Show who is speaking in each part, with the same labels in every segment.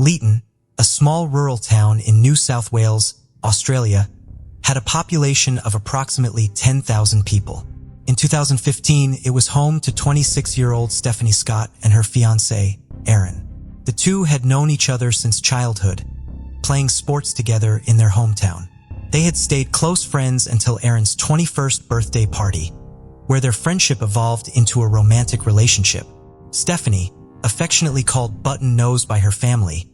Speaker 1: Leeton, a small rural town in New South Wales, Australia, had a population of approximately 10,000 people. In 2015, it was home to 26-year-old Stephanie Scott and her fiancé, Aaron. The two had known each other since childhood, playing sports together in their hometown. They had stayed close friends until Aaron's 21st birthday party, where their friendship evolved into a romantic relationship. Stephanie, affectionately called Button Nose by her family,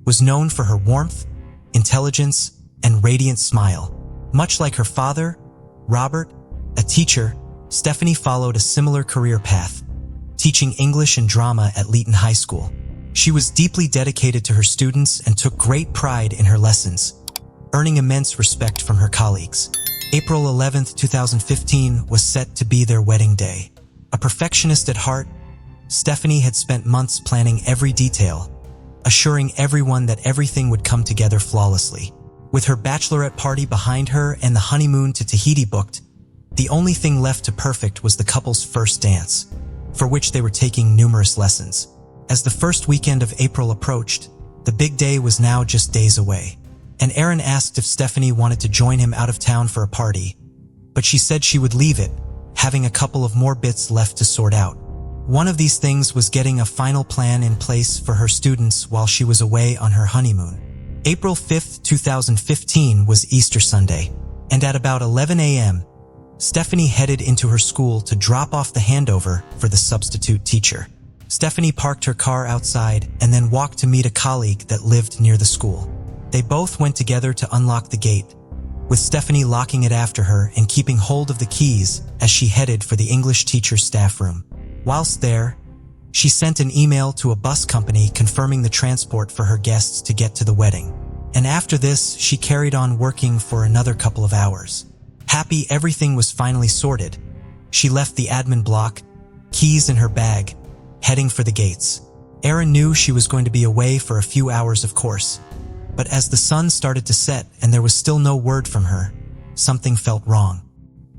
Speaker 1: was known for her warmth, intelligence, and radiant smile. Much like her father, Robert, a teacher, Stephanie followed a similar career path, teaching English and drama at Leeton High School. She was deeply dedicated to her students and took great pride in her lessons, earning immense respect from her colleagues. April 11, 2015 was set to be their wedding day. A perfectionist at heart, Stephanie had spent months planning every detail, assuring everyone that everything would come together flawlessly. With her bachelorette party behind her and the honeymoon to Tahiti booked, the only thing left to perfect was the couple's first dance, for which they were taking numerous lessons. As the first weekend of April approached, the big day was now just days away, and Aaron asked if Stephanie wanted to join him out of town for a party, but she said she would leave it, having a couple of more bits left to sort out. One of these things was getting a final plan in place for her students while she was away on her honeymoon. April 5, 2015 was Easter Sunday, and at about 11 a.m., Stephanie headed into her school to drop off the handover for the substitute teacher. Stephanie parked her car outside and then walked to meet a colleague that lived near the school. They both went together to unlock the gate, with Stephanie locking it after her and keeping hold of the keys as she headed for the English teacher's staff room. Whilst there, she sent an email to a bus company confirming the transport for her guests to get to the wedding. And after this, she carried on working for another couple of hours. Happy everything was finally sorted, she left the admin block, keys in her bag, heading for the gates. Aaron knew she was going to be away for a few hours, of course, but as the sun started to set and there was still no word from her, something felt wrong.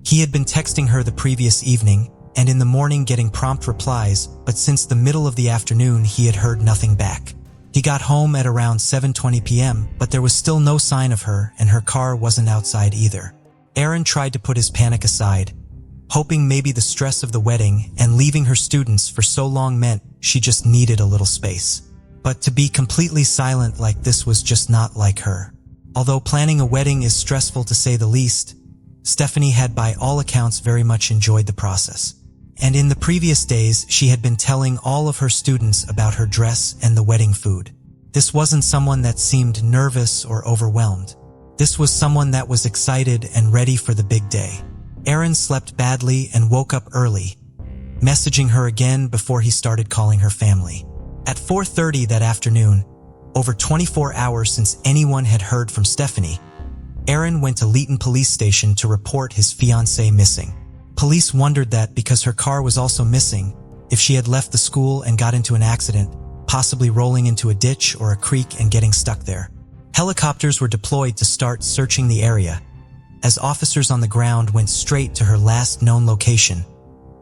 Speaker 1: He had been texting her the previous evening, and in the morning getting prompt replies, but since the middle of the afternoon he had heard nothing back. He got home at around 7:20 p.m., but there was still no sign of her and her car wasn't outside either. Aaron tried to put his panic aside, hoping maybe the stress of the wedding and leaving her students for so long meant she just needed a little space. But to be completely silent like this was just not like her. Although planning a wedding is stressful to say the least, Stephanie had by all accounts very much enjoyed the process. And in the previous days, she had been telling all of her students about her dress and the wedding food. This wasn't someone that seemed nervous or overwhelmed. This was someone that was excited and ready for the big day. Aaron slept badly and woke up early, messaging her again before he started calling her family. At 4:30 that afternoon, over 24 hours since anyone had heard from Stephanie, Aaron went to Leeton Police Station to report his fiancée missing. Police wondered that because her car was also missing, if she had left the school and got into an accident, possibly rolling into a ditch or a creek and getting stuck there. Helicopters were deployed to start searching the area, as officers on the ground went straight to her last known location,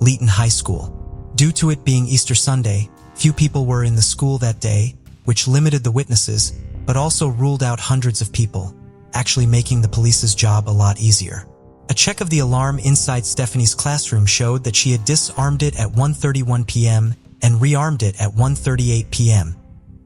Speaker 1: Leeton High School. Due to it being Easter Sunday, few people were in the school that day, which limited the witnesses, but also ruled out hundreds of people, actually making the police's job a lot easier. A check of the alarm inside Stephanie's classroom showed that she had disarmed it at 1:31 p.m. and rearmed it at 1:38 p.m.,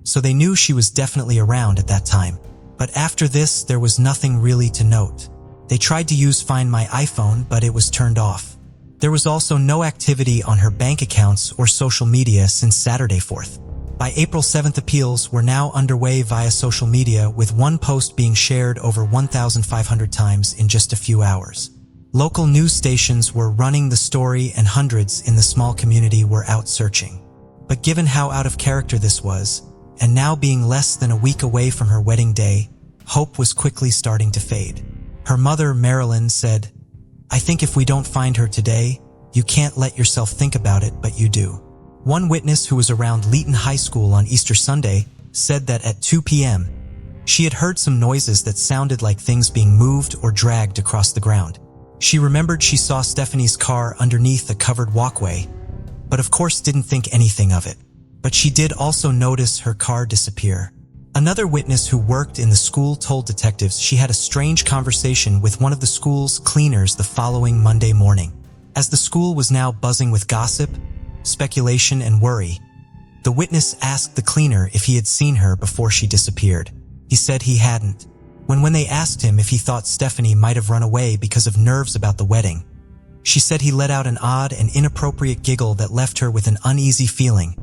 Speaker 1: so they knew she was definitely around at that time. But after this, there was nothing really to note. They tried to use Find My iPhone, but it was turned off. There was also no activity on her bank accounts or social media since Saturday 4th. By April 7th, appeals were now underway via social media, with one post being shared over 1,500 times in just a few hours. Local news stations were running the story and hundreds in the small community were out searching. But given how out of character this was, and now being less than a week away from her wedding day, hope was quickly starting to fade. Her mother, Marilyn, said, "I think if we don't find her today, you can't let yourself think about it, but you do." One witness who was around Leeton High School on Easter Sunday said that at 2 p.m., she had heard some noises that sounded like things being moved or dragged across the ground. She remembered she saw Stephanie's car underneath a covered walkway, but of course didn't think anything of it. But she did also notice her car disappear. Another witness who worked in the school told detectives she had a strange conversation with one of the school's cleaners the following Monday morning. As the school was now buzzing with gossip, speculation, and worry, the witness asked the cleaner if he had seen her before she disappeared. He said he hadn't. When they asked him if he thought Stephanie might have run away because of nerves about the wedding, she said he let out an odd and inappropriate giggle that left her with an uneasy feeling,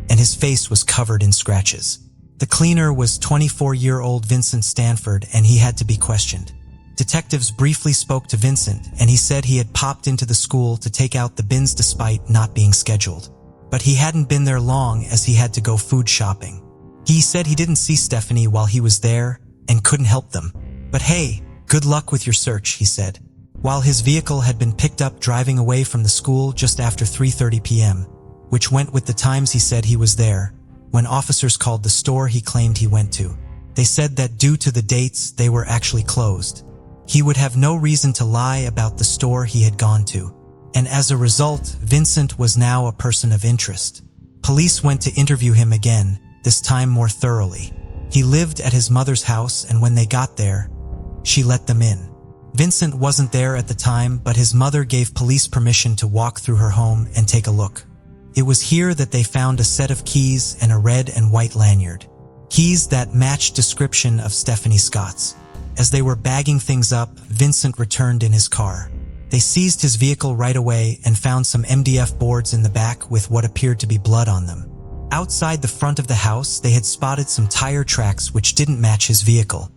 Speaker 1: and his face was covered in scratches. The cleaner was 24-year-old Vincent Stanford, and he had to be questioned. Detectives briefly spoke to Vincent, and he said he had popped into the school to take out the bins despite not being scheduled. But he hadn't been there long as he had to go food shopping. He said he didn't see Stephanie while he was there and couldn't help them. But hey, good luck with your search, he said. While his vehicle had been picked up driving away from the school just after 3:30 p.m., which went with the times he said he was there, when officers called the store he claimed he went to. They said that due to the dates, they were actually closed. He would have no reason to lie about the store he had gone to. And as a result, Vincent was now a person of interest. Police went to interview him again, this time more thoroughly. He lived at his mother's house, and when they got there, she let them in. Vincent wasn't there at the time, but his mother gave police permission to walk through her home and take a look. It was here that they found a set of keys and a red and white lanyard. Keys that matched description of Stephanie Scott's. As they were bagging things up, Vincent returned in his car. They seized his vehicle right away and found some MDF boards in the back with what appeared to be blood on them. Outside the front of the house, they had spotted some tire tracks which didn't match his vehicle.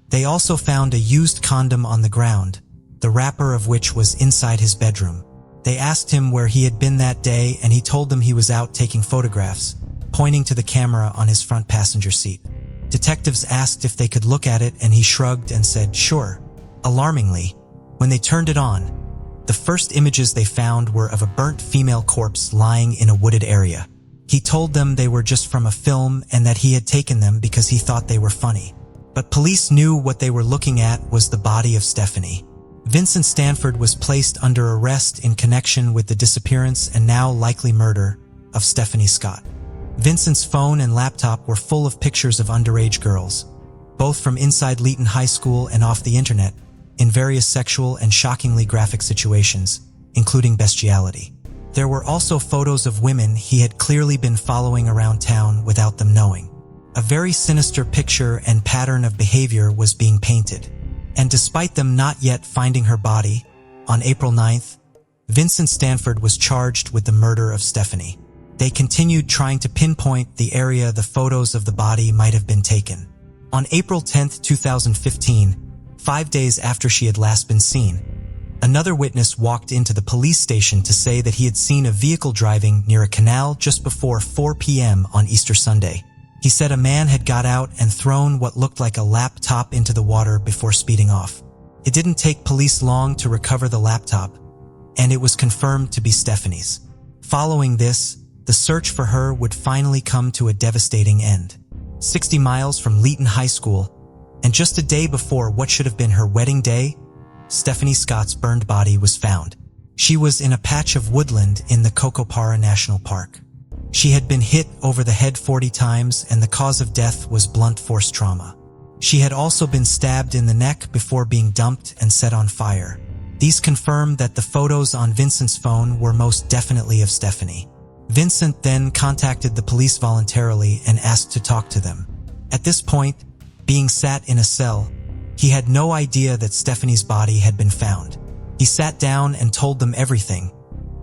Speaker 1: They also found a used condom on the ground, the wrapper of which was inside his bedroom. They asked him where he had been that day, and he told them he was out taking photographs, pointing to the camera on his front passenger seat. Detectives asked if they could look at it, and he shrugged and said, sure. Alarmingly, when they turned it on, the first images they found were of a burnt female corpse lying in a wooded area. He told them they were just from a film and that he had taken them because he thought they were funny. But police knew what they were looking at was the body of Stephanie. Vincent Stanford was placed under arrest in connection with the disappearance and now likely murder of Stephanie Scott. Vincent's phone and laptop were full of pictures of underage girls, both from inside Leeton High School and off the internet, in various sexual and shockingly graphic situations, including bestiality. There were also photos of women he had clearly been following around town without them knowing. A very sinister picture and pattern of behavior was being painted. And despite them not yet finding her body, on April 9th, Vincent Stanford was charged with the murder of Stephanie. They continued trying to pinpoint the area the photos of the body might have been taken. On April 10, 2015, 5 days after she had last been seen, another witness walked into the police station to say that he had seen a vehicle driving near a canal just before 4 p.m. on Easter Sunday. He said a man had got out and thrown what looked like a laptop into the water before speeding off. It didn't take police long to recover the laptop, and it was confirmed to be Stephanie's. Following this, the search for her would finally come to a devastating end. 60 miles from Leeton High School, and just a day before what should have been her wedding day, Stephanie Scott's burned body was found. She was in a patch of woodland in the Cocopara National Park. She had been hit over the head 40 times, and the cause of death was blunt force trauma. She had also been stabbed in the neck before being dumped and set on fire. These confirmed that the photos on Vincent's phone were most definitely of Stephanie. Vincent then contacted the police voluntarily and asked to talk to them. At this point, being sat in a cell, he had no idea that Stephanie's body had been found. He sat down and told them everything,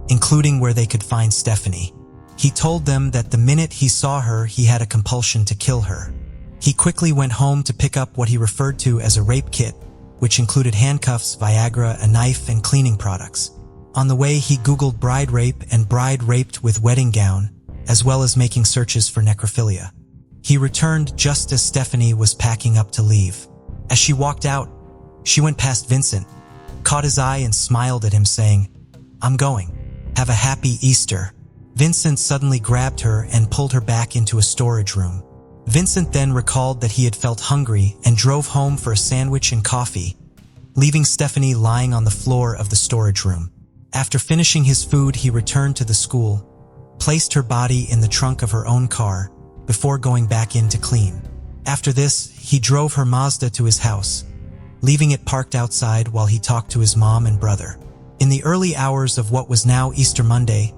Speaker 1: including where they could find Stephanie. He told them that the minute he saw her, he had a compulsion to kill her. He quickly went home to pick up what he referred to as a rape kit, which included handcuffs, Viagra, a knife, and cleaning products. On the way, he Googled bride rape and bride raped with wedding gown, as well as making searches for necrophilia. He returned just as Stephanie was packing up to leave. As she walked out, she went past Vincent, caught his eye and smiled at him saying, "I'm going. Have a happy Easter." Vincent suddenly grabbed her and pulled her back into a storage room. Vincent then recalled that he had felt hungry and drove home for a sandwich and coffee, leaving Stephanie lying on the floor of the storage room. After finishing his food, he returned to the school, placed her body in the trunk of her own car before going back in to clean. After this, he drove her Mazda to his house, leaving it parked outside while he talked to his mom and brother. In the early hours of what was now Easter Monday,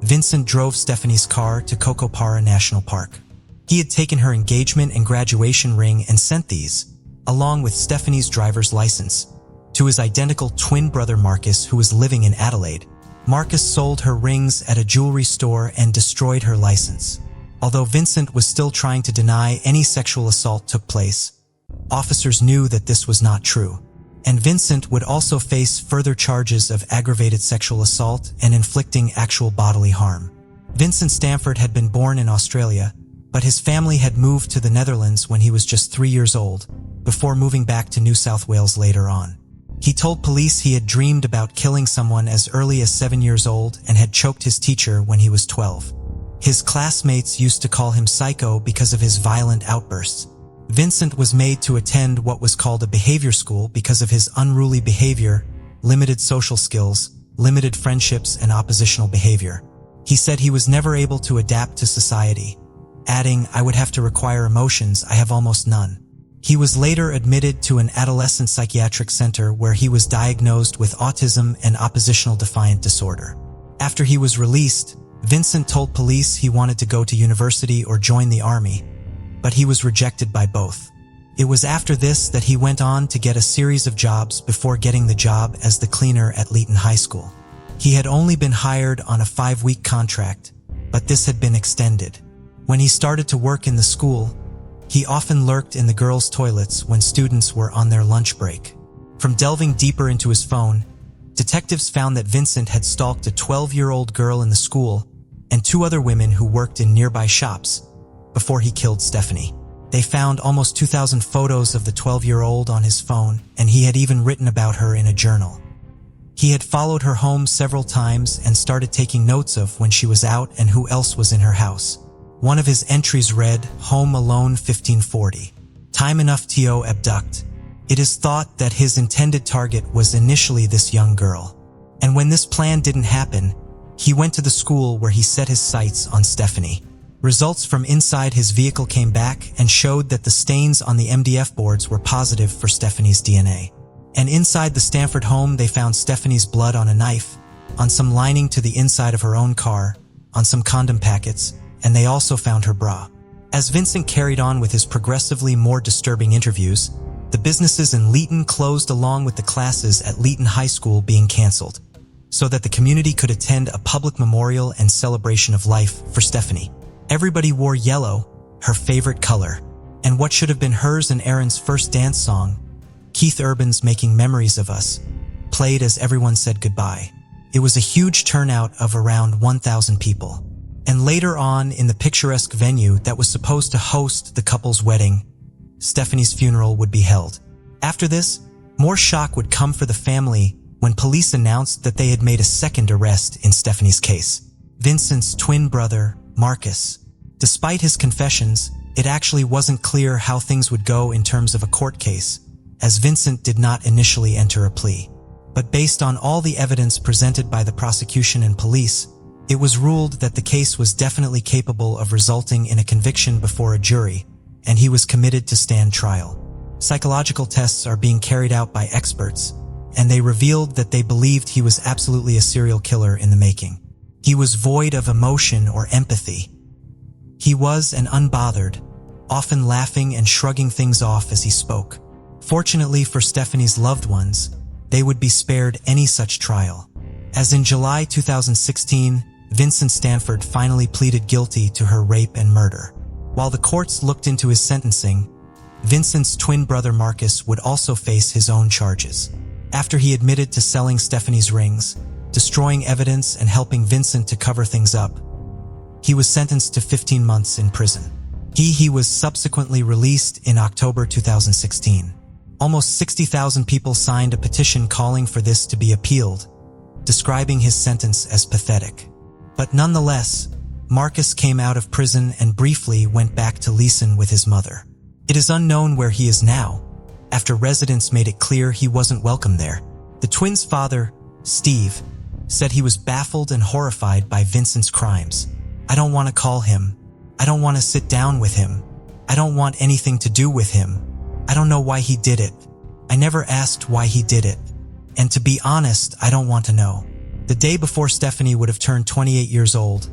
Speaker 1: Vincent drove Stephanie's car to Cocopara National Park. He had taken her engagement and graduation ring and sent these, along with Stephanie's driver's license, to his identical twin brother Marcus, who was living in Adelaide. Marcus sold her rings at a jewelry store and destroyed her license. Although Vincent was still trying to deny any sexual assault took place, officers knew that this was not true, and Vincent would also face further charges of aggravated sexual assault and inflicting actual bodily harm. Vincent Stanford had been born in Australia, but his family had moved to the Netherlands when he was just 3 years old, before moving back to New South Wales later on. He told police he had dreamed about killing someone as early as 7 years old and had choked his teacher when he was 12. His classmates used to call him psycho because of his violent outbursts. Vincent was made to attend what was called a behavior school because of his unruly behavior, limited social skills, limited friendships, and oppositional behavior. He said he was never able to adapt to society, adding, "I would have to require emotions, I have almost none." He was later admitted to an adolescent psychiatric center where he was diagnosed with autism and oppositional defiant disorder. After he was released, Vincent told police he wanted to go to university or join the army, but he was rejected by both. It was after this that he went on to get a series of jobs before getting the job as the cleaner at Leeton High School. He had only been hired on a 5-week contract, but this had been extended. When he started to work in the school, he often lurked in the girls' toilets when students were on their lunch break. From delving deeper into his phone, detectives found that Vincent had stalked a 12-year-old girl in the school and 2 other women who worked in nearby shops before he killed Stephanie. They found almost 2,000 photos of the 12-year-old on his phone, and he had even written about her in a journal. He had followed her home several times and started taking notes of when she was out and who else was in her house. One of his entries read, "Home alone 1540. Time enough to abduct." It is thought that his intended target was initially this young girl. And when this plan didn't happen, he went to the school where he set his sights on Stephanie. Results from inside his vehicle came back and showed that the stains on the MDF boards were positive for Stephanie's DNA. And inside the Stanford home, they found Stephanie's blood on a knife, on some lining to the inside of her own car, on some condom packets, and they also found her bra. As Vincent carried on with his progressively more disturbing interviews, the businesses in Leeton closed along with the classes at Leeton High School being canceled, so that the community could attend a public memorial and celebration of life for Stephanie. Everybody wore yellow, her favorite color, and what should have been hers and Aaron's first dance song, Keith Urban's Making Memories of Us, played as everyone said goodbye. It was a huge turnout of around 1,000 people. And later on, in the picturesque venue that was supposed to host the couple's wedding, Stephanie's funeral would be held. After this, more shock would come for the family when police announced that they had made a second arrest in Stephanie's case. Vincent's twin brother, Marcus. Despite his confessions, it actually wasn't clear how things would go in terms of a court case, as Vincent did not initially enter a plea. But based on all the evidence presented by the prosecution and police, it was ruled that the case was definitely capable of resulting in a conviction before a jury, and he was committed to stand trial. Psychological tests are being carried out by experts, and they revealed that they believed he was absolutely a serial killer in the making. He was void of emotion or empathy. He was an unbothered, often laughing and shrugging things off as he spoke. Fortunately for Stephanie's loved ones, they would be spared any such trial. As in July 2016, Vincent Stanford finally pleaded guilty to her rape and murder. While the courts looked into his sentencing, Vincent's twin brother Marcus would also face his own charges. After he admitted to selling Stephanie's rings, destroying evidence and helping Vincent to cover things up, he was sentenced to 15 months in prison. He was subsequently released in October 2016. Almost 60,000 people signed a petition calling for this to be appealed, describing his sentence as pathetic. But nonetheless, Marcus came out of prison and briefly went back to Leeson with his mother. It is unknown where he is now, after residents made it clear he wasn't welcome there. The twins' father, Steve, said he was baffled and horrified by Vincent's crimes. "I don't want to call him. I don't want to sit down with him. I don't want anything to do with him. I don't know why he did it. I never asked why he did it. And to be honest, I don't want to know. The day before Stephanie would have turned 28 years old,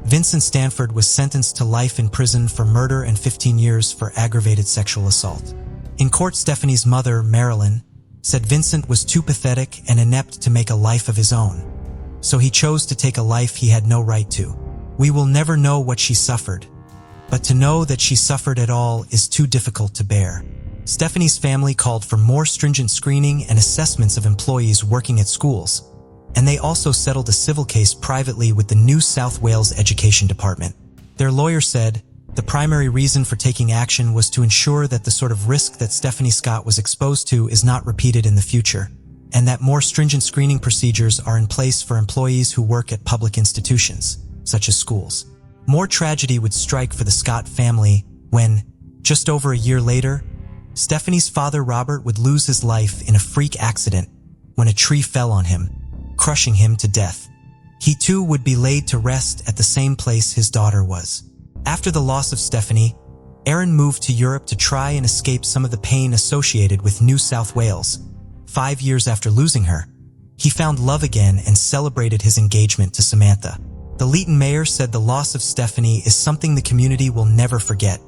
Speaker 1: Vincent Stanford was sentenced to life in prison for murder and 15 years for aggravated sexual assault. In court, Stephanie's mother, Marilyn, said Vincent was too pathetic and inept to make a life of his own, so he chose to take a life he had no right to. We will never know what she suffered, but to know that she suffered at all is too difficult to bear. Stephanie's family called for more stringent screening and assessments of employees working at schools, and they also settled a civil case privately with the New South Wales Education Department. Their lawyer said the primary reason for taking action was to ensure that the sort of risk that Stephanie Scott was exposed to is not repeated in the future, and that more stringent screening procedures are in place for employees who work at public institutions, such as schools. More tragedy would strike for the Scott family when, just over a year later, Stephanie's father Robert would lose his life in a freak accident when a tree fell on him, crushing him to death. He too would be laid to rest at the same place his daughter was. After the loss of Stephanie, Aaron moved to Europe to try and escape some of the pain associated with New South Wales. 5 years after losing her, he found love again and celebrated his engagement to Samantha. The Leeton mayor said the loss of Stephanie is something the community will never forget,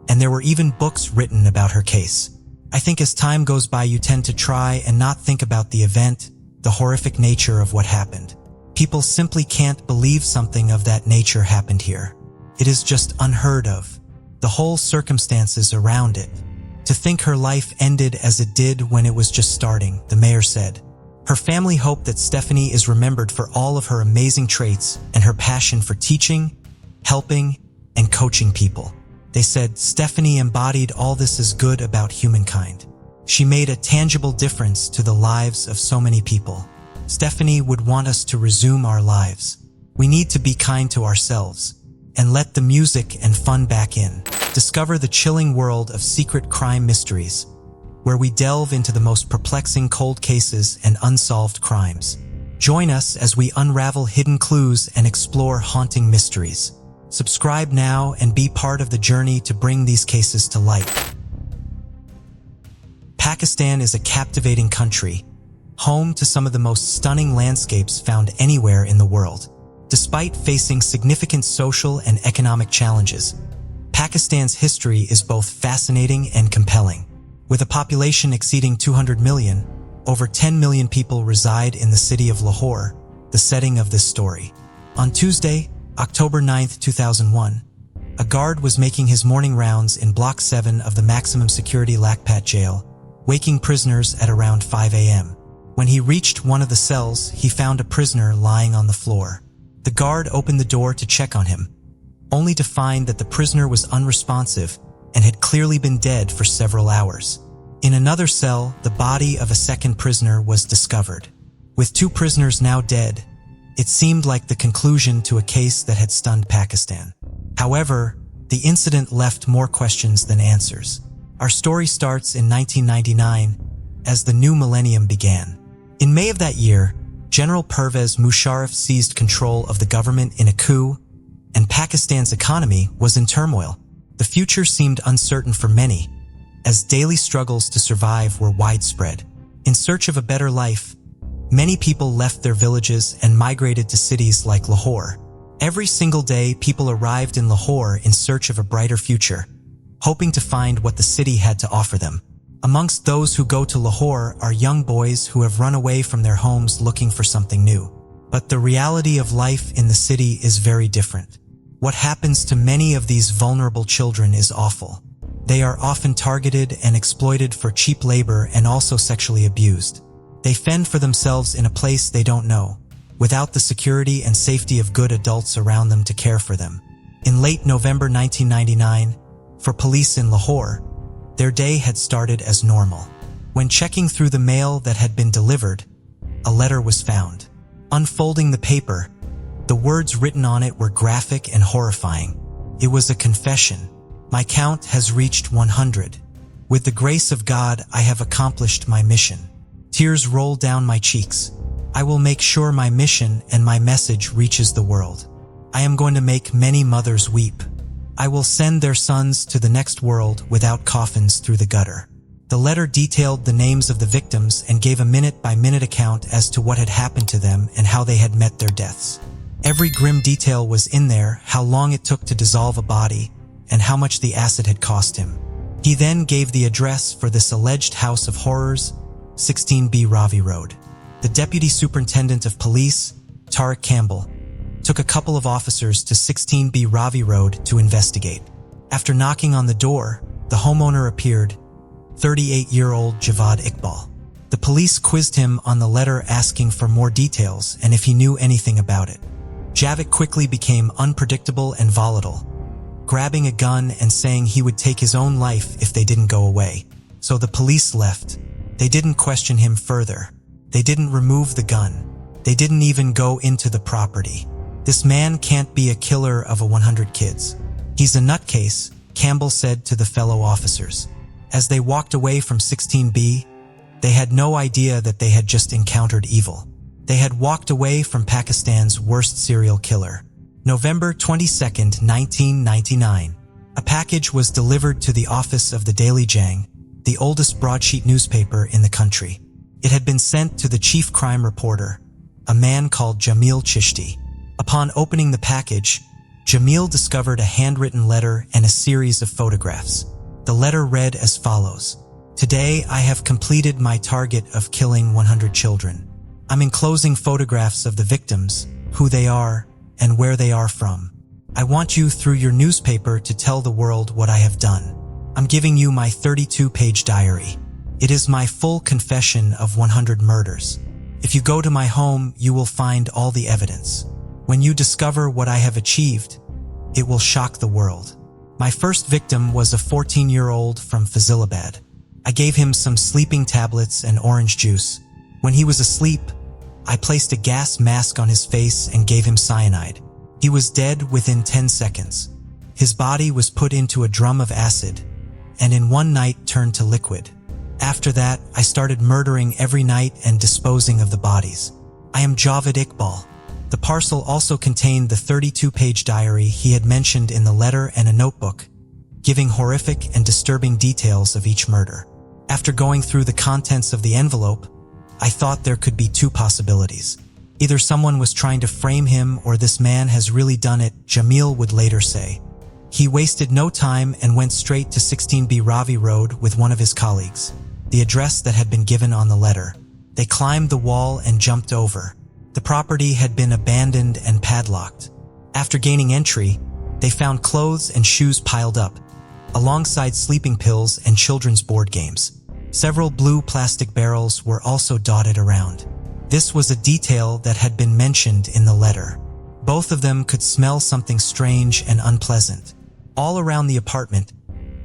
Speaker 1: and there were even books written about her case. I think as time goes by, you tend to try and not think about the event, the horrific nature of what happened. People simply can't believe something of that nature happened here. It is just unheard of. The whole circumstances around it. To think her life ended as it did when it was just starting, the mayor said. Her family hoped that Stephanie is remembered for all of her amazing traits and her passion for teaching, helping, and coaching people. They said Stephanie embodied all this is good about humankind. She made a tangible difference to the lives of so many people. Stephanie would want us to resume our lives. We need to be kind to ourselves and let the music and fun back in. Discover the chilling world of secret crime mysteries, where we delve into the most perplexing cold cases and unsolved crimes. Join us as we unravel hidden clues and explore haunting mysteries. Subscribe now and be part of the journey to bring these cases to light. Pakistan is a captivating country, home to some of the most stunning landscapes found anywhere in the world. Despite facing significant social and economic challenges, Pakistan's history is both fascinating and compelling. With a population exceeding 200 million, over 10 million people reside in the city of Lahore, the setting of this story. On Tuesday, October 9, 2001, a guard was making his morning rounds in Block 7 of the maximum security Lakhpat jail, waking prisoners at around 5 a.m. When he reached one of the cells, he found a prisoner lying on the floor. The guard opened the door to check on him, only to find that the prisoner was unresponsive and had clearly been dead for several hours. In another cell, the body of a second prisoner was discovered. With 2 prisoners now dead, it seemed like the conclusion to a case that had stunned Pakistan. However, the incident left more questions than answers. Our story starts in 1999, as the new millennium began. In May of that year, General Pervez Musharraf seized control of the government in a coup, and Pakistan's economy was in turmoil. The future seemed uncertain for many, as daily struggles to survive were widespread. In search of a better life, many people left their villages and migrated to cities like Lahore. Every single day, people arrived in Lahore in search of a brighter future, hoping to find what the city had to offer them. Amongst those who go to Lahore are young boys who have run away from their homes looking for something new. But the reality of life in the city is very different. What happens to many of these vulnerable children is awful. They are often targeted and exploited for cheap labor and also sexually abused. They fend for themselves in a place they don't know, without the security and safety of good adults around them to care for them. In late November 1999, for police in Lahore, their day had started as normal. When checking through the mail that had been delivered, a letter was found. Unfolding the paper, the words written on it were graphic and horrifying. It was a confession. My count has reached 100. With the grace of God, I have accomplished my mission. Tears roll down my cheeks. I will make sure my mission and my message reaches the world. I am going to make many mothers weep. I will send their sons to the next world without coffins through the gutter. The letter detailed the names of the victims and gave a minute-by-minute account as to what had happened to them and how they had met their deaths. Every grim detail was in there: how long it took to dissolve a body and how much the acid had cost him. He then gave the address for this alleged house of horrors, 16B Ravi Road. The Deputy Superintendent of Police, Tariq Campbell, took a couple of officers to 16B Ravi Road to investigate. After knocking on the door, the homeowner appeared, 38-year-old Javad Iqbal. The police quizzed him on the letter, asking for more details and if he knew anything about it. Javad quickly became unpredictable and volatile, grabbing a gun and saying he would take his own life if they didn't go away. So the police left. They didn't question him further. They didn't remove the gun. They didn't even go into the property. This man can't be a killer of 100 kids. He's a nutcase, Campbell said to the fellow officers. As they walked away from 16B, they had no idea that they had just encountered evil. They had walked away from Pakistan's worst serial killer. November 22, 1999. A package was delivered to the office of the Daily Jang, the oldest broadsheet newspaper in the country. It had been sent to the chief crime reporter, a man called Jamil Chishti. Upon opening the package, Jamil discovered a handwritten letter and a series of photographs. The letter read as follows: "Today I have completed my target of killing 100 children. I'm enclosing photographs of the victims, who they are, and where they are from. I want you through your newspaper to tell the world what I have done. I'm giving you my 32-page diary. It is my full confession of 100 murders. If you go to my home, you will find all the evidence. When you discover what I have achieved, it will shock the world. My first victim was a 14-year-old from Fazilabad. I gave him some sleeping tablets and orange juice. When he was asleep, I placed a gas mask on his face and gave him cyanide. He was dead within 10 seconds. His body was put into a drum of acid, and in one night turned to liquid. After that, I started murdering every night and disposing of the bodies. I am Javad Iqbal." The parcel also contained the 32-page diary he had mentioned in the letter and a notebook, giving horrific and disturbing details of each murder. After going through the contents of the envelope, I thought there could be two possibilities. Either someone was trying to frame him or this man has really done it, Jamil would later say. He wasted no time and went straight to 16B Ravi Road with one of his colleagues, the address that had been given on the letter. They climbed the wall and jumped over. The property had been abandoned and padlocked. After gaining entry, they found clothes and shoes piled up, alongside sleeping pills and children's board games. Several blue plastic barrels were also dotted around. This was a detail that had been mentioned in the letter. Both of them could smell something strange and unpleasant. All around the apartment,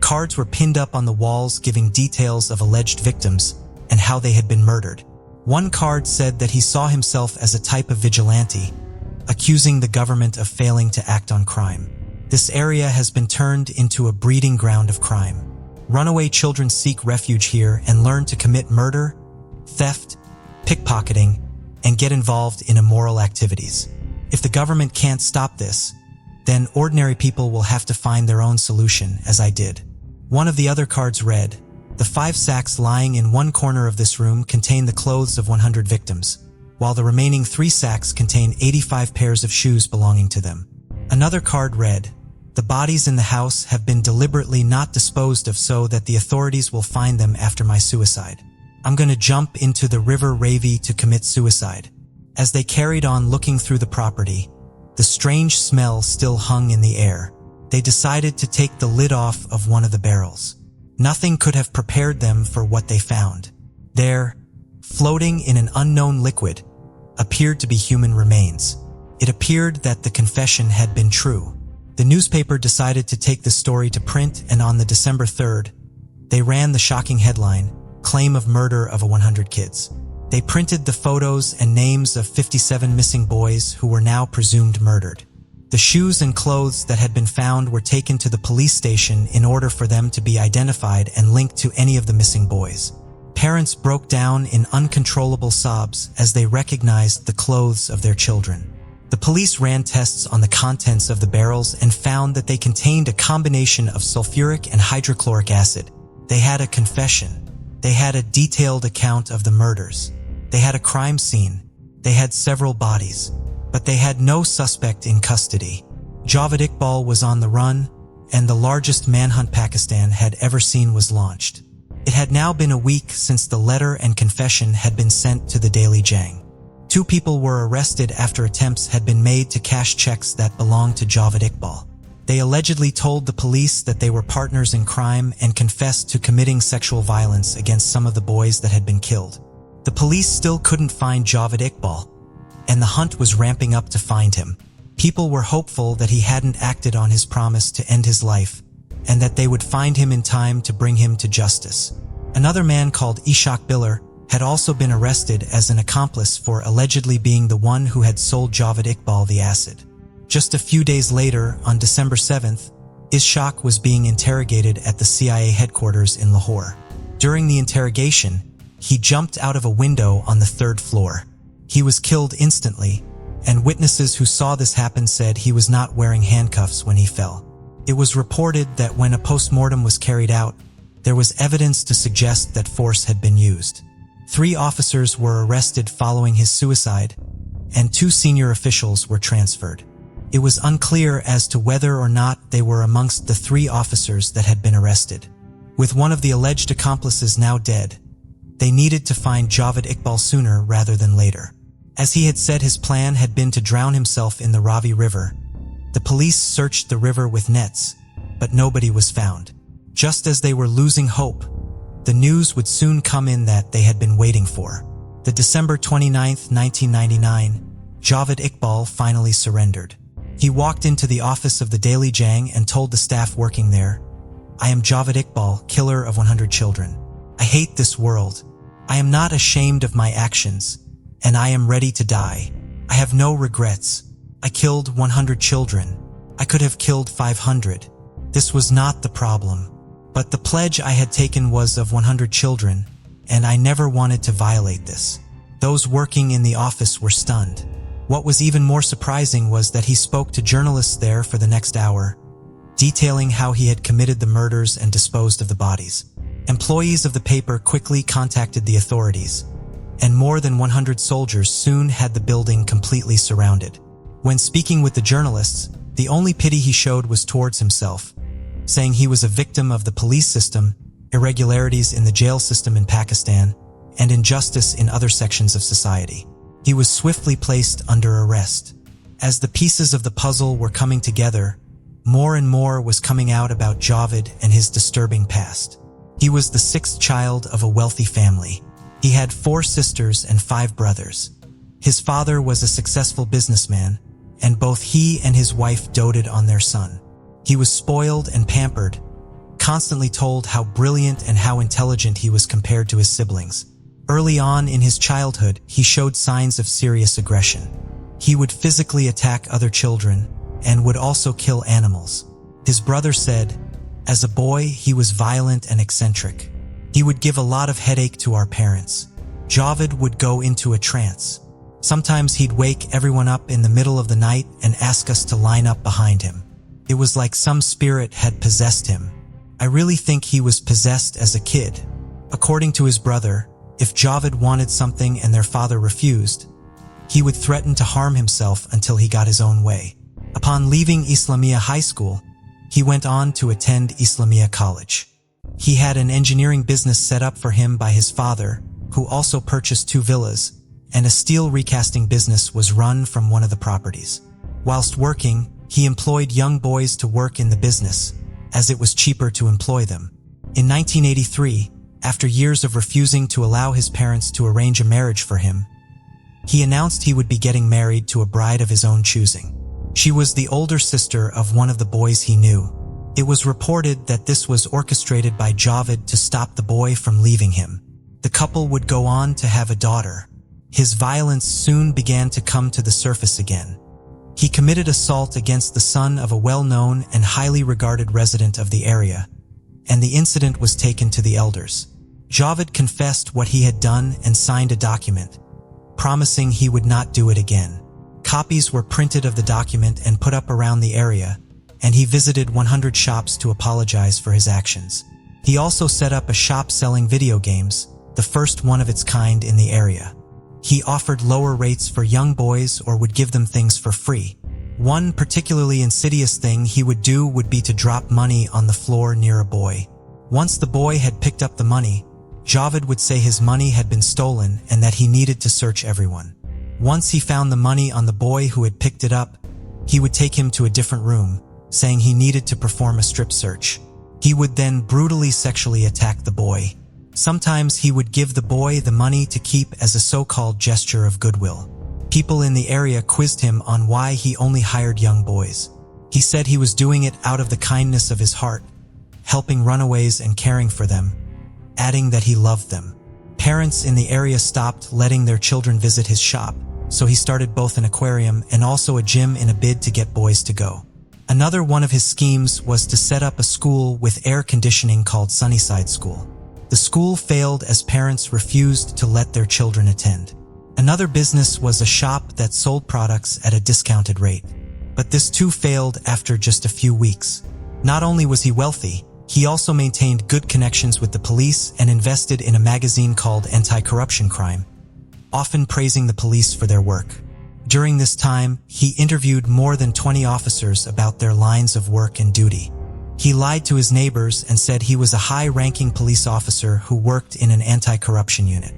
Speaker 1: cards were pinned up on the walls giving details of alleged victims and how they had been murdered. One card said that he saw himself as a type of vigilante, accusing the government of failing to act on crime. This area has been turned into a breeding ground of crime. Runaway children seek refuge here and learn to commit murder, theft, pickpocketing, and get involved in immoral activities. If the government can't stop this, then ordinary people will have to find their own solution, as I did. One of the other cards read, "The 5 sacks lying in one corner of this room contain the clothes of 100 victims, while the remaining 3 sacks contain 85 pairs of shoes belonging to them." Another card read, "The bodies in the house have been deliberately not disposed of so that the authorities will find them after my suicide. I'm going to jump into the river Ravi to commit suicide." As they carried on looking through the property, the strange smell still hung in the air. They decided to take the lid off of one of the barrels. Nothing could have prepared them for what they found. There, floating in an unknown liquid, appeared to be human remains. It appeared that the confession had been true. The newspaper decided to take the story to print, and on the December 3rd, they ran the shocking headline, "Claim of Murder of 100 Kids." They printed the photos and names of 57 missing boys who were now presumed murdered. The shoes and clothes that had been found were taken to the police station in order for them to be identified and linked to any of the missing boys. Parents broke down in uncontrollable sobs as they recognized the clothes of their children. The police ran tests on the contents of the barrels and found that they contained a combination of sulfuric and hydrochloric acid. They had a confession. They had a detailed account of the murders. They had a crime scene. They had several bodies. But they had no suspect in custody. Javed Iqbal was on the run, and the largest manhunt Pakistan had ever seen was launched. It had now been a week since the letter and confession had been sent to the Daily Jang. 2 people were arrested after attempts had been made to cash checks that belonged to Javed Iqbal. They allegedly told the police that they were partners in crime and confessed to committing sexual violence against some of the boys that had been killed. The police still couldn't find Javed Iqbal, and the hunt was ramping up to find him. People were hopeful that he hadn't acted on his promise to end his life, and that they would find him in time to bring him to justice. Another man called Ishaq Biller had also been arrested as an accomplice for allegedly being the one who had sold Javed Iqbal the acid. Just a few days later, on December 7th, Ishaq was being interrogated at the CIA headquarters in Lahore. During the interrogation, he jumped out of a window on the 3rd floor. He was killed instantly, and witnesses who saw this happen said he was not wearing handcuffs when he fell. It was reported that when a post-mortem was carried out, there was evidence to suggest that force had been used. 3 officers were arrested following his suicide, and 2 senior officials were transferred. It was unclear as to whether or not they were amongst the 3 officers that had been arrested. With one of the alleged accomplices now dead, they needed to find Javed Iqbal sooner rather than later. As he had said, his plan had been to drown himself in the Ravi River. The police searched the river with nets, but nobody was found. Just as they were losing hope, the news would soon come in that they had been waiting for. The December 29, 1999, Javed Iqbal finally surrendered. He walked into the office of the Daily Jang and told the staff working there, "I am Javed Iqbal, killer of 100 children. I hate this world. I am not ashamed of my actions, and I am ready to die. I have no regrets. I killed 100 children. I could have killed 500. This was not the problem. But the pledge I had taken was of 100 children, and I never wanted to violate this." Those working in the office were stunned. What was even more surprising was that he spoke to journalists there for the next hour, detailing how he had committed the murders and disposed of the bodies. Employees of the paper quickly contacted the authorities, and more than 100 soldiers soon had the building completely surrounded. When speaking with the journalists, the only pity he showed was towards himself, saying he was a victim of the police system, irregularities in the jail system in Pakistan, and injustice in other sections of society. He was swiftly placed under arrest. As the pieces of the puzzle were coming together, more and more was coming out about Javed and his disturbing past. He was the 6th child of a wealthy family. He had 4 sisters and 5 brothers. His father was a successful businessman, and both he and his wife doted on their son. He was spoiled and pampered, constantly told how brilliant and how intelligent he was compared to his siblings. Early on in his childhood, he showed signs of serious aggression. He would physically attack other children and would also kill animals. His brother said, "As a boy, he was violent and eccentric. He would give a lot of headache to our parents. Javed would go into a trance. Sometimes he'd wake everyone up in the middle of the night and ask us to line up behind him. It was like some spirit had possessed him. I really think he was possessed as a kid." According to his brother, if Javed wanted something and their father refused, he would threaten to harm himself until he got his own way. Upon leaving Islamia High School, he went on to attend Islamia College. He had an engineering business set up for him by his father, who also purchased 2 villas, and a steel recasting business was run from one of the properties. Whilst working, he employed young boys to work in the business, as it was cheaper to employ them. In 1983, after years of refusing to allow his parents to arrange a marriage for him, he announced he would be getting married to a bride of his own choosing. She was the older sister of one of the boys he knew. It was reported that this was orchestrated by Javed to stop the boy from leaving him. The couple would go on to have a daughter. His violence soon began to come to the surface again. He committed assault against the son of a well-known and highly regarded resident of the area, and the incident was taken to the elders. Javed confessed what he had done and signed a document, promising he would not do it again. Copies were printed of the document and put up around the area, and he visited 100 shops to apologize for his actions. He also set up a shop selling video games, the first one of its kind in the area. He offered lower rates for young boys or would give them things for free. One particularly insidious thing he would do would be to drop money on the floor near a boy. Once the boy had picked up the money, Javed would say his money had been stolen and that he needed to search everyone. Once he found the money on the boy who had picked it up, he would take him to a different room, saying he needed to perform a strip search. He would then brutally sexually attack the boy. Sometimes he would give the boy the money to keep as a so-called gesture of goodwill. People in the area quizzed him on why he only hired young boys. He said he was doing it out of the kindness of his heart, helping runaways and caring for them, adding that he loved them. Parents in the area stopped letting their children visit his shop, so he started both an aquarium and also a gym in a bid to get boys to go. Another one of his schemes was to set up a school with air conditioning called Sunnyside School. The school failed as parents refused to let their children attend. Another business was a shop that sold products at a discounted rate. But this too failed after just a few weeks. Not only was he wealthy, he also maintained good connections with the police and invested in a magazine called Anti-Corruption Crime, often praising the police for their work. During this time, he interviewed more than 20 officers about their lines of work and duty. He lied to his neighbors and said he was a high-ranking police officer who worked in an anti-corruption unit.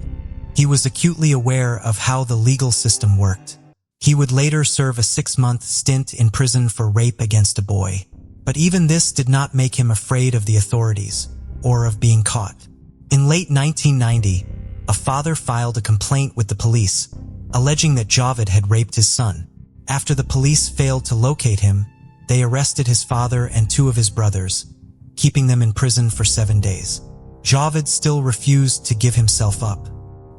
Speaker 1: He was acutely aware of how the legal system worked. He would later serve a 6-month stint in prison for rape against a boy. But even this did not make him afraid of the authorities or of being caught. In late 1990, a father filed a complaint with the police, alleging that Javed had raped his son. After the police failed to locate him, they arrested his father and 2 of his brothers, keeping them in prison for 7 days. Javed still refused to give himself up.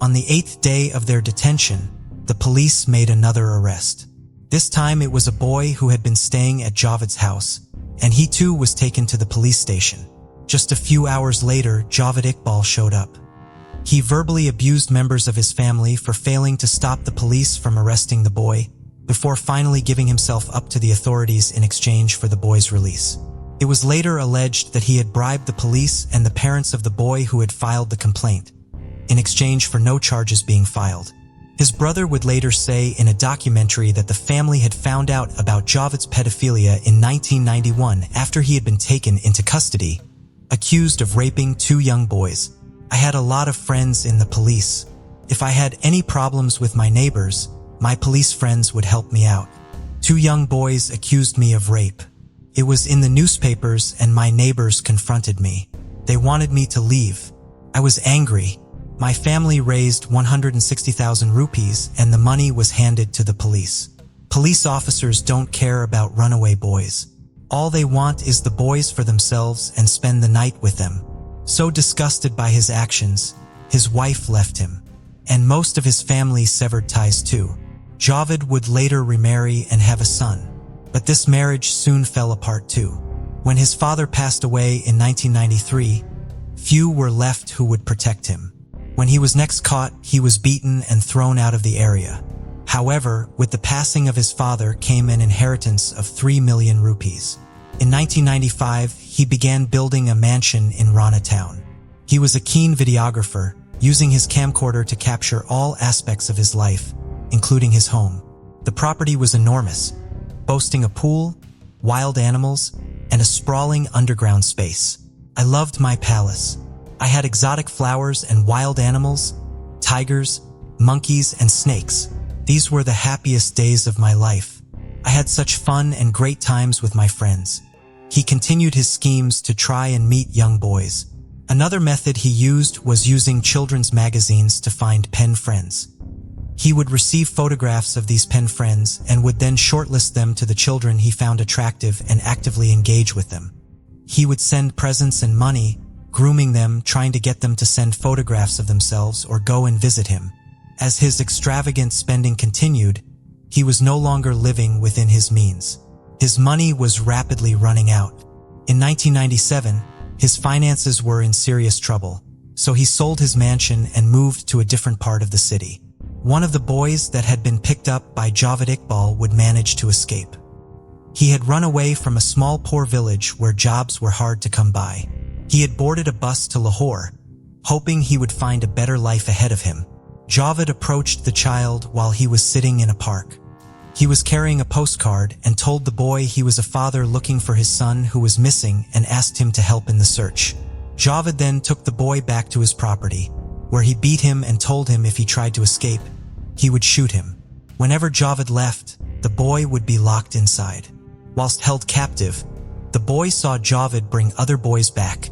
Speaker 1: On the 8th day of their detention, the police made another arrest. This time it was a boy who had been staying at Javed's house, and he too was taken to the police station. Just a few hours later, Javed Iqbal showed up. He verbally abused members of his family for failing to stop the police from arresting the boy, before finally giving himself up to the authorities in exchange for the boy's release. It was later alleged that he had bribed the police and the parents of the boy who had filed the complaint, in exchange for no charges being filed. His brother would later say in a documentary that the family had found out about Javed's pedophilia in 1991 after he had been taken into custody, accused of raping 2 young boys. "I had a lot of friends in the police. If I had any problems with my neighbors, my police friends would help me out. 2 young boys accused me of rape. It was in the newspapers and my neighbors confronted me. They wanted me to leave. I was angry. My family raised 160,000 rupees and the money was handed to the police. Police officers don't care about runaway boys. All they want is the boys for themselves and spend the night with them." So disgusted by his actions, his wife left him, and most of his family severed ties too. Javed would later remarry and have a son, but this marriage soon fell apart too. When his father passed away in 1993, few were left who would protect him. When he was next caught, he was beaten and thrown out of the area. However, with the passing of his father came an inheritance of 3 million rupees. In 1995, he began building a mansion in Rana town. He was a keen videographer, using his camcorder to capture all aspects of his life, including his home. The property was enormous, boasting a pool, wild animals, and a sprawling underground space. "I loved my palace. I had exotic flowers and wild animals, tigers, monkeys, and snakes. These were the happiest days of my life. I had such fun and great times with my friends." He continued his schemes to try and meet young boys. Another method he used was using children's magazines to find pen friends. He would receive photographs of these pen friends and would then shortlist them to the children he found attractive and actively engage with them. He would send presents and money, grooming them, trying to get them to send photographs of themselves or go and visit him. As his extravagant spending continued, he was no longer living within his means. His money was rapidly running out. In 1997, his finances were in serious trouble, so he sold his mansion and moved to a different part of the city. One of the boys that had been picked up by Javed Iqbal would manage to escape. He had run away from a small poor village where jobs were hard to come by. He had boarded a bus to Lahore, hoping he would find a better life ahead of him. Javed approached the child while he was sitting in a park. He was carrying a postcard and told the boy he was a father looking for his son who was missing and asked him to help in the search. Javed then took the boy back to his property, where he beat him and told him if he tried to escape, he would shoot him. Whenever Javed left, the boy would be locked inside. Whilst held captive, the boy saw Javed bring other boys back,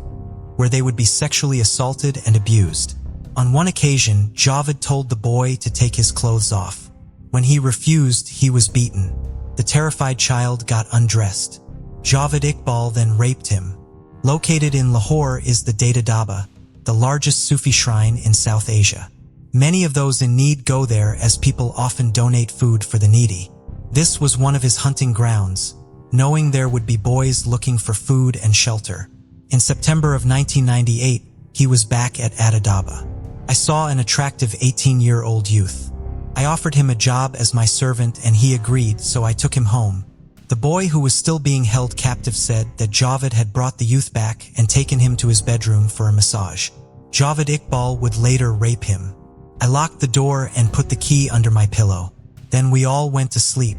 Speaker 1: where they would be sexually assaulted and abused. On one occasion, Javed told the boy to take his clothes off. When he refused, he was beaten. The terrified child got undressed. Javed Iqbal then raped him. Located in Lahore is the Data Daba, the largest Sufi shrine in South Asia. Many of those in need go there as people often donate food for the needy. This was one of his hunting grounds, knowing there would be boys looking for food and shelter. In September of 1998, he was back at Adadaba. I saw an attractive 18-year-old youth. I offered him a job as my servant and he agreed, so I took him home. The boy who was still being held captive said that Javed had brought the youth back and taken him to his bedroom for a massage. Javed Iqbal would later rape him. I locked the door and put the key under my pillow. Then we all went to sleep.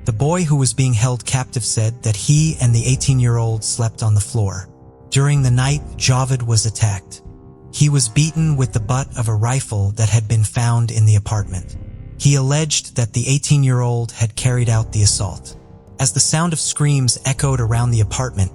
Speaker 1: The boy who was being held captive said that he and the 18-year-old slept on the floor. During the night, Javed was attacked. He was beaten with the butt of a rifle that had been found in the apartment. He alleged that the 18-year-old had carried out the assault. As the sound of screams echoed around the apartment,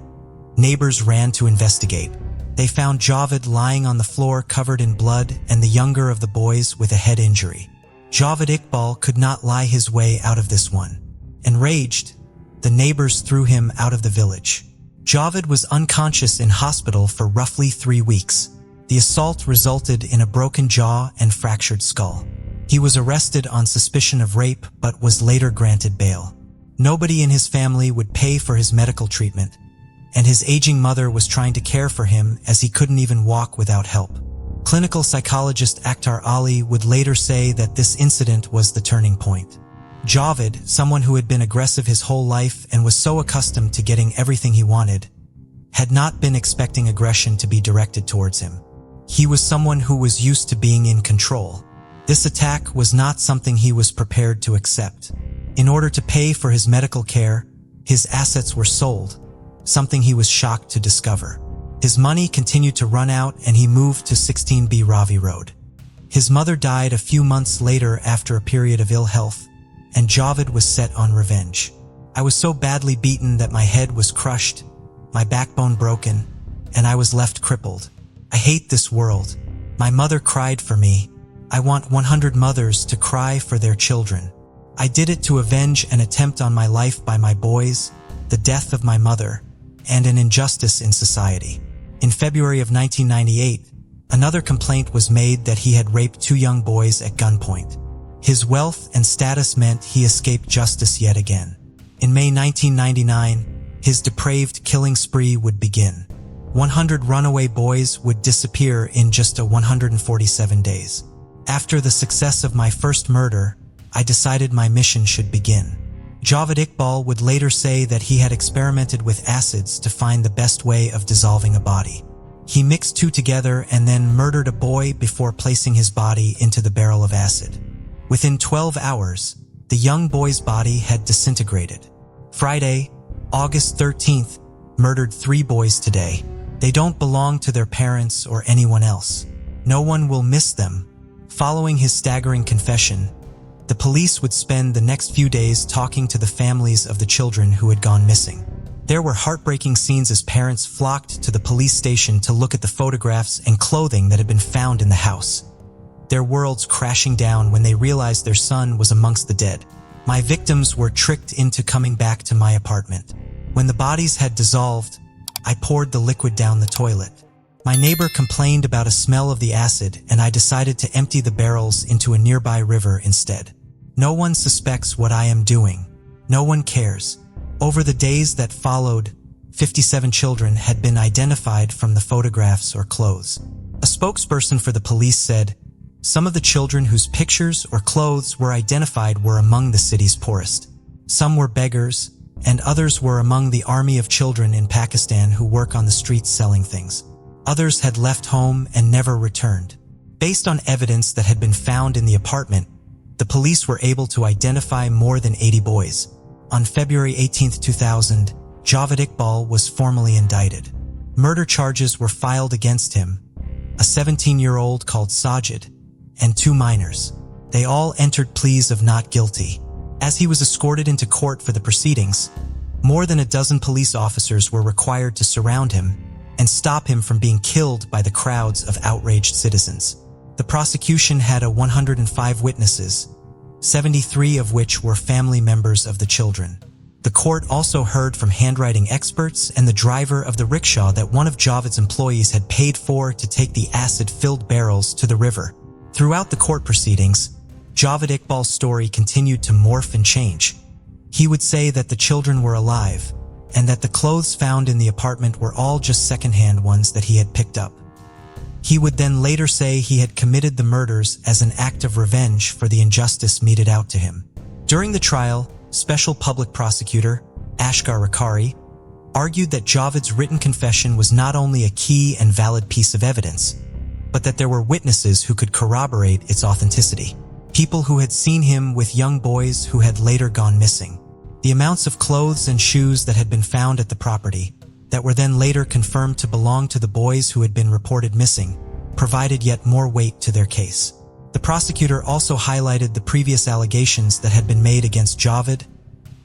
Speaker 1: neighbors ran to investigate. They found Javed lying on the floor covered in blood and the younger of the boys with a head injury. Javed Iqbal could not lie his way out of this one. Enraged, the neighbors threw him out of the village. Javed was unconscious in hospital for roughly 3 weeks. The assault resulted in a broken jaw and fractured skull. He was arrested on suspicion of rape but was later granted bail. Nobody in his family would pay for his medical treatment, and his aging mother was trying to care for him as he couldn't even walk without help. Clinical psychologist Akhtar Ali would later say that this incident was the turning point. Javed, someone who had been aggressive his whole life and was so accustomed to getting everything he wanted, had not been expecting aggression to be directed towards him. He was someone who was used to being in control. This attack was not something he was prepared to accept. In order to pay for his medical care, his assets were sold, something he was shocked to discover. His money continued to run out and he moved to 16B Ravi Road. His mother died a few months later after a period of ill health, and Javed was set on revenge. I was so badly beaten that my head was crushed, my backbone broken, and I was left crippled. I hate this world. My mother cried for me. I want 100 mothers to cry for their children. I did it to avenge an attempt on my life by my boys, the death of my mother, and an injustice in society. In February of 1998, another complaint was made that he had raped 2 young boys at gunpoint. His wealth and status meant he escaped justice yet again. In May 1999, his depraved killing spree would begin. 100 runaway boys would disappear in just 147 days. After the success of my first murder, I decided my mission should begin. Javed Iqbal would later say that he had experimented with acids to find the best way of dissolving a body. He mixed 2 together and then murdered a boy before placing his body into the barrel of acid. Within 12 hours, the young boy's body had disintegrated. Friday, August 13th, murdered 3 boys today. They don't belong to their parents or anyone else. No one will miss them. Following his staggering confession, the police would spend the next few days talking to the families of the children who had gone missing. There were heartbreaking scenes as parents flocked to the police station to look at the photographs and clothing that had been found in the house. Their worlds crashing down when they realized their son was amongst the dead. My victims were tricked into coming back to my apartment. When the bodies had dissolved, I poured the liquid down the toilet. My neighbor complained about a smell of the acid, and I decided to empty the barrels into a nearby river instead. No one suspects what I am doing. No one cares. Over the days that followed, 57 children had been identified from the photographs or clothes. A spokesperson for the police said, Some of the children whose pictures or clothes were identified were among the city's poorest. Some were beggars, and others were among the army of children in Pakistan who work on the streets selling things. Others had left home and never returned. Based on evidence that had been found in the apartment, the police were able to identify more than 80 boys. On February 18, 2000, Javed Iqbal was formally indicted. Murder charges were filed against him, a 17-year-old called Sajid, and 2 minors. They all entered pleas of not guilty. As he was escorted into court for the proceedings, more than a dozen police officers were required to surround him and stop him from being killed by the crowds of outraged citizens. The prosecution had 105 witnesses, 73 of which were family members of the children. The court also heard from handwriting experts and the driver of the rickshaw that one of Javed's employees had paid for to take the acid-filled barrels to the river. Throughout the court proceedings, Javed Iqbal's story continued to morph and change. He would say that the children were alive, and that the clothes found in the apartment were all just second-hand ones that he had picked up. He would then later say he had committed the murders as an act of revenge for the injustice meted out to him. During the trial, Special Public Prosecutor Ashgar Rakari argued that Javed's written confession was not only a key and valid piece of evidence, but that there were witnesses who could corroborate its authenticity. People who had seen him with young boys who had later gone missing. The amounts of clothes and shoes that had been found at the property, that were then later confirmed to belong to the boys who had been reported missing, provided yet more weight to their case. The prosecutor also highlighted the previous allegations that had been made against Javed,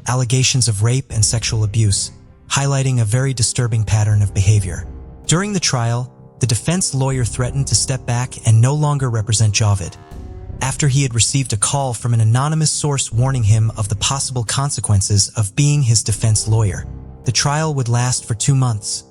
Speaker 1: allegations of rape and sexual abuse, highlighting a very disturbing pattern of behavior. During the trial, the defense lawyer threatened to step back and no longer represent Javed, after he had received a call from an anonymous source warning him of the possible consequences of being his defense lawyer. The trial would last for 2 months,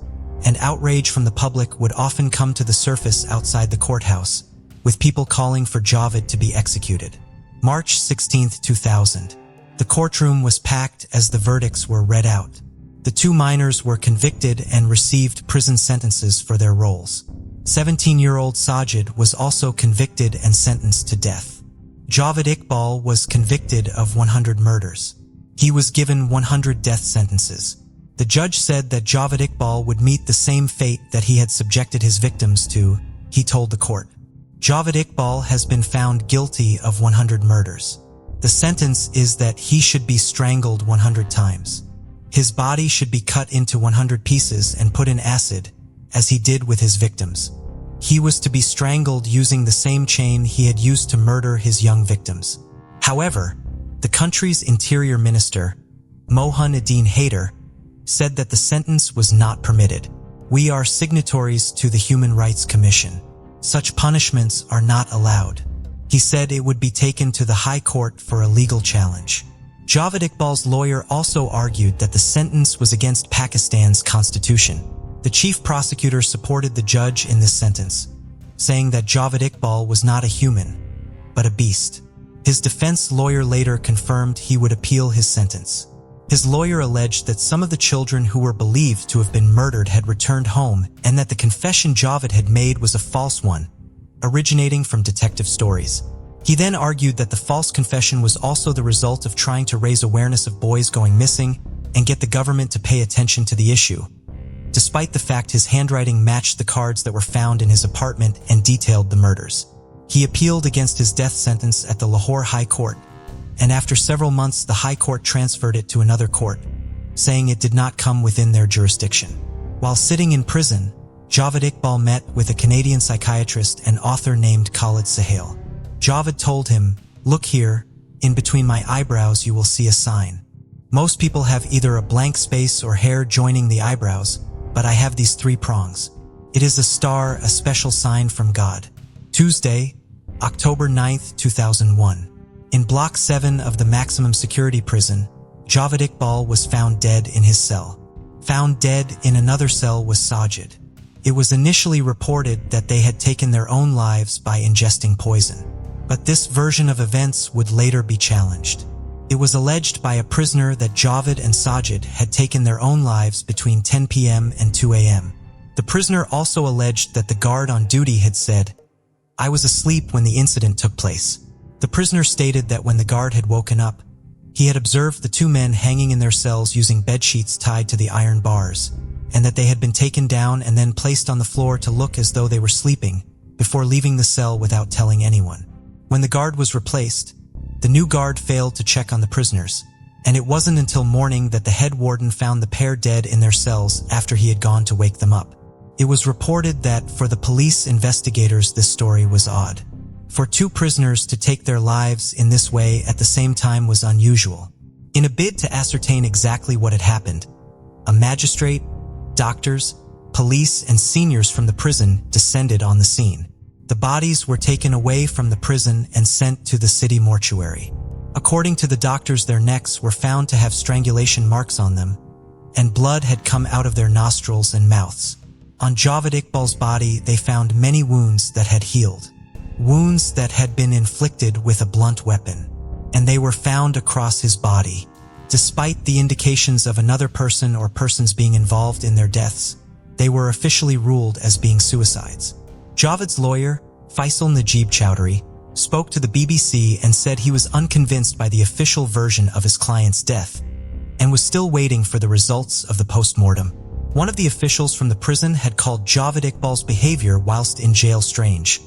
Speaker 1: and outrage from the public would often come to the surface outside the courthouse, with people calling for Javed to be executed. March 16, 2000. The courtroom was packed as the verdicts were read out. The 2 minors were convicted and received prison sentences for their roles. 17-year-old Sajid was also convicted and sentenced to death. Javed Iqbal was convicted of 100 murders. He was given 100 death sentences. The judge said that Javed Iqbal would meet the same fate that he had subjected his victims to, he told the court. Javed Iqbal has been found guilty of 100 murders. The sentence is that he should be strangled 100 times. His body should be cut into 100 pieces and put in acid, as he did with his victims. He was to be strangled using the same chain he had used to murder his young victims. However, the country's interior minister, Mohammedine Haider, said that the sentence was not permitted. We are signatories to the Human Rights Commission. Such punishments are not allowed. He said it would be taken to the High Court for a legal challenge. Javed Iqbal's lawyer also argued that the sentence was against Pakistan's constitution. The chief prosecutor supported the judge in this sentence, saying that Javed Iqbal was not a human, but a beast. His defense lawyer later confirmed he would appeal his sentence. His lawyer alleged that some of the children who were believed to have been murdered had returned home and that the confession Javed had made was a false one, originating from detective stories. He then argued that the false confession was also the result of trying to raise awareness of boys going missing and get the government to pay attention to the issue, despite the fact his handwriting matched the cards that were found in his apartment and detailed the murders. He appealed against his death sentence at the Lahore High Court, and after several months the High Court transferred it to another court, saying it did not come within their jurisdiction. While sitting in prison, Javed Iqbal met with a Canadian psychiatrist and author named Khalid Sahel. Javed told him, "Look here, in between my eyebrows you will see a sign. Most people have either a blank space or hair joining the eyebrows, but I have these 3 prongs. It is a star, a special sign from God." Tuesday, October 9, 2001. In Block 7 of the maximum security prison, Javed Iqbal was found dead in his cell. Found dead in another cell was Sajid. It was initially reported that they had taken their own lives by ingesting poison, but this version of events would later be challenged. It was alleged by a prisoner that Javed and Sajid had taken their own lives between 10 p.m. and 2 a.m. The prisoner also alleged that the guard on duty had said, I was asleep when the incident took place. The prisoner stated that when the guard had woken up, he had observed the two men hanging in their cells using bedsheets tied to the iron bars, and that they had been taken down and then placed on the floor to look as though they were sleeping, before leaving the cell without telling anyone. When the guard was replaced, the new guard failed to check on the prisoners, and it wasn't until morning that the head warden found the pair dead in their cells after he had gone to wake them up. It was reported that for the police investigators this story was odd. For two prisoners to take their lives in this way at the same time was unusual. In a bid to ascertain exactly what had happened, a magistrate, doctors, police, and seniors from the prison descended on the scene. The bodies were taken away from the prison and sent to the city mortuary. According to the doctors, their necks were found to have strangulation marks on them, and blood had come out of their nostrils and mouths. On Javed Iqbal's body, they found many wounds that had healed. Wounds that had been inflicted with a blunt weapon, and they were found across his body. Despite the indications of another person or persons being involved in their deaths, they were officially ruled as being suicides. Javed's lawyer, Faisal Najib Chowdhury, spoke to the BBC and said he was unconvinced by the official version of his client's death and was still waiting for the results of the post-mortem. One of the officials from the prison had called Javed Iqbal's behavior whilst in jail strange,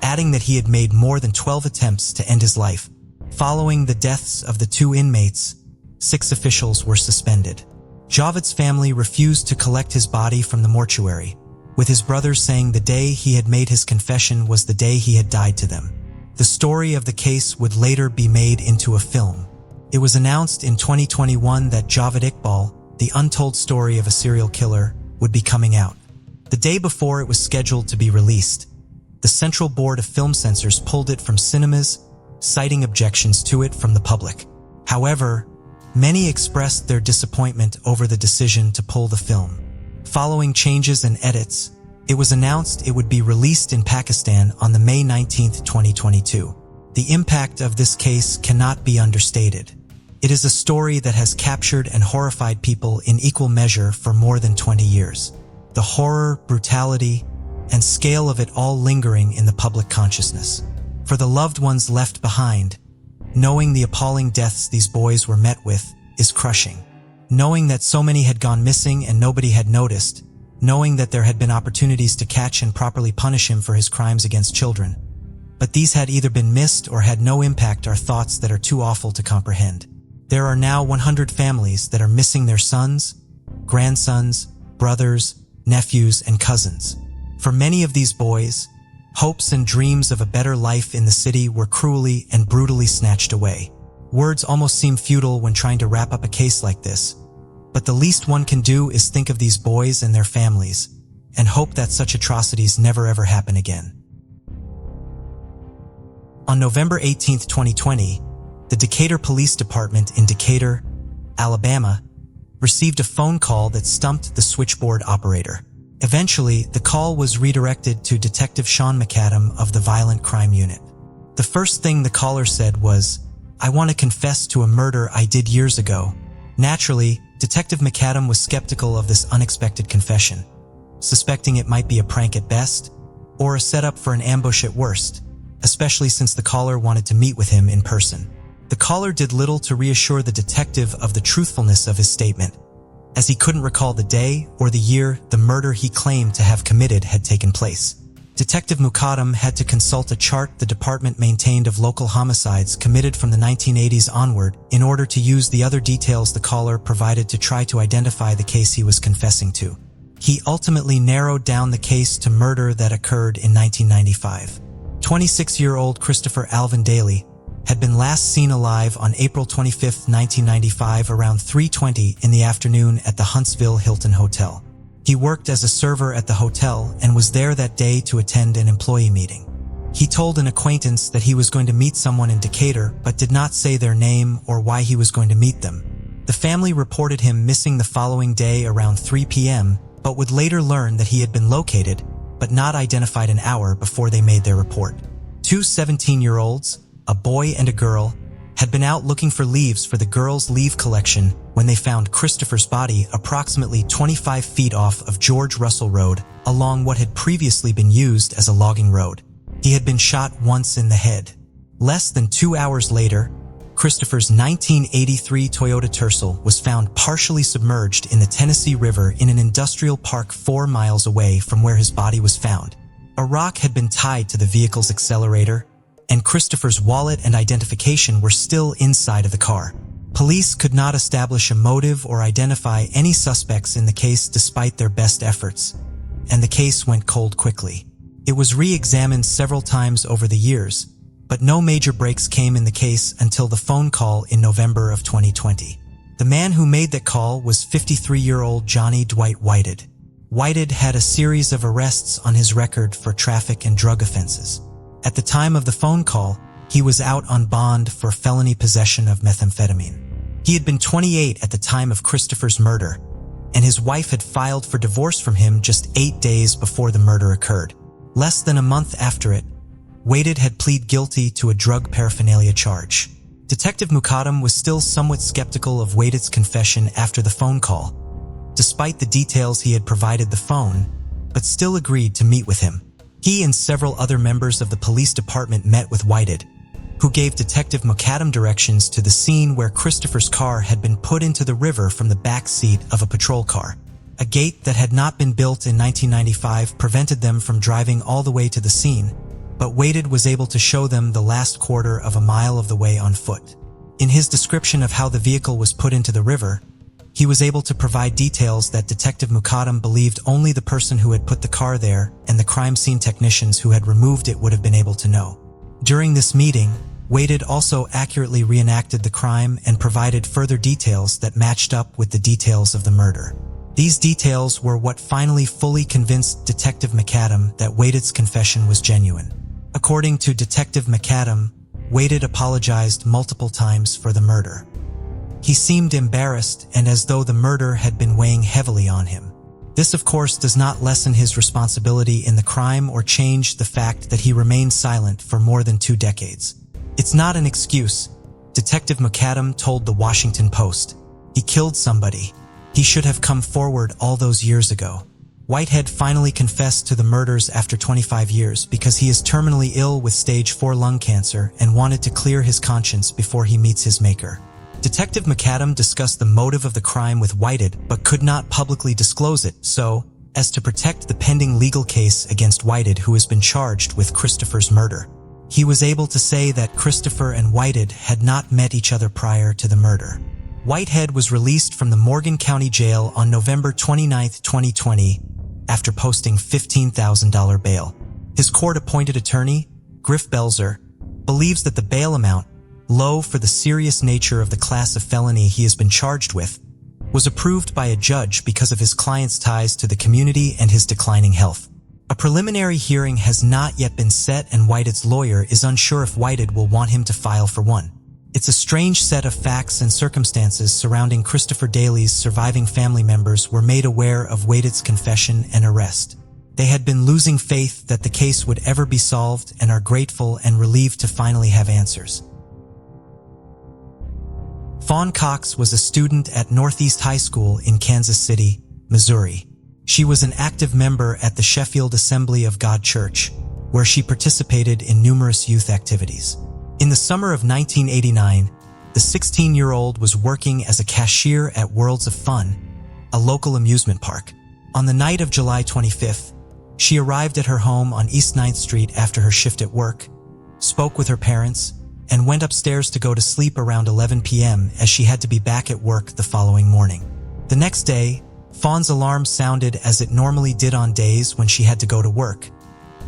Speaker 1: adding that he had made more than 12 attempts to end his life. Following the deaths of the two inmates, 6 officials were suspended. Javed's family refused to collect his body from the mortuary, with his brothers saying the day he had made his confession was the day he had died to them. The story of the case would later be made into a film. It was announced in 2021 that Javed Iqbal, the untold story of a serial killer, would be coming out. The day before it was scheduled to be released, the Central Board of Film Censors pulled it from cinemas, citing objections to it from the public. However, many expressed their disappointment over the decision to pull the film. Following changes and edits, it was announced it would be released in Pakistan on the May 19, 2022. The impact of this case cannot be understated. It is a story that has captured and horrified people in equal measure for more than 20 years. The horror, brutality, and scale of it all lingering in the public consciousness. For the loved ones left behind, knowing the appalling deaths these boys were met with is crushing. Knowing that so many had gone missing and nobody had noticed, knowing that there had been opportunities to catch and properly punish him for his crimes against children, but these had either been missed or had no impact, are thoughts that are too awful to comprehend. There are now 100 families that are missing their sons, grandsons, brothers, nephews, and cousins. For many of these boys, hopes and dreams of a better life in the city were cruelly and brutally snatched away. Words almost seem futile when trying to wrap up a case like this, but the least one can do is think of these boys and their families, and hope that such atrocities never ever happen again. On November 18, 2020, the Decatur Police Department in Decatur, Alabama, received a phone call that stumped the switchboard operator. Eventually, the call was redirected to Detective Sean McAdam of the Violent Crime Unit. The first thing the caller said was, "I want to confess to a murder I did years ago." Naturally, Detective McAdam was skeptical of this unexpected confession, suspecting it might be a prank at best, or a setup for an ambush at worst, especially since the caller wanted to meet with him in person. The caller did little to reassure the detective of the truthfulness of his statement, as he couldn't recall the day or the year the murder he claimed to have committed had taken place. Detective McAdam had to consult a chart the department maintained of local homicides committed from the 1980s onward in order to use the other details the caller provided to try to identify the case he was confessing to. He ultimately narrowed down the case to murder that occurred in 1995. 26-year-old Christopher Alvin Daly had been last seen alive on April 25, 1995 around 3:20 in the afternoon at the Huntsville Hilton Hotel. He worked as a server at the hotel and was there that day to attend an employee meeting. He told an acquaintance that he was going to meet someone in Decatur but did not say their name or why he was going to meet them. The family reported him missing the following day around 3 p.m. but would later learn that he had been located but not identified an hour before they made their report. Two 17-year-olds, a boy and a girl, had been out looking for leaves for the girls' leave collection when they found Christopher's body approximately 25 feet off of George Russell Road along what had previously been used as a logging road. He had been shot once in the head. Less than 2 hours later, Christopher's 1983 Toyota Tercel was found partially submerged in the Tennessee River in an industrial park 4 miles away from where his body was found. A rock had been tied to the vehicle's accelerator, and Christopher's wallet and identification were still inside of the car. Police could not establish a motive or identify any suspects in the case despite their best efforts, and the case went cold quickly. It was re-examined several times over the years, but no major breaks came in the case until the phone call in November of 2020. The man who made that call was 53-year-old Johnny Dwight Whited. Whited had a series of arrests on his record for traffic and drug offenses. At the time of the phone call, he was out on bond for felony possession of methamphetamine. He had been 28 at the time of Christopher's murder, and his wife had filed for divorce from him just 8 days before the murder occurred. Less than a month after it, Whited had pleaded guilty to a drug paraphernalia charge. Detective Mukadam was still somewhat skeptical of Whited's confession after the phone call, despite the details he had provided the phone, but still agreed to meet with him. He and several other members of the police department met with Whited, who gave Detective Mukadam directions to the scene where Christopher's car had been put into the river from the back seat of a patrol car. A gate that had not been built in 1995 prevented them from driving all the way to the scene, but Whited was able to show them the last quarter of a mile of the way on foot. In his description of how the vehicle was put into the river, he was able to provide details that Detective Mukadam believed only the person who had put the car there and the crime scene technicians who had removed it would have been able to know. During this meeting, Whited also accurately reenacted the crime and provided further details that matched up with the details of the murder. These details were what finally fully convinced Detective Mukadam that Whited's confession was genuine. According to Detective Mukadam, Whited apologized multiple times for the murder. He seemed embarrassed and as though the murder had been weighing heavily on him. This, of course, does not lessen his responsibility in the crime or change the fact that he remained silent for more than 2 decades. It's not an excuse, Detective Mukadam told the Washington Post. He killed somebody. He should have come forward all those years ago. Whitehead finally confessed to the murders after 25 years because he is terminally ill with stage 4 lung cancer and wanted to clear his conscience before he meets his maker. Detective Mukadam discussed the motive of the crime with Whited but could not publicly disclose it so as to protect the pending legal case against Whited, who has been charged with Christopher's murder. He was able to say that Christopher and Whited had not met each other prior to the murder. Whitehead was released from the Morgan County Jail on November 29, 2020, after posting $15,000 bail. His court-appointed attorney, Griff Belzer, believes that the bail amount, low for the serious nature of the class of felony he has been charged with, was approved by a judge because of his client's ties to the community and his declining health. A preliminary hearing has not yet been set and Whited's lawyer is unsure if Whited will want him to file for one. It's a strange set of facts and circumstances surrounding Christopher Daly's surviving family members were made aware of Whited's confession and arrest. They had been losing faith that the case would ever be solved and are grateful and relieved to finally have answers. Fawn Cox was a student at Northeast High School in Kansas City, Missouri. She was an active member at the Sheffield Assembly of God Church, where she participated in numerous youth activities. In the summer of 1989, the 16-year-old was working as a cashier at Worlds of Fun, a local amusement park. On the night of July 25th, she arrived at her home on East 9th Street after her shift at work, spoke with her parents, and went upstairs to go to sleep around 11 p.m. as she had to be back at work the following morning. The next day, Fawn's alarm sounded as it normally did on days when she had to go to work,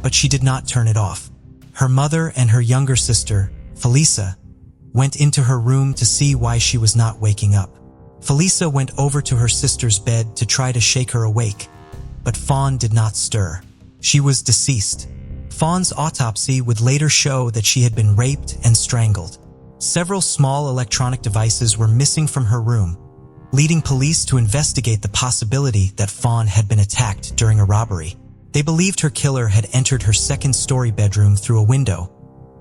Speaker 1: but she did not turn it off. Her mother and her younger sister, Felisa, went into her room to see why she was not waking up. Felisa went over to her sister's bed to try to shake her awake, but Fawn did not stir. She was deceased. Fawn's autopsy would later show that she had been raped and strangled. Several small electronic devices were missing from her room, leading police to investigate the possibility that Fawn had been attacked during a robbery. They believed her killer had entered her second-story bedroom through a window,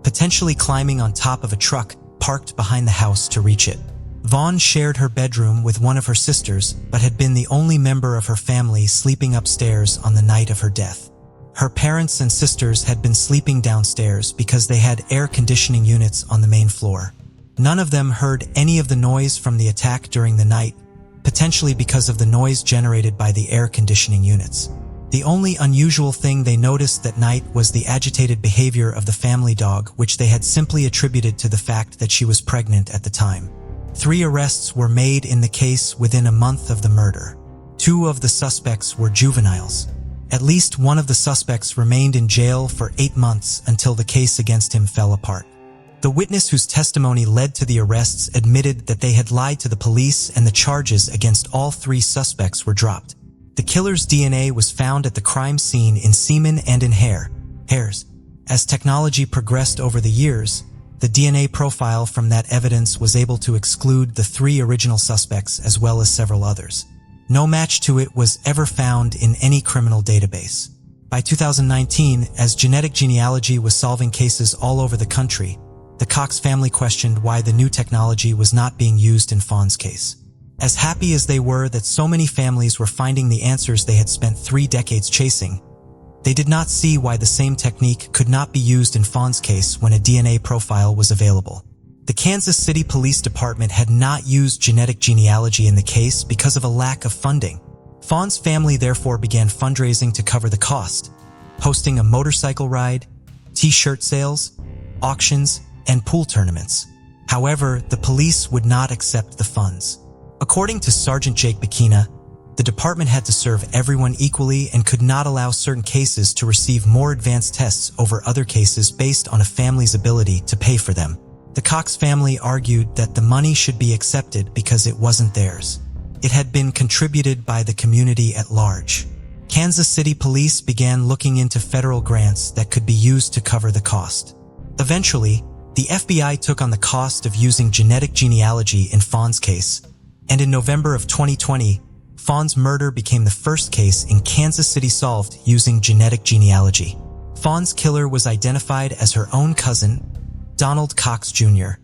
Speaker 1: potentially climbing on top of a truck parked behind the house to reach it. Vaughn shared her bedroom with one of her sisters, but had been the only member of her family sleeping upstairs on the night of her death. Her parents and sisters had been sleeping downstairs because they had air conditioning units on the main floor. None of them heard any of the noise from the attack during the night, potentially because of the noise generated by the air conditioning units. The only unusual thing they noticed that night was the agitated behavior of the family dog, which they had simply attributed to the fact that she was pregnant at the time. 3 arrests were made in the case within a month of the murder. 2 of the suspects were juveniles. At least one of the suspects remained in jail for 8 months until the case against him fell apart. The witness whose testimony led to the arrests admitted that they had lied to the police, and the charges against all 3 suspects were dropped. The killer's DNA was found at the crime scene in semen and in hairs. As technology progressed over the years, the DNA profile from that evidence was able to exclude the 3 original suspects as well as several others. No match to it was ever found in any criminal database. By 2019, as genetic genealogy was solving cases all over the country, the Cox family questioned why the new technology was not being used in Fawn's case. As happy as they were that so many families were finding the answers they had spent 3 decades chasing, they did not see why the same technique could not be used in Fawn's case when a DNA profile was available. The Kansas City Police Department had not used genetic genealogy in the case because of a lack of funding. Fawn's family therefore began fundraising to cover the cost, hosting a motorcycle ride, t-shirt sales, auctions, and pool tournaments. However, the police would not accept the funds. According to Sergeant Jake Bakina, the department had to serve everyone equally and could not allow certain cases to receive more advanced tests over other cases based on a family's ability to pay for them. The Cox family argued that the money should be accepted because it wasn't theirs. It had been contributed by the community at large. Kansas City Police began looking into federal grants that could be used to cover the cost. Eventually, the FBI took on the cost of using genetic genealogy in Fawn's case, and in November of 2020, Fawn's murder became the first case in Kansas City solved using genetic genealogy. Fawn's killer was identified as her own cousin, Donald Cox Jr.,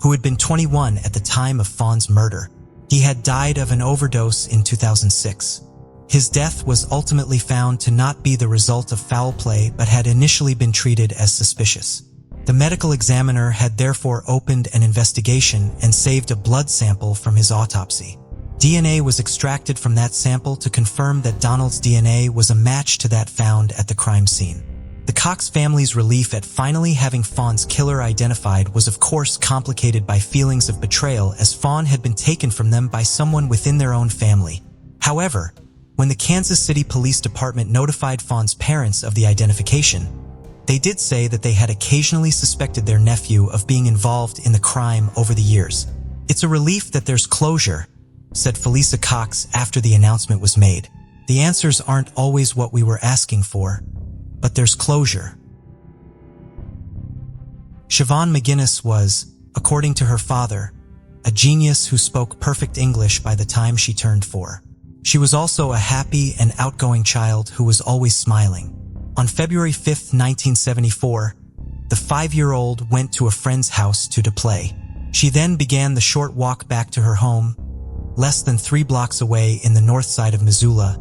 Speaker 1: who had been 21 at the time of Fawn's murder. He had died of an overdose in 2006. His death was ultimately found to not be the result of foul play but had initially been treated as suspicious. The medical examiner had therefore opened an investigation and saved a blood sample from his autopsy. DNA was extracted from that sample to confirm that Donald's DNA was a match to that found at the crime scene. The Cox family's relief at finally having Fawn's killer identified was of course complicated by feelings of betrayal, as Fawn had been taken from them by someone within their own family. However, when the Kansas City Police Department notified Fawn's parents of the identification, they did say that they had occasionally suspected their nephew of being involved in the crime over the years. "It's a relief that there's closure," said Felisa Cox after the announcement was made. "The answers aren't always what we were asking for, but there's closure." Siobhan McGinnis was, according to her father, a genius who spoke perfect English by the time she turned 4. She was also a happy and outgoing child who was always smiling. On February 5, 1974, the 5-year-old went to a friend's house to play. She then began the short walk back to her home, less than 3 blocks away in the north side of Missoula,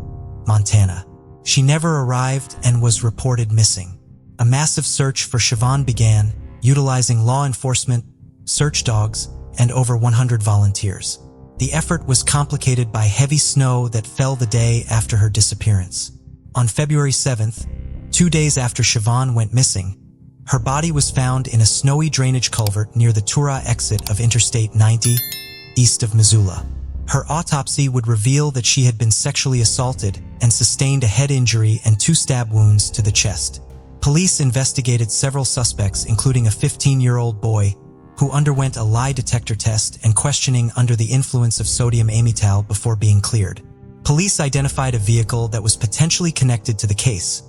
Speaker 1: Montana. She never arrived and was reported missing. A massive search for Siobhan began, utilizing law enforcement, search dogs, and over 100 volunteers. The effort was complicated by heavy snow that fell the day after her disappearance. On February 7th, 2 days after Siobhan went missing, her body was found in a snowy drainage culvert near the Tura exit of Interstate 90, east of Missoula. Her autopsy would reveal that she had been sexually assaulted and sustained a head injury and 2 stab wounds to the chest. Police investigated several suspects, including a 15-year-old boy who underwent a lie detector test and questioning under the influence of sodium amytal before being cleared. Police identified a vehicle that was potentially connected to the case,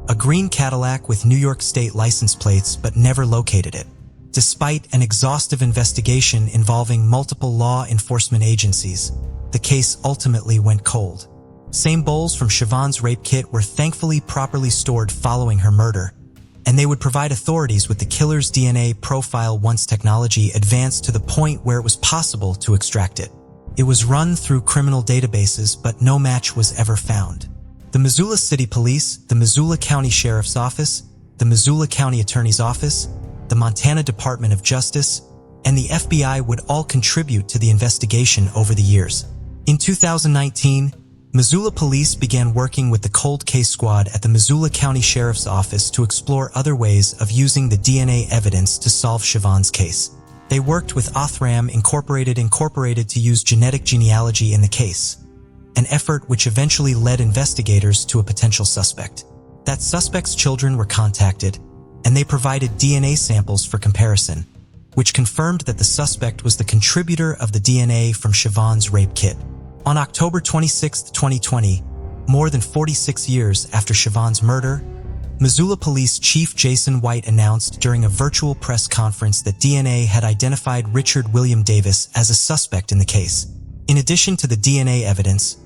Speaker 1: a green Cadillac with New York State license plates, but never located it. Despite an exhaustive investigation involving multiple law enforcement agencies, the case ultimately went cold. Same bowls from Siobhan's rape kit were thankfully properly stored following her murder, and they would provide authorities with the killer's DNA profile once technology advanced to the point where it was possible to extract it. It was run through criminal databases, but no match was ever found. The Missoula City Police, the Missoula County Sheriff's Office, the Missoula County Attorney's Office, the Montana Department of Justice, and the FBI would all contribute to the investigation over the years. In 2019, Missoula Police began working with the Cold Case Squad at the Missoula County Sheriff's Office to explore other ways of using the DNA evidence to solve Siobhan's case. They worked with Othram Incorporated to use genetic genealogy in the case, an effort which eventually led investigators to a potential suspect. That suspect's children were contacted, and they provided DNA samples for comparison, which confirmed that the suspect was the contributor of the DNA from Siobhan's rape kit. On October 26, 2020, more than 46 years after Siobhan's murder, Missoula Police Chief Jason White announced during a virtual press conference that DNA had identified Richard William Davis as a suspect in the case. In addition to the DNA evidence,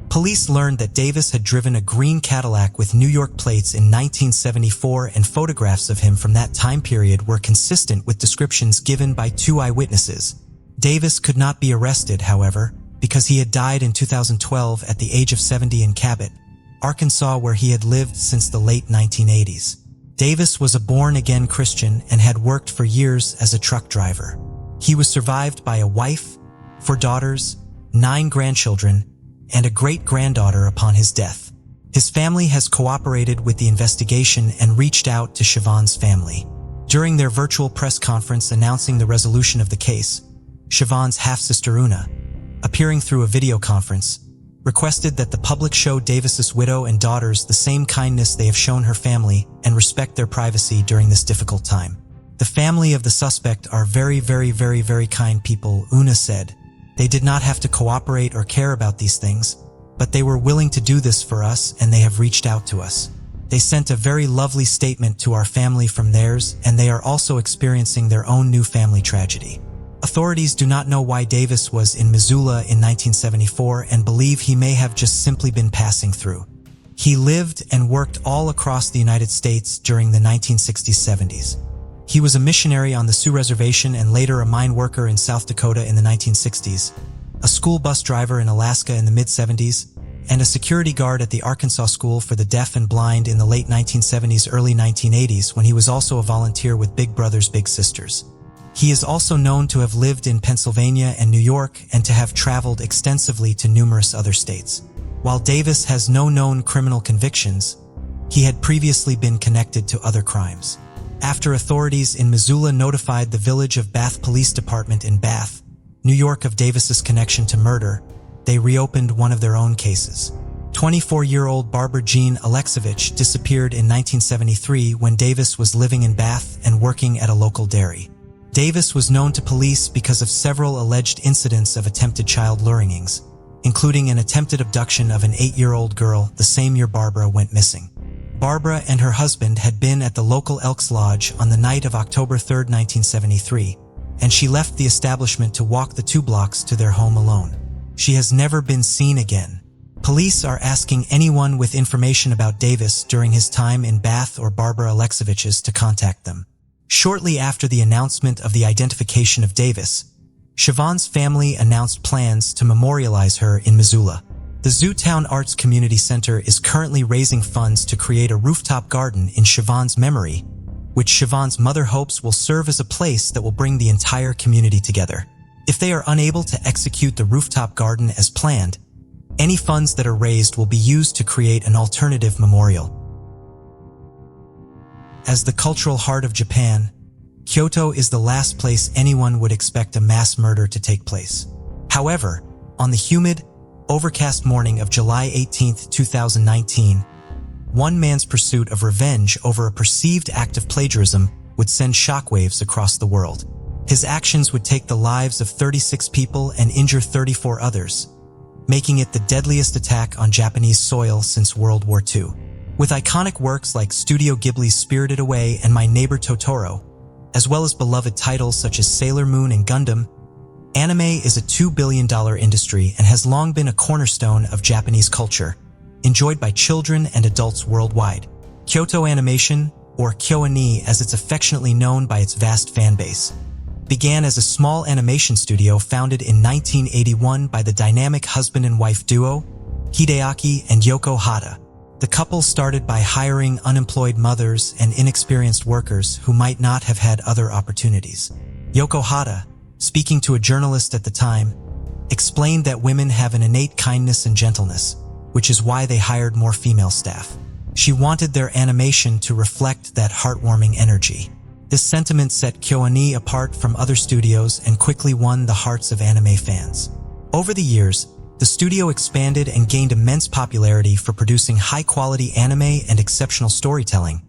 Speaker 1: police learned that Davis had driven a green Cadillac with New York plates in 1974, and photographs of him from that time period were consistent with descriptions given by 2 eyewitnesses. Davis could not be arrested, however, because he had died in 2012 at the age of 70 in Cabot, Arkansas, where he had lived since the late 1980s. Davis was a born-again Christian and had worked for years as a truck driver. He was survived by a wife, 4 daughters, 9 grandchildren, and a great-granddaughter upon his death. His family has cooperated with the investigation and reached out to Siobhan's family. During their virtual press conference announcing the resolution of the case, Siobhan's half-sister Una, appearing through a video conference, requested that the public show Davis's widow and daughters the same kindness they have shown her family and respect their privacy during this difficult time. The family of the suspect are very, very, very, very kind people, Una said. They did not have to cooperate or care about these things, but they were willing to do this for us, and they have reached out to us. They sent a very lovely statement to our family from theirs, and they are also experiencing their own new family tragedy. Authorities do not know why Davis was in Missoula in 1974 and believe he may have just simply been passing through. He lived and worked all across the United States during the 1960s-70s. He was a missionary on the Sioux Reservation and later a mine worker in South Dakota in the 1960s, a school bus driver in Alaska in the mid-70s, and a security guard at the Arkansas School for the Deaf and Blind in the late 1970s, early 1980s, when he was also a volunteer with Big Brothers Big Sisters. He is also known to have lived in Pennsylvania and New York and to have traveled extensively to numerous other states. While Davis has no known criminal convictions, he had previously been connected to other crimes. After authorities in Missoula notified the Village of Bath Police Department in Bath, New York, of Davis's connection to murder, they reopened one of their own cases. 24-year-old Barbara Jean Alexovich disappeared in 1973 when Davis was living in Bath and working at a local dairy. Davis was known to police because of several alleged incidents of attempted child luringings, including an attempted abduction of an 8-year-old girl the same year Barbara went missing. Barbara and her husband had been at the local Elks Lodge on the night of October 3, 1973, and she left the establishment to walk the 2 blocks to their home alone. She has never been seen again. Police are asking anyone with information about Davis during his time in Bath or Barbara Alexovich's to contact them. Shortly after the announcement of the identification of Davis, Siobhan's family announced plans to memorialize her in Missoula. The Zootown Arts Community Center is currently raising funds to create a rooftop garden in Siobhan's memory, which Siobhan's mother hopes will serve as a place that will bring the entire community together. If they are unable to execute the rooftop garden as planned, any funds that are raised will be used to create an alternative memorial. As the cultural heart of Japan, Kyoto is the last place anyone would expect a mass murder to take place. However, on the humid, overcast morning of July 18, 2019, one man's pursuit of revenge over a perceived act of plagiarism would send shockwaves across the world. His actions would take the lives of 36 people and injure 34 others, making it the deadliest attack on Japanese soil since World War II. With iconic works like Studio Ghibli's Spirited Away and My Neighbor Totoro, as well as beloved titles such as Sailor Moon and Gundam, anime is a $2 billion industry and has long been a cornerstone of Japanese culture, enjoyed by children and adults worldwide. Kyoto Animation, or KyoAni as it's affectionately known by its vast fan base, began as a small animation studio founded in 1981 by the dynamic husband and wife duo, Hideaki and Yoko Hata. The couple started by hiring unemployed mothers and inexperienced workers who might not have had other opportunities. Yoko Hata, speaking to a journalist at the time, explained that women have an innate kindness and gentleness, which is why they hired more female staff. She wanted their animation to reflect that heartwarming energy. This sentiment set KyoAni apart from other studios and quickly won the hearts of anime fans. Over the years, the studio expanded and gained immense popularity for producing high-quality anime and exceptional storytelling,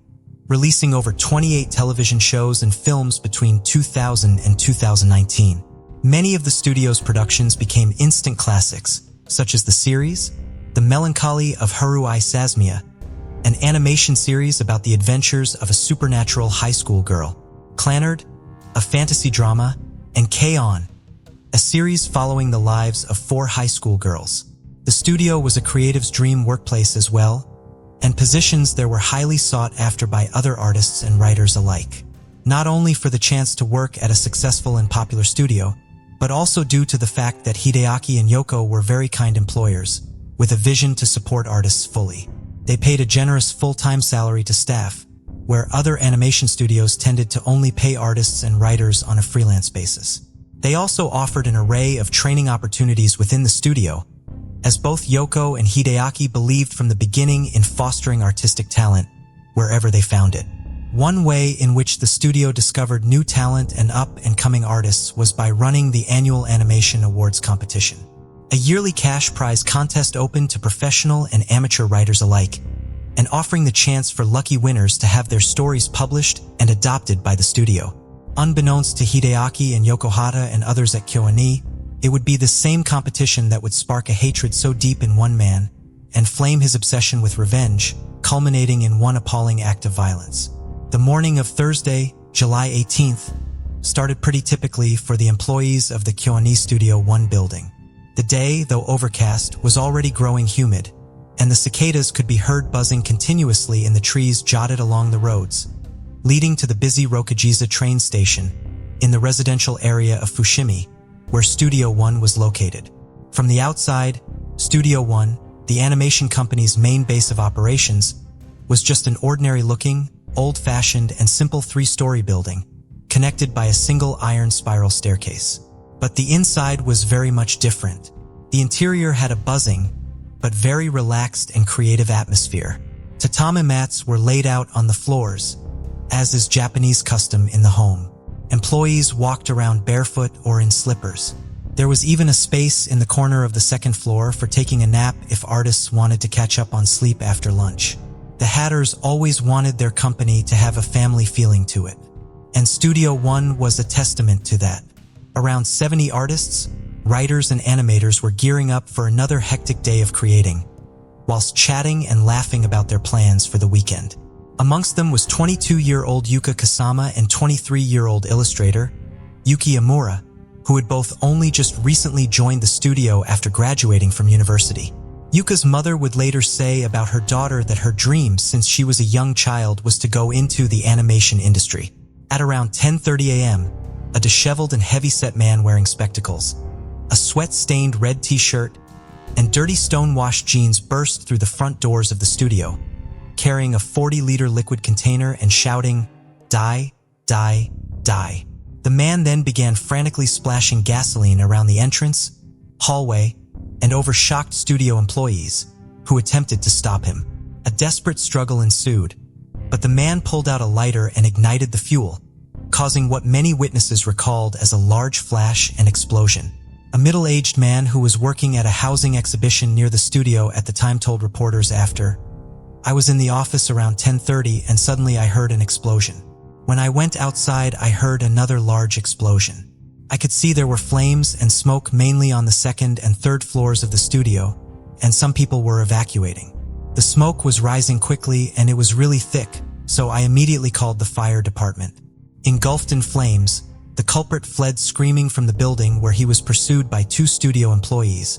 Speaker 1: releasing over 28 television shows and films between 2000 and 2019. Many of the studio's productions became instant classics, such as the series The Melancholy of Haruhi Suzumiya, an animation series about the adventures of a supernatural high school girl, Clannad, a fantasy drama, and K-On!, a series following the lives of 4 high school girls. The studio was a creative's dream workplace as well, and positions there were highly sought after by other artists and writers alike. Not only for the chance to work at a successful and popular studio, but also due to the fact that Hideaki and Yoko were very kind employers, with a vision to support artists fully. They paid a generous full-time salary to staff, where other animation studios tended to only pay artists and writers on a freelance basis. They also offered an array of training opportunities within the studio, as both Yoko and Hideaki believed from the beginning in fostering artistic talent wherever they found it. One way in which the studio discovered new talent and up-and-coming artists was by running the annual Animation Awards competition, a yearly cash prize contest open to professional and amateur writers alike, and offering the chance for lucky winners to have their stories published and adopted by the studio. Unbeknownst to Hideaki and Yoko Hata and others at KyoAni, it would be the same competition that would spark a hatred so deep in one man and flame his obsession with revenge, culminating in one appalling act of violence. The morning of Thursday, July 18th, started pretty typically for the employees of the KyoAni Studio 1 building. The day, though overcast, was already growing humid, and the cicadas could be heard buzzing continuously in the trees jotted along the roads, leading to the busy Rokajiza train station in the residential area of Fushimi, where Studio 1 was located. From the outside, Studio 1, the animation company's main base of operations, was just an ordinary-looking, old-fashioned, and simple 3-story building, connected by a single iron spiral staircase. But the inside was very much different. The interior had a buzzing, but very relaxed and creative atmosphere. Tatami mats were laid out on the floors, as is Japanese custom in the home. Employees walked around barefoot or in slippers. There was even a space in the corner of the second floor for taking a nap if artists wanted to catch up on sleep after lunch. The Hatters always wanted their company to have a family feeling to it, and Studio 1 was a testament to that. Around 70 artists, writers, and animators were gearing up for another hectic day of creating, whilst chatting and laughing about their plans for the weekend. Amongst them was 22-year-old Yuka Kasama and 23-year-old illustrator Yuki Amura, who had both only just recently joined the studio after graduating from university. Yuka's mother would later say about her daughter that her dream since she was a young child was to go into the animation industry. At around 10:30 a.m., a disheveled and heavy-set man wearing spectacles, a sweat-stained red t-shirt, and dirty stone-washed jeans burst through the front doors of the studio, carrying a 40-liter liquid container and shouting, "Die, die, die." The man then began frantically splashing gasoline around the entrance, hallway, and over shocked studio employees, who attempted to stop him. A desperate struggle ensued, but the man pulled out a lighter and ignited the fuel, causing what many witnesses recalled as a large flash and explosion. A middle-aged man who was working at a housing exhibition near the studio at the time told reporters after, "I was in the office around 10:30 and suddenly I heard an explosion. When I went outside, I heard another large explosion. I could see there were flames and smoke mainly on the second and third floors of the studio, and some people were evacuating. The smoke was rising quickly and it was really thick, so I immediately called the fire department." Engulfed in flames, the culprit fled screaming from the building where he was pursued by 2 studio employees,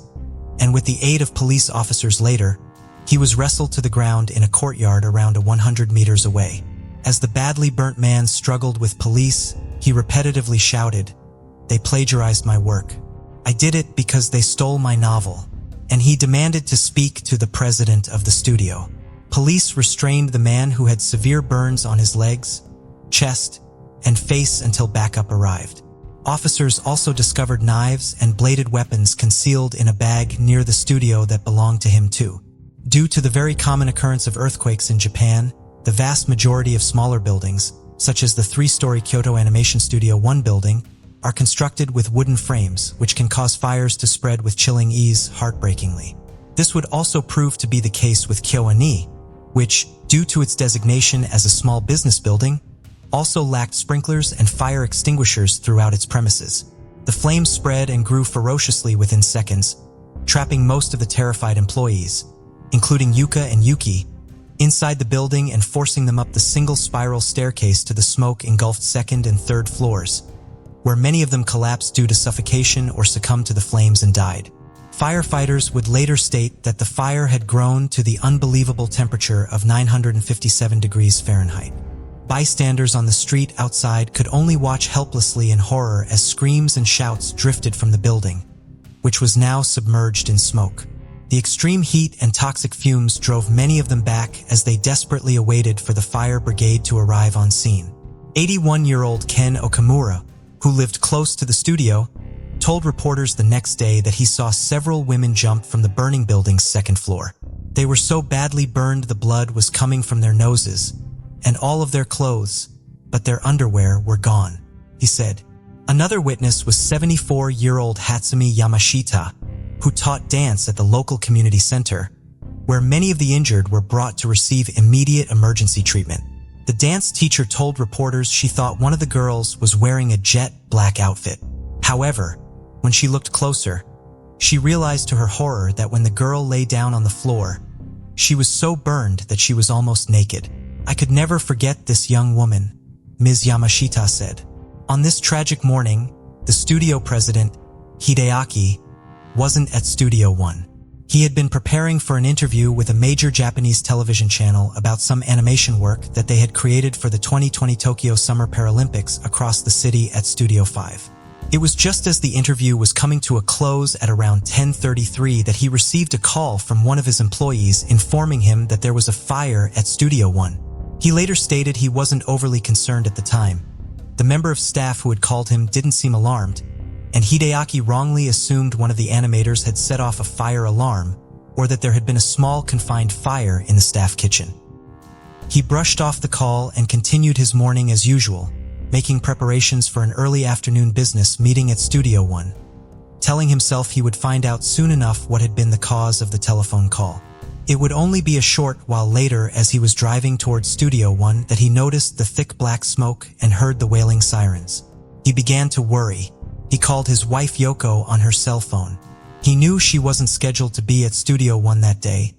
Speaker 1: and with the aid of police officers later, he was wrestled to the ground in a courtyard around 100 meters away. As the badly burnt man struggled with police, he repetitively shouted, "They plagiarized my work. I did it because they stole my novel," and he demanded to speak to the president of the studio. Police restrained the man who had severe burns on his legs, chest, and face until backup arrived. Officers also discovered knives and bladed weapons concealed in a bag near the studio that belonged to him too. Due to the very common occurrence of earthquakes in Japan, the vast majority of smaller buildings, such as the 3-story Kyoto Animation Studio 1 building, are constructed with wooden frames, which can cause fires to spread with chilling ease heartbreakingly. This would also prove to be the case with KyoAni, which, due to its designation as a small business building, also lacked sprinklers and fire extinguishers throughout its premises. The flames spread and grew ferociously within seconds, trapping most of the terrified employees, including Yuka and Yuki, inside the building and forcing them up the single spiral staircase to the smoke-engulfed second and third floors, where many of them collapsed due to suffocation or succumbed to the flames and died. Firefighters would later state that the fire had grown to the unbelievable temperature of 957 degrees Fahrenheit. Bystanders on the street outside could only watch helplessly in horror as screams and shouts drifted from the building, which was now submerged in smoke. The extreme heat and toxic fumes drove many of them back as they desperately awaited for the fire brigade to arrive on scene. 81-year-old Ken Okamura, who lived close to the studio, told reporters the next day that he saw several women jump from the burning building's second floor. They were so badly burned the blood was coming from their noses, and all of their clothes, but their underwear were gone, he said. Another witness was 74-year-old Hatsumi Yamashita, who taught dance at the local community center, where many of the injured were brought to receive immediate emergency treatment. The dance teacher told reporters she thought one of the girls was wearing a jet black outfit. However, when she looked closer, she realized to her horror that when the girl lay down on the floor, she was so burned that she was almost naked. "I could never forget this young woman," Ms. Yamashita said. On this tragic morning, the studio president, Hideaki, wasn't at Studio 1. He had been preparing for an interview with a major Japanese television channel about some animation work that they had created for the 2020 Tokyo Summer Paralympics across the city at Studio 5. It was just as the interview was coming to a close at around 10:33 that he received a call from one of his employees informing him that there was a fire at Studio 1. He later stated he wasn't overly concerned at the time. The member of staff who had called him didn't seem alarmed, and Hideaki wrongly assumed one of the animators had set off a fire alarm or that there had been a small confined fire in the staff kitchen. He brushed off the call and continued his morning as usual, making preparations for an early afternoon business meeting at Studio 1, telling himself he would find out soon enough what had been the cause of the telephone call. It would only be a short while later as he was driving towards Studio 1 that he noticed the thick black smoke and heard the wailing sirens. He began to worry. He called his wife Yoko on her cell phone. He knew she wasn't scheduled to be at Studio 1 that day,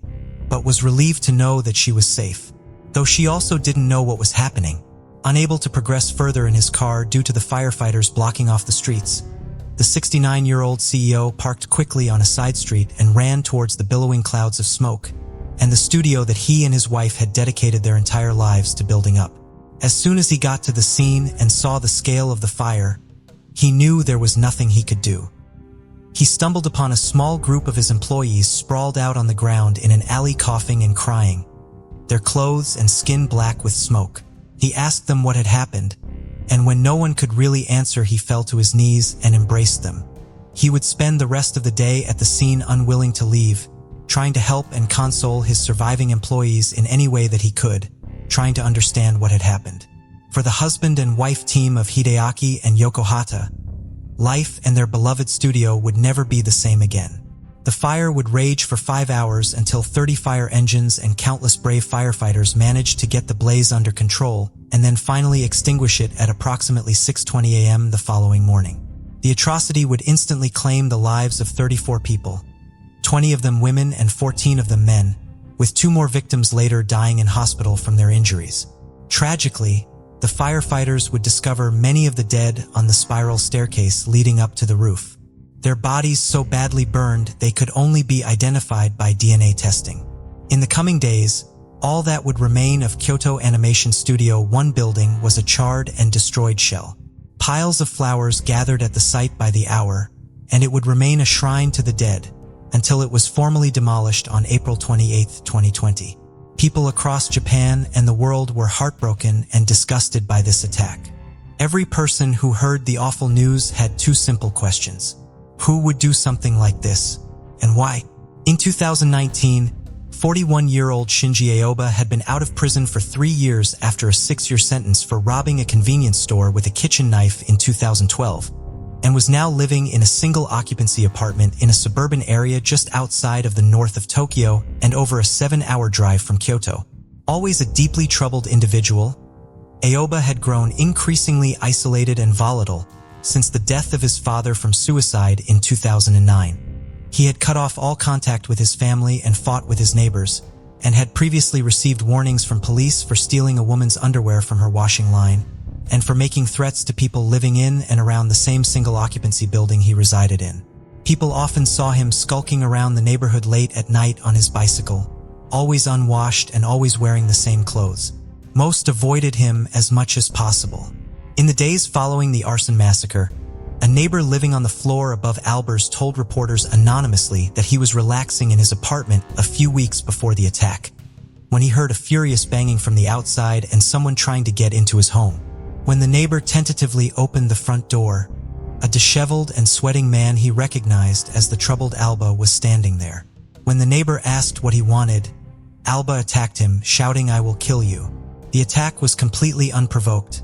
Speaker 1: but was relieved to know that she was safe, though she also didn't know what was happening. Unable to progress further in his car due to the firefighters blocking off the streets, the 69-year-old CEO parked quickly on a side street and ran towards the billowing clouds of smoke and the studio that he and his wife had dedicated their entire lives to building up. As soon as he got to the scene and saw the scale of the fire, he knew there was nothing he could do. He stumbled upon a small group of his employees sprawled out on the ground in an alley coughing and crying, their clothes and skin black with smoke. He asked them what had happened, and when no one could really answer, he fell to his knees and embraced them. He would spend the rest of the day at the scene unwilling to leave, trying to help and console his surviving employees in any way that he could, trying to understand what had happened. For the husband and wife team of Hideaki and Yoko Hata, life and their beloved studio would never be the same again. The fire would rage for 5 hours until 30 fire engines and countless brave firefighters managed to get the blaze under control and then finally extinguish it at approximately 6:20 a.m. the following morning. The atrocity would instantly claim the lives of 34 people, 20 of them women and 14 of them men, with 2 more victims later dying in hospital from their injuries. Tragically, the firefighters would discover many of the dead on the spiral staircase leading up to the roof. Their bodies so badly burned they could only be identified by DNA testing. In the coming days, all that would remain of Kyoto Animation Studio 1 building was a charred and destroyed shell. Piles of flowers gathered at the site by the hour, and it would remain a shrine to the dead until it was formally demolished on April 28, 2020. People across Japan and the world were heartbroken and disgusted by this attack. Every person who heard the awful news had two simple questions. Who would do something like this, and why? In 2019, 41-year-old Shinji Aoba had been out of prison for 3 years after a 6-year sentence for robbing a convenience store with a kitchen knife in 2012, and was now living in a single-occupancy apartment in a suburban area just outside of the north of Tokyo and over a 7-hour drive from Kyoto. Always a deeply troubled individual, Aoba had grown increasingly isolated and volatile since the death of his father from suicide in 2009. He had cut off all contact with his family and fought with his neighbors, and had previously received warnings from police for stealing a woman's underwear from her washing line, and for making threats to people living in and around the same single-occupancy building he resided in. People often saw him skulking around the neighborhood late at night on his bicycle, always unwashed and always wearing the same clothes. Most avoided him as much as possible. In the days following the arson massacre, a neighbor living on the floor above Albers told reporters anonymously that he was relaxing in his apartment a few weeks before the attack, when he heard a furious banging from the outside and someone trying to get into his home. When the neighbor tentatively opened the front door, a disheveled and sweating man he recognized as the troubled Alba was standing there. When the neighbor asked what he wanted, Alba attacked him, shouting, "I will kill you." The attack was completely unprovoked,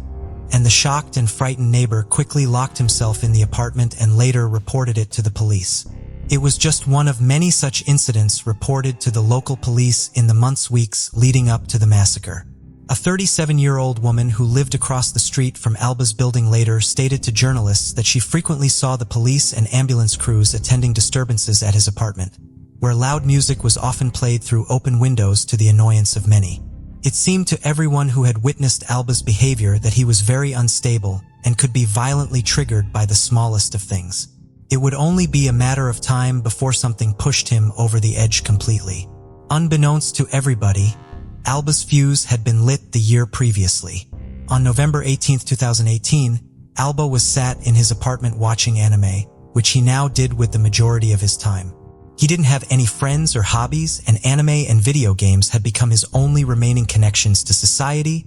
Speaker 1: and the shocked and frightened neighbor quickly locked himself in the apartment and later reported it to the police. It was just one of many such incidents reported to the local police in the weeks leading up to the massacre. A 37-year-old woman who lived across the street from Alba's building later stated to journalists that she frequently saw the police and ambulance crews attending disturbances at his apartment, where loud music was often played through open windows to the annoyance of many. It seemed to everyone who had witnessed Alba's behavior that he was very unstable and could be violently triggered by the smallest of things. It would only be a matter of time before something pushed him over the edge completely. Unbeknownst to everybody, Alba's fuse had been lit the year previously. On November 18, 2018, Alba was sat in his apartment watching anime, which he now did with the majority of his time. He didn't have any friends or hobbies, and anime and video games had become his only remaining connections to society,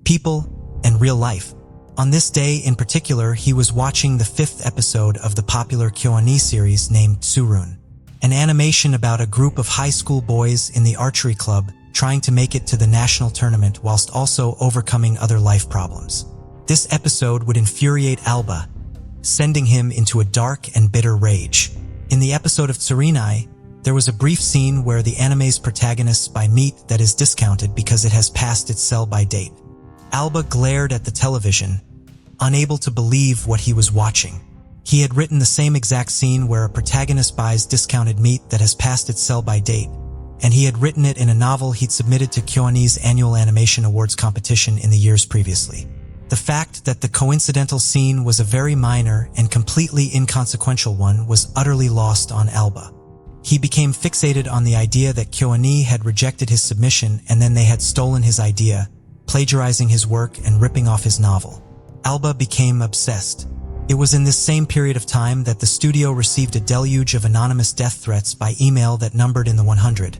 Speaker 1: people, and real life. On this day in particular, he was watching the 5th episode of the popular Kyoani series named Tsurun, an animation about a group of high school boys in the archery club trying to make it to the national tournament whilst also overcoming other life problems. This episode would infuriate Alba, sending him into a dark and bitter rage. In the episode of Tsurinai, there was a brief scene where the anime's protagonist buy meat that is discounted because it has passed its sell-by date. Alba glared at the television, unable to believe what he was watching. He had written the same exact scene where a protagonist buys discounted meat that has passed its sell-by date, and he had written it in a novel he'd submitted to Kyoani's annual animation awards competition in the years previously. The fact that the coincidental scene was a very minor and completely inconsequential one was utterly lost on Alba. He became fixated on the idea that Kyoani had rejected his submission and then they had stolen his idea, plagiarizing his work and ripping off his novel. Alba became obsessed. It was in this same period of time that the studio received a deluge of anonymous death threats by email that numbered in the 100,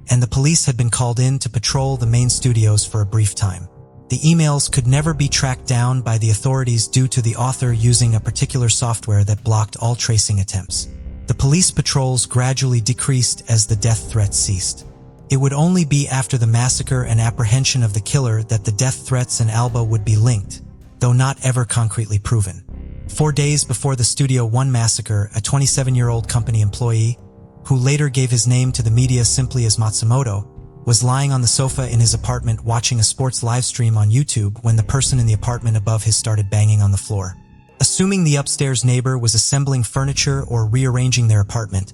Speaker 1: and the police had been called in to patrol the main studios for a brief time. The emails could never be tracked down by the authorities due to the author using a particular software that blocked all tracing attempts. The police patrols gradually decreased as the death threats ceased. It would only be after the massacre and apprehension of the killer that the death threats and Alba would be linked, though not ever concretely proven. 4 days before the Studio One massacre, a 27-year-old company employee, who later gave his name to the media simply as Matsumoto, was lying on the sofa in his apartment watching a sports live stream on YouTube when the person in the apartment above his started banging on the floor. Assuming the upstairs neighbor was assembling furniture or rearranging their apartment,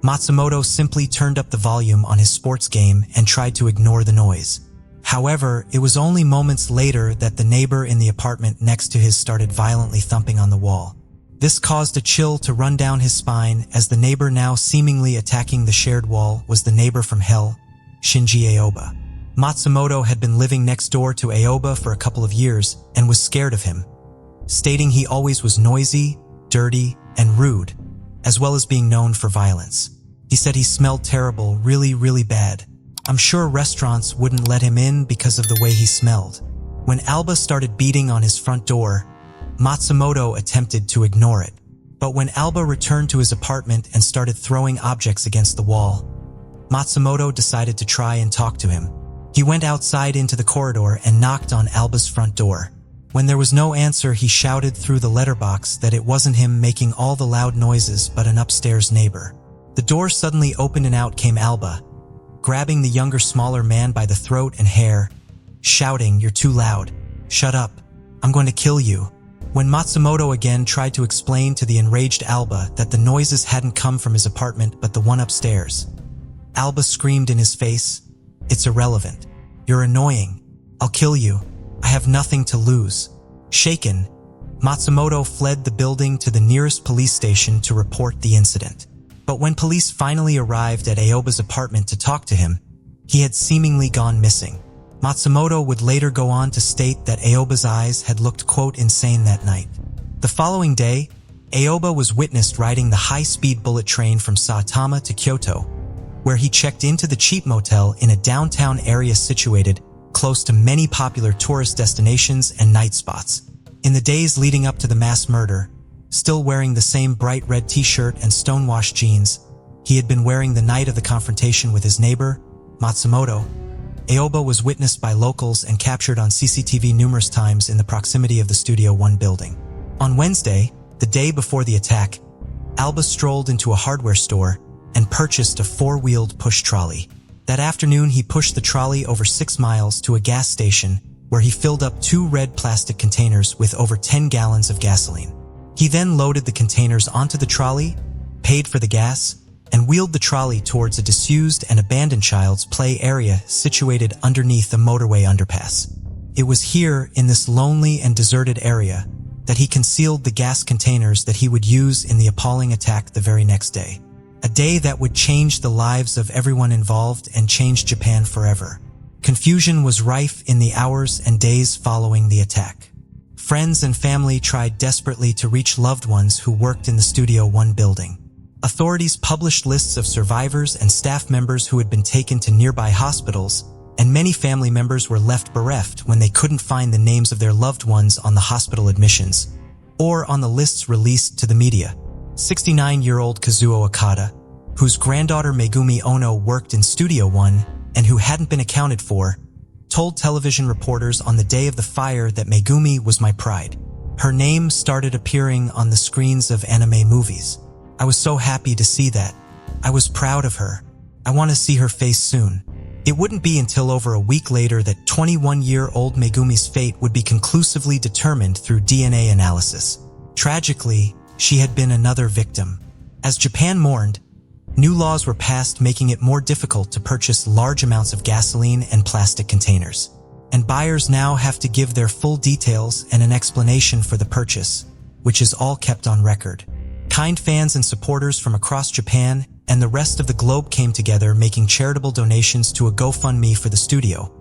Speaker 1: Matsumoto simply turned up the volume on his sports game and tried to ignore the noise. However, it was only moments later that the neighbor in the apartment next to his started violently thumping on the wall. This caused a chill to run down his spine, as the neighbor now seemingly attacking the shared wall was the neighbor from hell, Shinji Aoba. Matsumoto had been living next door to Aoba for a couple of years and was scared of him, stating he always was noisy, dirty, and rude, as well as being known for violence. He said he smelled terrible, really bad. I'm sure restaurants wouldn't let him in because of the way he smelled. When Alba started beating on his front door, Matsumoto attempted to ignore it. But when Alba returned to his apartment and started throwing objects against the wall, Matsumoto decided to try and talk to him. He went outside into the corridor and knocked on Alba's front door. When there was no answer, he shouted through the letterbox that it wasn't him making all the loud noises but an upstairs neighbor. The door suddenly opened and out came Alba, grabbing the younger, smaller man by the throat and hair, shouting, "You're too loud. Shut up. I'm going to kill you." When Matsumoto again tried to explain to the enraged Alba that the noises hadn't come from his apartment but the one upstairs, Alba screamed in his face, "It's irrelevant. You're annoying. I'll kill you. I have nothing to lose." Shaken, Matsumoto fled the building to the nearest police station to report the incident. But when police finally arrived at Aoba's apartment to talk to him, he had seemingly gone missing. Matsumoto would later go on to state that Aoba's eyes had looked, quote, insane that night. The following day, Aoba was witnessed riding the high-speed bullet train from Saitama to Kyoto, where he checked into the cheap motel in a downtown area situated close to many popular tourist destinations and night spots. In the days leading up to the mass murder, still wearing the same bright red t-shirt and stonewashed jeans he had been wearing the night of the confrontation with his neighbor, Matsumoto, Aoba was witnessed by locals and captured on CCTV numerous times in the proximity of the Studio One building. On Wednesday, the day before the attack, Alba strolled into a hardware store and purchased a four-wheeled push trolley. That afternoon, he pushed the trolley over 6 miles to a gas station where he filled up 2 red plastic containers with over 10 gallons of gasoline. He then loaded the containers onto the trolley, paid for the gas, and wheeled the trolley towards a disused and abandoned child's play area situated underneath the motorway underpass. It was here, in this lonely and deserted area, that he concealed the gas containers that he would use in the appalling attack the very next day. A day that would change the lives of everyone involved and change Japan forever. Confusion was rife in the hours and days following the attack. Friends and family tried desperately to reach loved ones who worked in the Studio One building. Authorities published lists of survivors and staff members who had been taken to nearby hospitals, and many family members were left bereft when they couldn't find the names of their loved ones on the hospital admissions or on the lists released to the media. 69-year-old Kazuo Okada, whose granddaughter Megumi Ono worked in Studio One and who hadn't been accounted for, told television reporters on the day of the fire that Megumi was my pride. Her name started appearing on the screens of anime movies. I was so happy to see that. I was proud of her. I want to see her face soon. It wouldn't be until over a week later that 21-year-old Megumi's fate would be conclusively determined through DNA analysis. Tragically, she had been another victim. As Japan mourned, new laws were passed making it more difficult to purchase large amounts of gasoline and plastic containers. And buyers now have to give their full details and an explanation for the purchase, which is all kept on record. Kind fans and supporters from across Japan and the rest of the globe came together making charitable donations to a GoFundMe for the studio,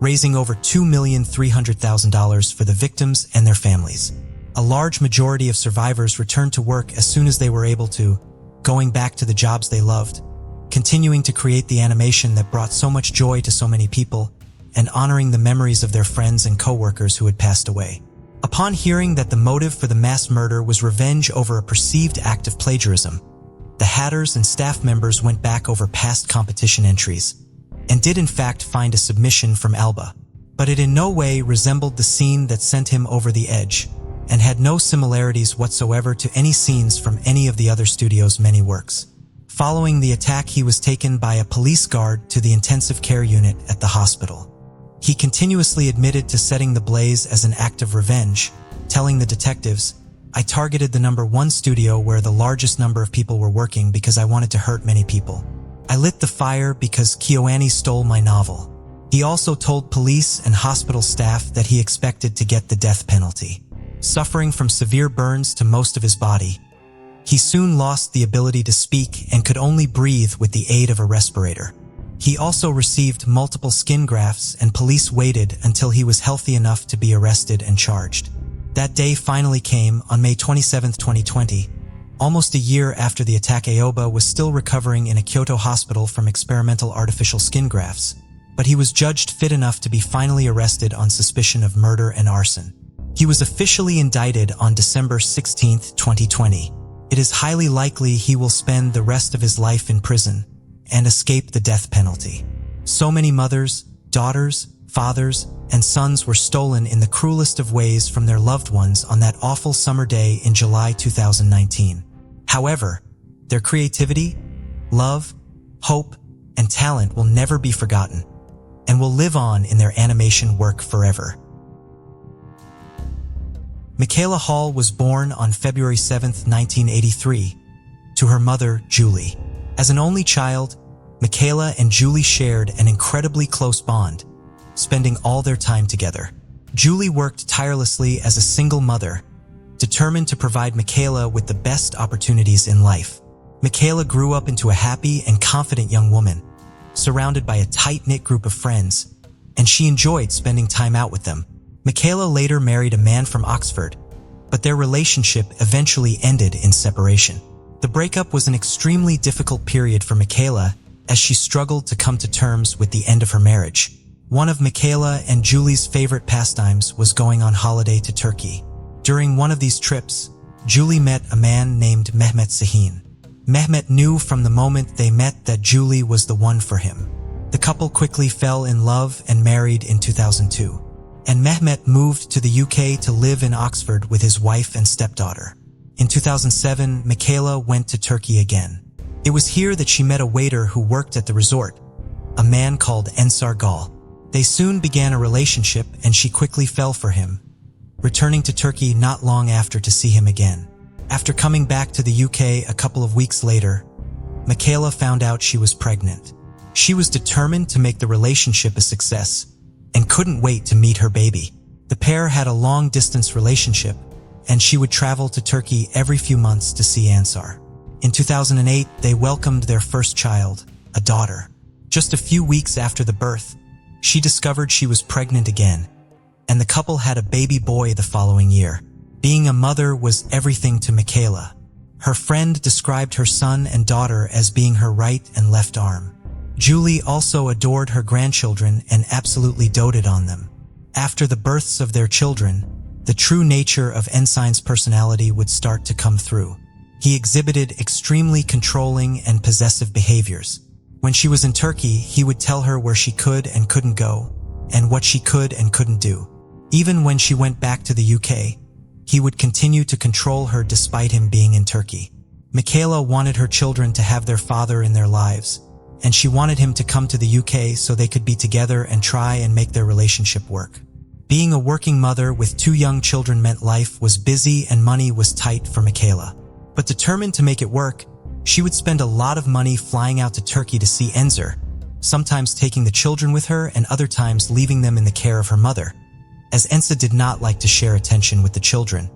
Speaker 1: raising over $2,300,000 for the victims and their families. A large majority of survivors returned to work as soon as they were able to, going back to the jobs they loved, continuing to create the animation that brought so much joy to so many people, and honoring the memories of their friends and co-workers who had passed away. Upon hearing that the motive for the mass murder was revenge over a perceived act of plagiarism, the Hatters and staff members went back over past competition entries, and did in fact find a submission from Alba. But it in no way resembled the scene that sent him over the edge, and had no similarities whatsoever to any scenes from any of the other studio's many works. Following the attack, he was taken by a police guard to the intensive care unit at the hospital. He continuously admitted to setting the blaze as an act of revenge, telling the detectives, "I targeted the #1 studio where the largest number of people were working because I wanted to hurt many people. I lit the fire because KyoAni stole my novel." He also told police and hospital staff that he expected to get the death penalty. Suffering from severe burns to most of his body, he soon lost the ability to speak and could only breathe with the aid of a respirator. He also received multiple skin grafts, and police waited until he was healthy enough to be arrested and charged. That day finally came on May 27, 2020, Almost a year after the attack, Aoba was still recovering in a Kyoto hospital from experimental artificial skin grafts, but he was judged fit enough to be finally arrested on suspicion of murder and arson. He was officially indicted on December 16, 2020. It is highly likely he will spend the rest of his life in prison and escape the death penalty. So many mothers, daughters, fathers, and sons were stolen in the cruelest of ways from their loved ones on that awful summer day in July 2019. However, their creativity, love, hope, and talent will never be forgotten and will live on in their animation work forever. Michaela Hall was born on February 7, 1983, to her mother, Julie. As an only child, Michaela and Julie shared an incredibly close bond, spending all their time together. Julie worked tirelessly as a single mother, determined to provide Michaela with the best opportunities in life. Michaela grew up into a happy and confident young woman, surrounded by a tight-knit group of friends, and she enjoyed spending time out with them. Michaela later married a man from Oxford, but their relationship eventually ended in separation. The breakup was an extremely difficult period for Michaela as she struggled to come to terms with the end of her marriage. One of Michaela and Julie's favorite pastimes was going on holiday to Turkey. During one of these trips, Julie met a man named Mehmet Sahin. Mehmet knew from the moment they met that Julie was the one for him. The couple quickly fell in love and married in 2002. And Mehmet moved to the UK to live in Oxford with his wife and stepdaughter. In 2007, Michaela went to Turkey again. It was here that she met a waiter who worked at the resort, a man called Ensar Gal. They soon began a relationship and she quickly fell for him, returning to Turkey not long after to see him again. After coming back to the UK a couple of weeks later, Michaela found out she was pregnant. She was determined to make the relationship a success and couldn't wait to meet her baby. The pair had a long-distance relationship, and she would travel to Turkey every few months to see Ansar. In 2008, they welcomed their first child, a daughter. Just a few weeks after the birth, she discovered she was pregnant again, and the couple had a baby boy the following year. Being a mother was everything to Michaela. Her friend described her son and daughter as being her right and left arm. Julie also adored her grandchildren and absolutely doted on them. After the births of their children, the true nature of Ensign's personality would start to come through. He exhibited extremely controlling and possessive behaviors. When she was in Turkey, he would tell her where she could and couldn't go, and what she could and couldn't do. Even when she went back to the UK, he would continue to control her despite him being in Turkey. Michaela wanted her children to have their father in their lives, and she wanted him to come to the UK so they could be together and try and make their relationship work. Being a working mother with 2 young children meant life was busy and money was tight for Michaela. But determined to make it work, she would spend a lot of money flying out to Turkey to see Ensar, sometimes taking the children with her and other times leaving them in the care of her mother. As Ensar did not like to share attention with the children,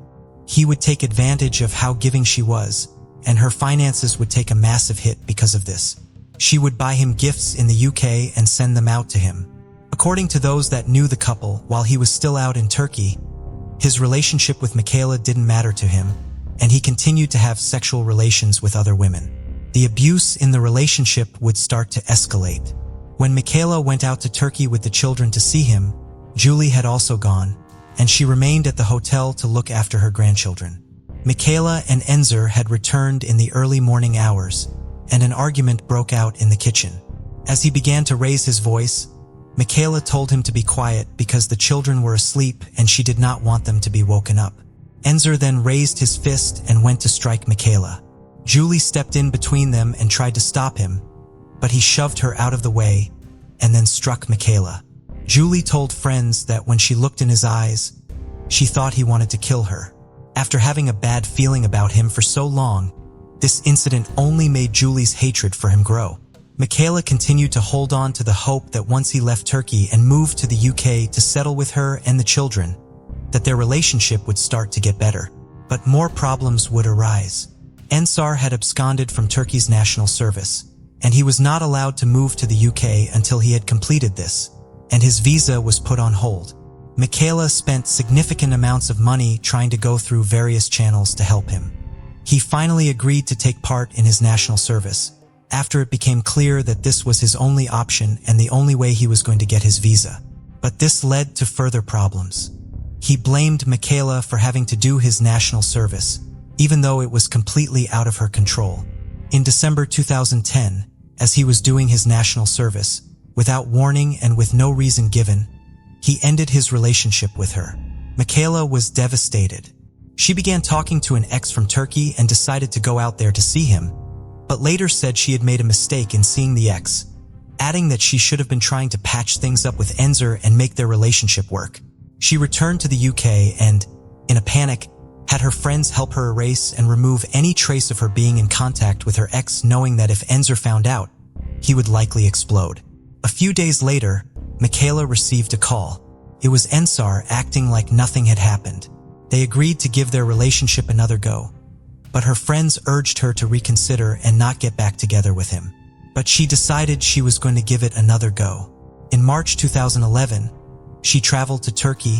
Speaker 1: he would take advantage of how giving she was, and her finances would take a massive hit because of this. She would buy him gifts in the UK and send them out to him. According to those that knew the couple while he was still out in Turkey, his relationship with Michaela didn't matter to him, and he continued to have sexual relations with other women. The abuse in the relationship would start to escalate. When Michaela went out to Turkey with the children to see him, Julie had also gone, and she remained at the hotel to look after her grandchildren. Michaela and Ensar had returned in the early morning hours, and an argument broke out in the kitchen. As he began to raise his voice, Michaela told him to be quiet because the children were asleep and she did not want them to be woken up. Ensar then raised his fist and went to strike Michaela. Julie stepped in between them and tried to stop him, but he shoved her out of the way and then struck Michaela. Julie told friends that when she looked in his eyes, she thought he wanted to kill her. After having a bad feeling about him for so long, this incident only made Julie's hatred for him grow. Michaela continued to hold on to the hope that once he left Turkey and moved to the UK to settle with her and the children, that their relationship would start to get better. But more problems would arise. Ensar had absconded from Turkey's national service, and he was not allowed to move to the UK until he had completed this, and his visa was put on hold. Michaela spent significant amounts of money trying to go through various channels to help him. He finally agreed to take part in his national service, after it became clear that this was his only option and the only way he was going to get his visa. But this led to further problems. He blamed Michaela for having to do his national service, even though it was completely out of her control. In December 2010, as he was doing his national service, without warning and with no reason given, he ended his relationship with her. Michaela was devastated. She began talking to an ex from Turkey and decided to go out there to see him, but later said she had made a mistake in seeing the ex, adding that she should have been trying to patch things up with Enzer and make their relationship work. She returned to the UK and, in a panic, had her friends help her erase and remove any trace of her being in contact with her ex, knowing that if Enzer found out, he would likely explode. A few days later, Michaela received a call. It was Ensar acting like nothing had happened. They agreed to give their relationship another go, but her friends urged her to reconsider and not get back together with him. But she decided she was going to give it another go. In March 2011, she traveled to Turkey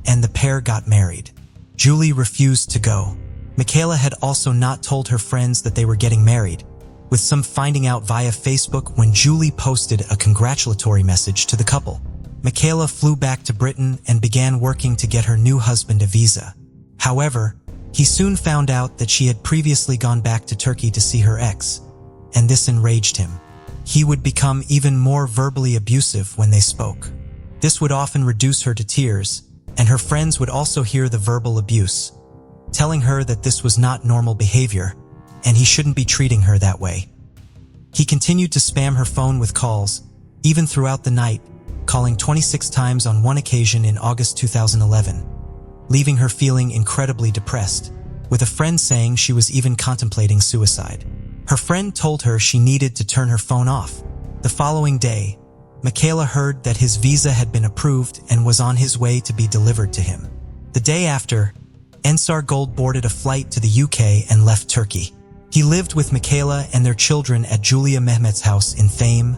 Speaker 1: and the pair got married. Julie refused to go. Michaela had also not told her friends that they were getting married, with some finding out via Facebook when Julie posted a congratulatory message to the couple. Michaela flew back to Britain and began working to get her new husband a visa. However, he soon found out that she had previously gone back to Turkey to see her ex, and this enraged him. He would become even more verbally abusive when they spoke. This would often reduce her to tears, and her friends would also hear the verbal abuse, telling her that this was not normal behavior, and he shouldn't be treating her that way. He continued to spam her phone with calls, even throughout the night, calling 26 times on one occasion in August 2011, leaving her feeling incredibly depressed, with a friend saying she was even contemplating suicide. Her friend told her she needed to turn her phone off. The following day, Michaela heard that his visa had been approved and was on his way to be delivered to him. The day after, Ensar Gold boarded a flight to the UK and left Turkey. He lived with Michaela and their children at Julia Mehmet's house in Thame,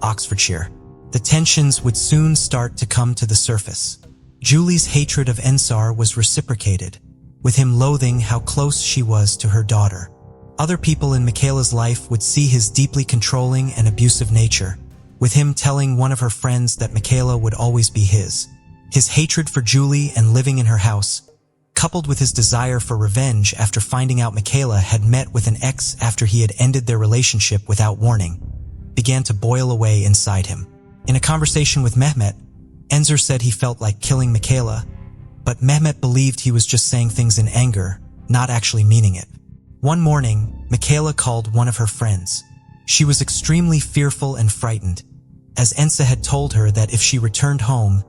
Speaker 1: Oxfordshire. The tensions would soon start to come to the surface. Julie's hatred of Ensar was reciprocated, with him loathing how close she was to her daughter. Other people in Michaela's life would see his deeply controlling and abusive nature, with him telling one of her friends that Michaela would always be his. His hatred for Julie and living in her house, coupled with his desire for revenge after finding out Michaela had met with an ex after he had ended their relationship without warning, began to boil away inside him. In a conversation with Mehmet, Enzer said he felt like killing Michaela, but Mehmet believed he was just saying things in anger, not actually meaning it. One morning, Michaela called one of her friends. She was extremely fearful and frightened, as Enza had told her that if she returned home,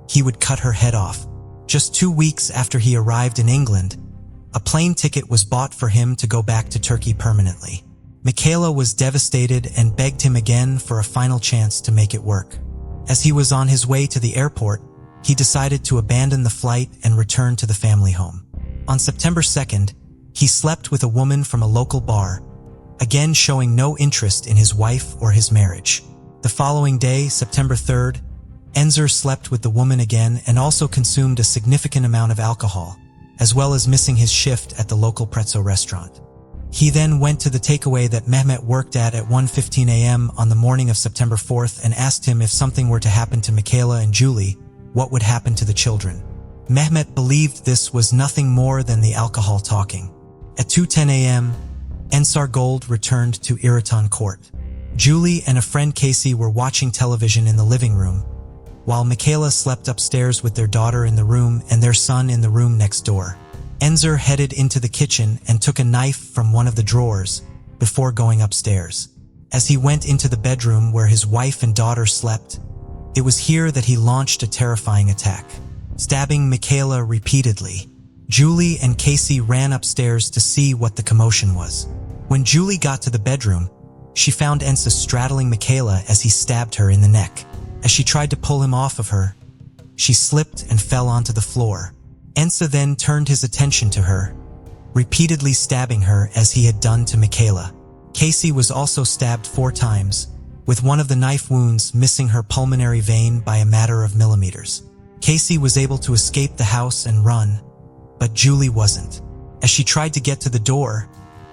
Speaker 1: he would cut her head off. Just 2 weeks after he arrived in England, a plane ticket was bought for him to go back to Turkey permanently. Michaela was devastated and begged him again for a final chance to make it work. As he was on his way to the airport, he decided to abandon the flight and return to the family home. On September 2nd, he slept with a woman from a local bar, again showing no interest in his wife or his marriage. The following day, September 3rd, Enzer slept with the woman again and also consumed a significant amount of alcohol, as well as missing his shift at the local prezzo restaurant. He then went to the takeaway that Mehmet worked at 1:15 a.m. on the morning of September 4th and asked him if something were to happen to Michaela and Julie, what would happen to the children. Mehmet believed this was nothing more than the alcohol talking. At 2:10 a.m., Ensar Gold returned to Iriton Court. Julie and a friend Casey were watching television in the living room, while Michaela slept upstairs with their daughter in the room and their son in the room next door. Enzer headed into the kitchen and took a knife from one of the drawers before going upstairs. As he went into the bedroom where his wife and daughter slept, it was here that he launched a terrifying attack, stabbing Michaela repeatedly. Julie and Casey ran upstairs to see what the commotion was. When Julie got to the bedroom, she found Enza straddling Michaela as he stabbed her in the neck. As she tried to pull him off of her, she slipped and fell onto the floor. Enza then turned his attention to her, repeatedly stabbing her as he had done to Michaela. Casey was also stabbed 4 times, with one of the knife wounds missing her pulmonary vein by a matter of millimeters. Casey was able to escape the house and run, but Julie wasn't. As she tried to get to the door,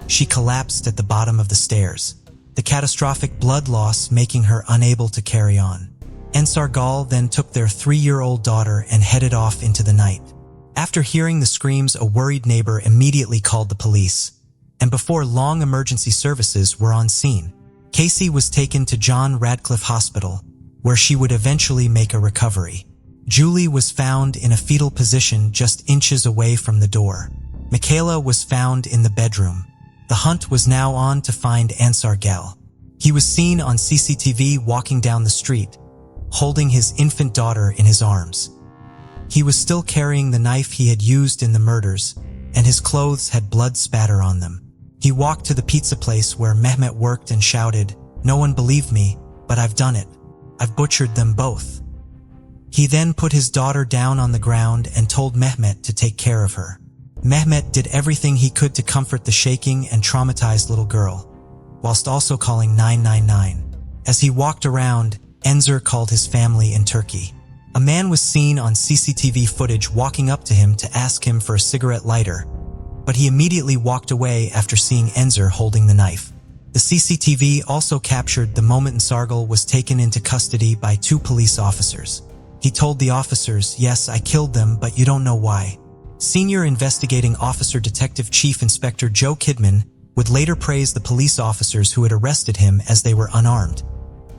Speaker 1: she collapsed at the bottom of the stairs, the catastrophic blood loss making her unable to carry on. Ensar Gal then took their 3-year-old daughter and headed off into the night. After hearing the screams, a worried neighbor immediately called the police, and before long, emergency services were on scene. Casey was taken to John Radcliffe Hospital, where she would eventually make a recovery. Julie was found in a fetal position just inches away from the door. Michaela was found in the bedroom. The hunt was now on to find Ensar Gal. He was seen on CCTV walking down the street, holding his infant daughter in his arms. He was still carrying the knife he had used in the murders, and his clothes had blood spatter on them. He walked to the pizza place where Mehmet worked and shouted, "No one believed me, but I've done it. I've butchered them both." He then put his daughter down on the ground and told Mehmet to take care of her. Mehmet did everything he could to comfort the shaking and traumatized little girl, whilst also calling 999. As he walked around, Ensar called his family in Turkey. A man was seen on CCTV footage walking up to him to ask him for a cigarette lighter, but he immediately walked away after seeing Ensar holding the knife. The CCTV also captured the moment Ensar Gal was taken into custody by 2 police officers. He told the officers, "Yes, I killed them, but you don't know why." Senior Investigating Officer Detective Chief Inspector Joe Kidman would later praise the police officers who had arrested him as they were unarmed,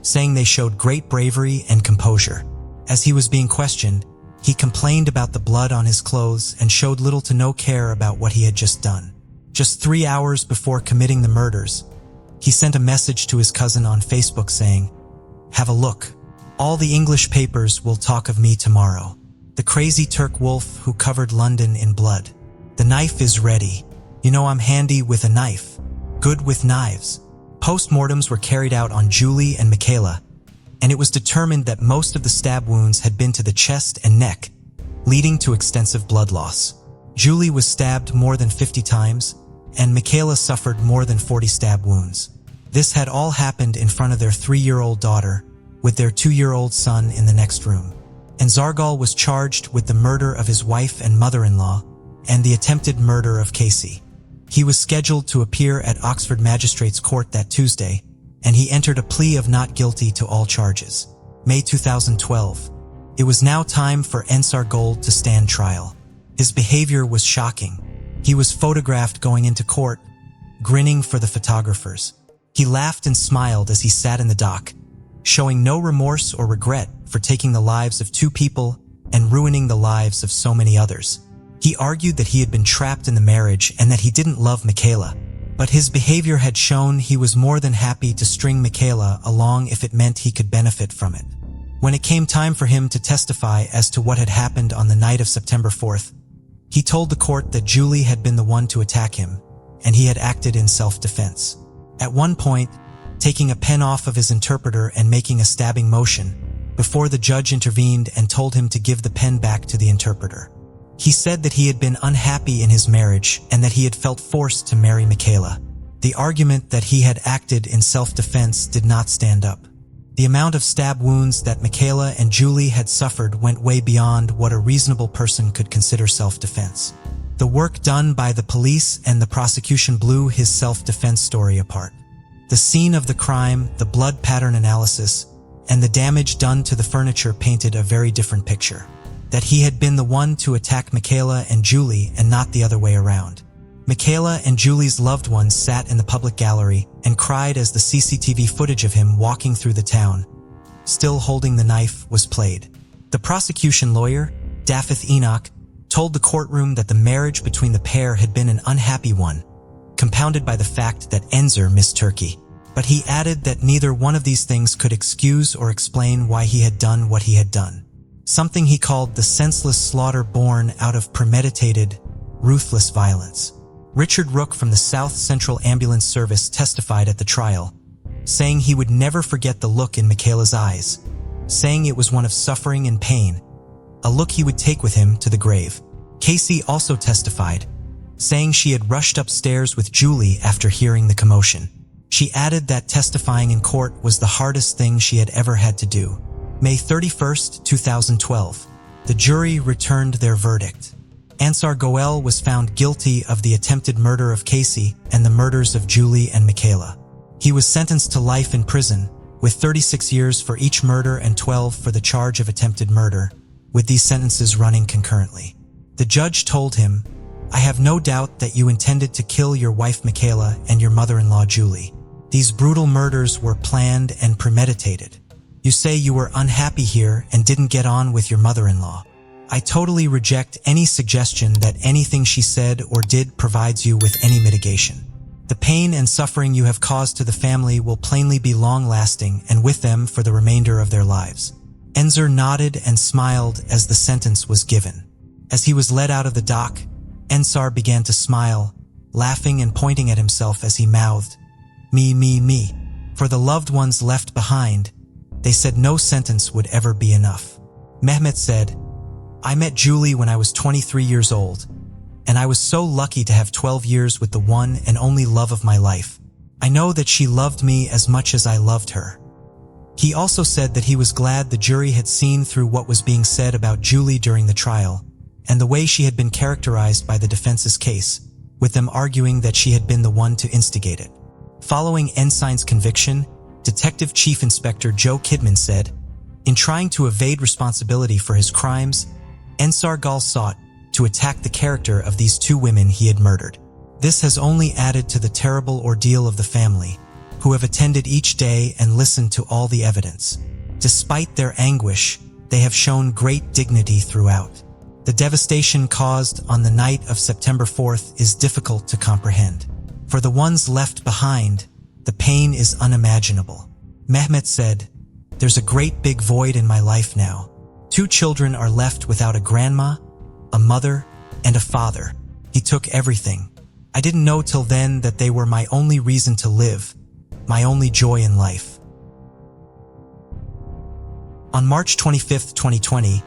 Speaker 1: saying they showed great bravery and composure. As he was being questioned, he complained about the blood on his clothes and showed little to no care about what he had just done. Just 3 hours before committing the murders, he sent a message to his cousin on Facebook saying, "Have a look. All the English papers will talk of me tomorrow. The crazy Turk wolf who covered London in blood. The knife is ready. You know I'm handy with a knife. Good with knives." Postmortems were carried out on Julie and Michaela, and it was determined that most of the stab wounds had been to the chest and neck, leading to extensive blood loss. Julie was stabbed more than 50 times, and Michaela suffered more than 40 stab wounds. This had all happened in front of their 3-year-old daughter, with their 2-year-old son in the next room. Ensar Gal was charged with the murder of his wife and mother-in-law and the attempted murder of Casey. He was scheduled to appear at Oxford Magistrates Court that Tuesday, and he entered a plea of not guilty to all charges. May 2012. It was now time for Ensar Gal to stand trial. His behavior was shocking. He was photographed going into court, grinning for the photographers. He laughed and smiled as he sat in the dock, showing no remorse or regret for taking the lives of 2 people and ruining the lives of so many others. He argued that he had been trapped in the marriage and that he didn't love Michaela, but his behavior had shown he was more than happy to string Michaela along if it meant he could benefit from it. When it came time for him to testify as to what had happened on the night of September 4th, he told the court that Julie had been the one to attack him, and he had acted in self-defense. At one point, taking a pen off of his interpreter and making a stabbing motion, before the judge intervened and told him to give the pen back to the interpreter. He said that he had been unhappy in his marriage and that he had felt forced to marry Michaela. The argument that he had acted in self-defense did not stand up. The amount of stab wounds that Michaela and Julie had suffered went way beyond what a reasonable person could consider self-defense. The work done by the police and the prosecution blew his self-defense story apart. The scene of the crime, the blood pattern analysis, and the damage done to the furniture painted a very different picture. That he had been the one to attack Michaela and Julie and not the other way around. Michaela and Julie's loved ones sat in the public gallery and cried as the CCTV footage of him walking through the town, still holding the knife, was played. The prosecution lawyer, Dafydd Enoch, told the courtroom that the marriage between the pair had been an unhappy one, compounded by the fact that Ensar missed Turkey. But he added that neither one of these things could excuse or explain why he had done what he had done. Something he called the senseless slaughter born out of premeditated, ruthless violence. Richard Rook from the South Central Ambulance Service testified at the trial, saying he would never forget the look in Michaela's eyes, saying it was one of suffering and pain, a look he would take with him to the grave. Casey also testified, saying she had rushed upstairs with Julie after hearing the commotion. She added that testifying in court was the hardest thing she had ever had to do. May 31st, 2012. The jury returned their verdict. Ansar Goel was found guilty of the attempted murder of Casey and the murders of Julie and Michaela. He was sentenced to life in prison, with 36 years for each murder and 12 for the charge of attempted murder, with these sentences running concurrently. The judge told him, "I have no doubt that you intended to kill your wife Michaela and your mother-in-law Julie. These brutal murders were planned and premeditated. You say you were unhappy here and didn't get on with your mother-in-law. I totally reject any suggestion that anything she said or did provides you with any mitigation. The pain and suffering you have caused to the family will plainly be long-lasting and with them for the remainder of their lives." Enzer nodded and smiled as the sentence was given. As he was led out of the dock, Ensar began to smile, laughing and pointing at himself as he mouthed, Me. For the loved ones left behind, they said no sentence would ever be enough. Mehmet said, "I met Julie when I was 23 years old, and I was so lucky to have 12 years with the one and only love of my life. I know that she loved me as much as I loved her." He also said that he was glad the jury had seen through what was being said about Julie during the trial, and the way she had been characterized by the defense's case, with them arguing that she had been the one to instigate it. Following Ensign's conviction, Detective Chief Inspector Joe Kidman said, "In trying to evade responsibility for his crimes, Ensar Gal sought to attack the character of these two women he had murdered. This has only added to the terrible ordeal of the family, who have attended each day and listened to all the evidence. Despite their anguish, they have shown great dignity throughout. The devastation caused on the night of September 4th is difficult to comprehend. For the ones left behind, the pain is unimaginable." Mehmet said, "There's a great big void in my life now. 2 children are left without a grandma, a mother, and a father. He took everything. I didn't know till then that they were my only reason to live, my only joy in life." On March 25, 2020,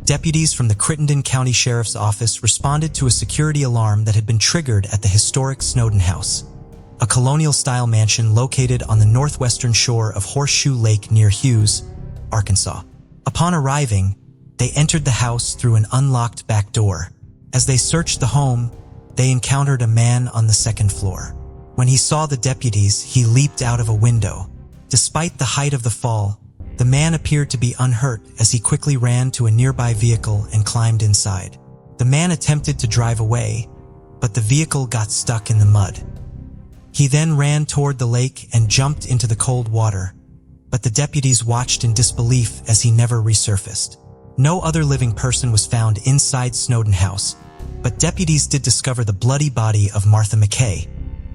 Speaker 1: deputies from the Crittenden County Sheriff's Office responded to a security alarm that had been triggered at the historic Snowden House, a colonial-style mansion located on the northwestern shore of Horseshoe Lake near Hughes, Arkansas. Upon arriving, they entered the house through an unlocked back door. As they searched the home, they encountered a man on the second floor. When he saw the deputies, he leaped out of a window. Despite the height of the fall, the man appeared to be unhurt as he quickly ran to a nearby vehicle and climbed inside. The man attempted to drive away, but the vehicle got stuck in the mud. He then ran toward the lake and jumped into the cold water, but the deputies watched in disbelief as he never resurfaced. No other living person was found inside Snowden House, but deputies did discover the bloody body of Martha McKay,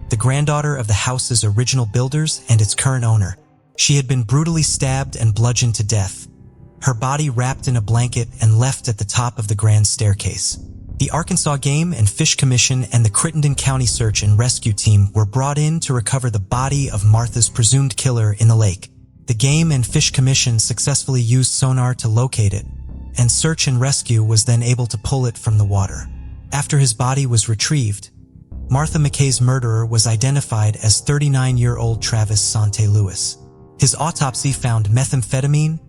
Speaker 1: the granddaughter of the house's original builders and its current owner. She had been brutally stabbed and bludgeoned to death, her body wrapped in a blanket and left at the top of the grand staircase. The Arkansas Game and Fish Commission and the Crittenden County Search and Rescue Team were brought in to recover the body of Martha's presumed killer in the lake. The Game and Fish Commission successfully used sonar to locate it, and Search and Rescue was then able to pull it from the water. After his body was retrieved, Martha McKay's murderer was identified as 39-year-old Travis Sante Lewis. His autopsy found methamphetamine,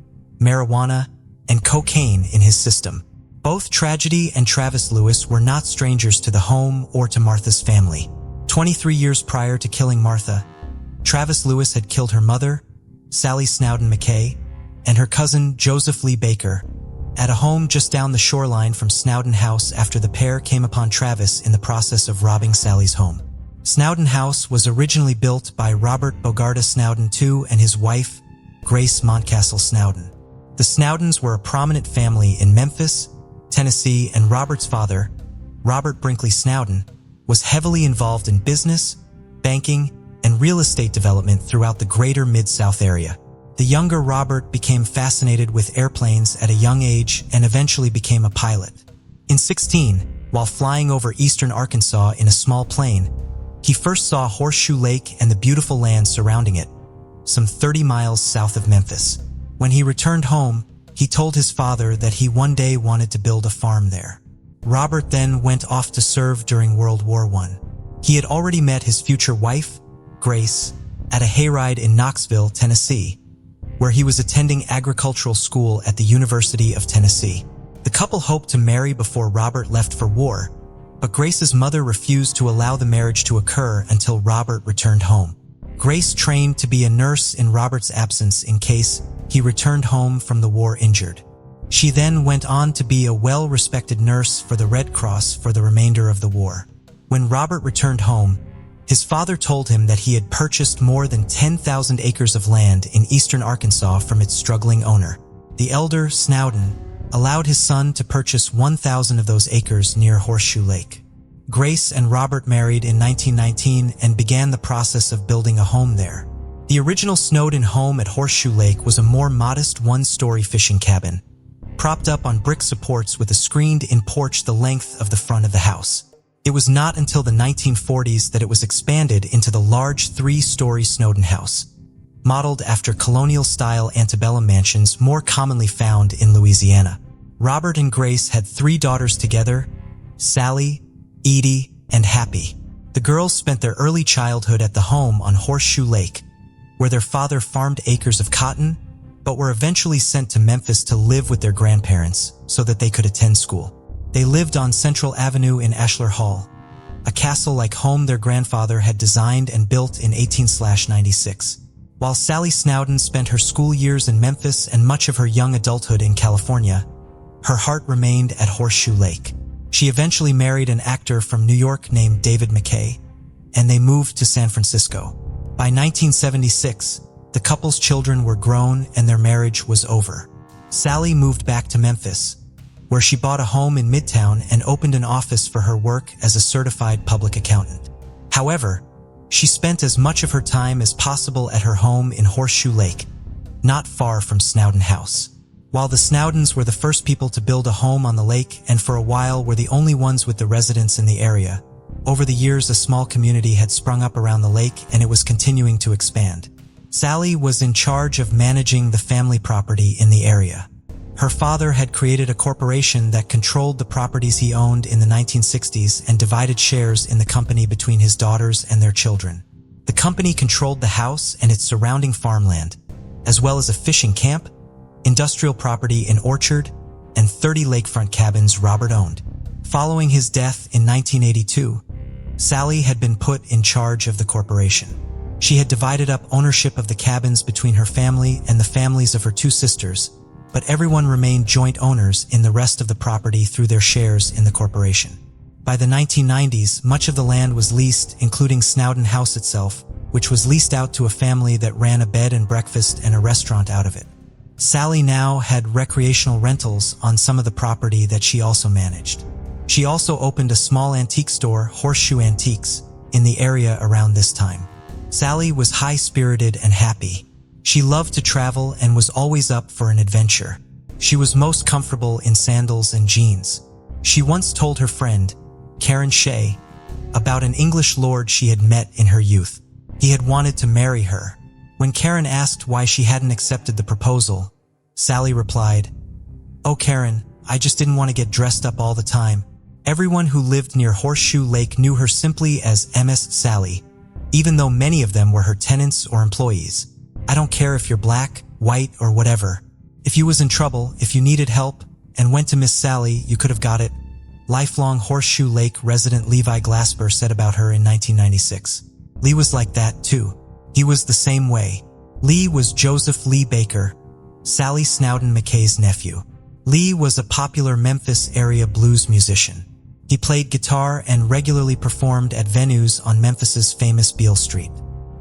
Speaker 1: marijuana, and cocaine in his system. Both Tragedy and Travis Lewis were not strangers to the home or to Martha's family. 23 years prior to killing Martha, Travis Lewis had killed her mother, Sally Snowden McKay, and her cousin Joseph Lee Baker at a home just down the shoreline from Snowden House after the pair came upon Travis in the process of robbing Sally's home. Snowden House was originally built by Robert Bogarda Snowden II and his wife, Grace Montcastle Snowden. The Snowdens were a prominent family in Memphis, Tennessee, and Robert's father, Robert Brinkley Snowden, was heavily involved in business, banking, and real estate development throughout the greater Mid-South area. The younger Robert became fascinated with airplanes at a young age and eventually became a pilot. In 16, while flying over eastern Arkansas in a small plane, he first saw Horseshoe Lake and the beautiful land surrounding it, some 30 miles south of Memphis. When he returned home, he told his father that he one day wanted to build a farm there. Robert then went off to serve during World War I. He had already met his future wife, Grace, at a hayride in Knoxville, Tennessee, where he was attending agricultural school at the University of Tennessee. The couple hoped to marry before Robert left for war, but Grace's mother refused to allow the marriage to occur until Robert returned home. Grace trained to be a nurse in Robert's absence in case he returned home from the war injured. She then went on to be a well-respected nurse for the Red Cross for the remainder of the war. When Robert returned home, his father told him that he had purchased more than 10,000 acres of land in eastern Arkansas from its struggling owner. The elder, Snowden, allowed his son to purchase 1,000 of those acres near Horseshoe Lake. Grace and Robert married in 1919 and began the process of building a home there. The original Snowden home at Horseshoe Lake was a more modest one-story fishing cabin, propped up on brick supports with a screened-in porch the length of the front of the house. It was not until the 1940s that it was expanded into the large 3-story Snowden house, modeled after colonial-style antebellum mansions more commonly found in Louisiana. Robert and Grace had 3 daughters together, Sally, Edie, and Happy. The girls spent their early childhood at the home on Horseshoe Lake, where their father farmed acres of cotton, but were eventually sent to Memphis to live with their grandparents so that they could attend school. They lived on Central Avenue in Ashler Hall, a castle-like home their grandfather had designed and built in 1896. While Sally Snowden spent her school years in Memphis and much of her young adulthood in California, her heart remained at Horseshoe Lake. She eventually married an actor from New York named David McKay, and they moved to San Francisco. By 1976, the couple's children were grown and their marriage was over. Sally moved back to Memphis, where she bought a home in Midtown and opened an office for her work as a certified public accountant. However, she spent as much of her time as possible at her home in Horseshoe Lake, not far from Snowden House. While the Snowdens were the first people to build a home on the lake and for a while were the only ones with the residents in the area, over the years a small community had sprung up around the lake and it was continuing to expand. Sally was in charge of managing the family property in the area. Her father had created a corporation that controlled the properties he owned in the 1960s and divided shares in the company between his daughters and their children. The company controlled the house and its surrounding farmland, as well as a fishing camp, industrial property in Orchard, and 30 lakefront cabins Robert owned. Following his death in 1982, Sally had been put in charge of the corporation. She had divided up ownership of the cabins between her family and the families of her 2 sisters, but everyone remained joint owners in the rest of the property through their shares in the corporation. By the 1990s, much of the land was leased, including Snowden House itself, which was leased out to a family that ran a bed and breakfast and a restaurant out of it. Sally now had recreational rentals on some of the property that she also managed. She also opened a small antique store, Horseshoe Antiques, in the area around this time. Sally was high-spirited and happy. She loved to travel and was always up for an adventure. She was most comfortable in sandals and jeans. She once told her friend, Karen Shea, about an English lord she had met in her youth. He had wanted to marry her. When Karen asked why she hadn't accepted the proposal, Sally replied, "Oh, Karen, I just didn't want to get dressed up all the time." Everyone who lived near Horseshoe Lake knew her simply as MS Sally, even though many of them were her tenants or employees. "I don't care if you're black, white, or whatever. If you was in trouble, if you needed help, and went to Miss Sally, you could have got it," lifelong Horseshoe Lake resident Levi Glasper said about her in 1996. Lee was like that, too. He was the same way. Lee was Joseph Lee Baker, Sally Snowden McKay's nephew. Lee was a popular Memphis area blues musician. He played guitar and regularly performed at venues on Memphis's famous Beale Street.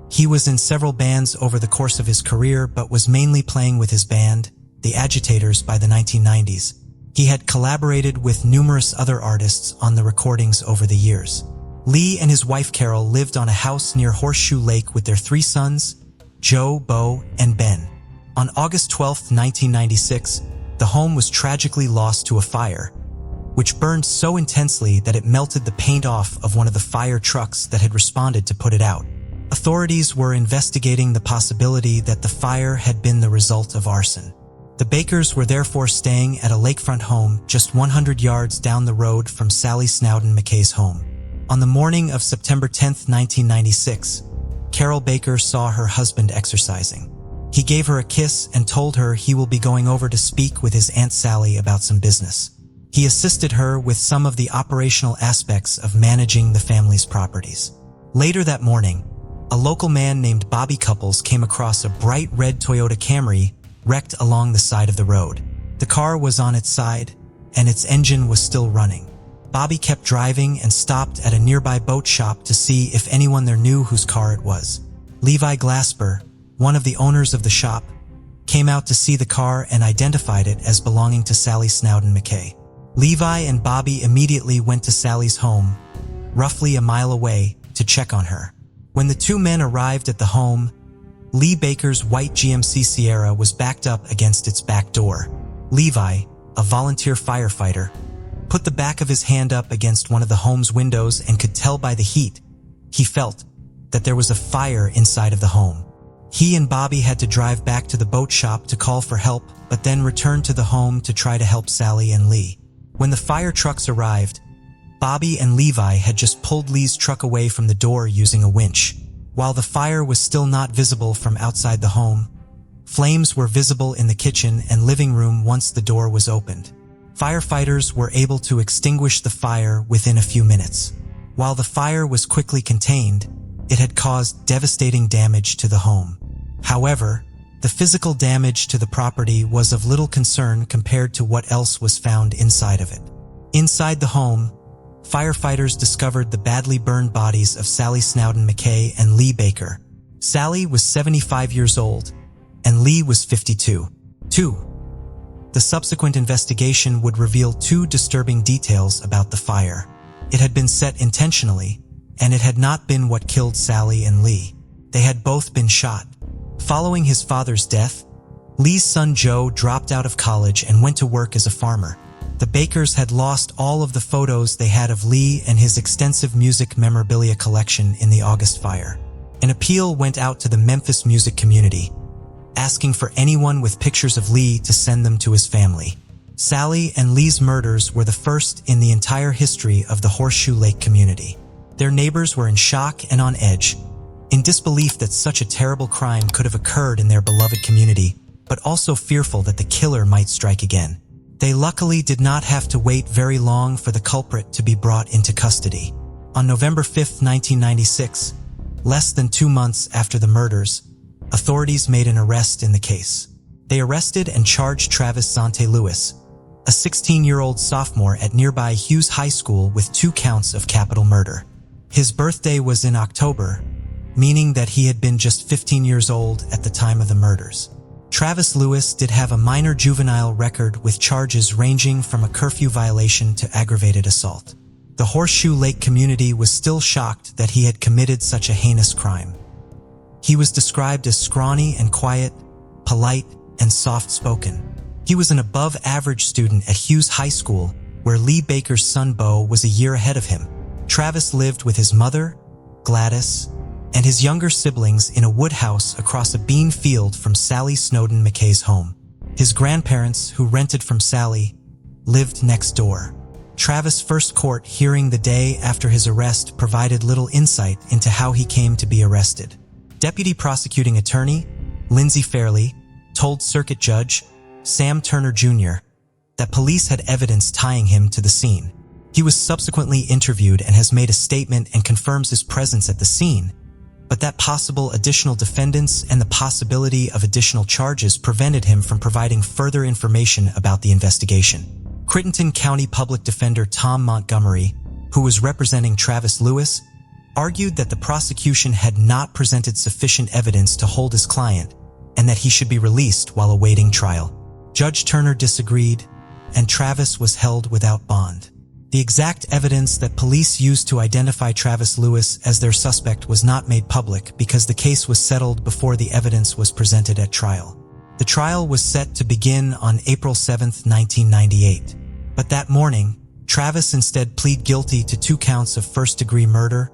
Speaker 1: He was in several bands over the course of his career but was mainly playing with his band, The Agitators, by the 1990s. He had collaborated with numerous other artists on the recordings over the years. Lee and his wife Carol lived on a house near Horseshoe Lake with their 3 sons, Joe, Bo, and Ben. On August 12, 1996, the home was tragically lost to a fire, which burned so intensely that it melted the paint off of one of the fire trucks that had responded to put it out. Authorities were investigating the possibility that the fire had been the result of arson. The Bakers were therefore staying at a lakefront home just 100 yards down the road from Sally Snowden McKay's home. On the morning of September 10, 1996, Carol Baker saw her husband exercising. He gave her a kiss and told her he will be going over to speak with his Aunt Sally about some business. He assisted her with some of the operational aspects of managing the family's properties. Later that morning, a local man named Bobby Couples came across a bright red Toyota Camry wrecked along the side of the road. The car was on its side, and its engine was still running. Bobby kept driving and stopped at a nearby boat shop to see if anyone there knew whose car it was. Levi Glasper, one of the owners of the shop, came out to see the car and identified it as belonging to Sally Snowden McKay. Levi and Bobby immediately went to Sally's home, roughly a mile away, to check on her. When the two men arrived at the home, Lee Baker's white GMC Sierra was backed up against its back door. Levi, a volunteer firefighter, put the back of his hand up against one of the home's windows and could tell by the heat he felt that there was a fire inside of the home. He and Bobby had to drive back to the boat shop to call for help, but then returned to the home to try to help Sally and Lee. When the fire trucks arrived, Bobby and Levi had just pulled Lee's truck away from the door using a winch. While the fire was still not visible from outside the home, flames were visible in the kitchen and living room once the door was opened. Firefighters were able to extinguish the fire within a few minutes. While the fire was quickly contained, it had caused devastating damage to the home. However, the physical damage to the property was of little concern compared to what else was found inside of it. Inside the home, firefighters discovered the badly burned bodies of Sally Snowden McKay and Lee Baker. Sally was 75 years old, and Lee was 52. The subsequent investigation would reveal two disturbing details about the fire. It had been set intentionally, and it had not been what killed Sally and Lee. They had both been shot. Following his father's death, Lee's son Joe dropped out of college and went to work as a farmer. The Bakers had lost all of the photos they had of Lee and his extensive music memorabilia collection in the August fire. An appeal went out to the Memphis music community, asking for anyone with pictures of Lee to send them to his family. Sally and Lee's murders were the first in the entire history of the Horseshoe Lake community. Their neighbors were in shock and on edge, in disbelief that such a terrible crime could have occurred in their beloved community, but also fearful that the killer might strike again. They luckily did not have to wait very long for the culprit to be brought into custody. On November 5, 1996, less than 2 months after the murders, authorities made an arrest in the case. They arrested and charged Travis Zante Lewis, a 16-year-old sophomore at nearby Hughes High School, with 2 counts of capital murder. His birthday was in October, meaning that he had been just 15 years old at the time of the murders. Travis Lewis did have a minor juvenile record with charges ranging from a curfew violation to aggravated assault. The Horseshoe Lake community was still shocked that he had committed such a heinous crime. He was described as scrawny and quiet, polite, and soft-spoken. He was an above-average student at Hughes High School, where Lee Baker's son Bo was a year ahead of him. Travis lived with his mother, Gladys, and his younger siblings in a wood house across a bean field from Sally Snowden McKay's home. His grandparents, who rented from Sally, lived next door. Travis' first court hearing the day after his arrest provided little insight into how he came to be arrested. Deputy Prosecuting Attorney Lindsay Fairley told Circuit Judge Sam Turner Jr. that police had evidence tying him to the scene. He was subsequently interviewed and has made a statement and confirms his presence at the scene, but that possible additional defendants and the possibility of additional charges prevented him from providing further information about the investigation. Crittenton County Public Defender Tom Montgomery, who was representing Travis Lewis, argued that the prosecution had not presented sufficient evidence to hold his client and that he should be released while awaiting trial. Judge Turner disagreed, and Travis was held without bond. The exact evidence that police used to identify Travis Lewis as their suspect was not made public because the case was settled before the evidence was presented at trial. The trial was set to begin on April 7, 1998. But that morning, Travis instead pleaded guilty to 2 counts of first-degree murder,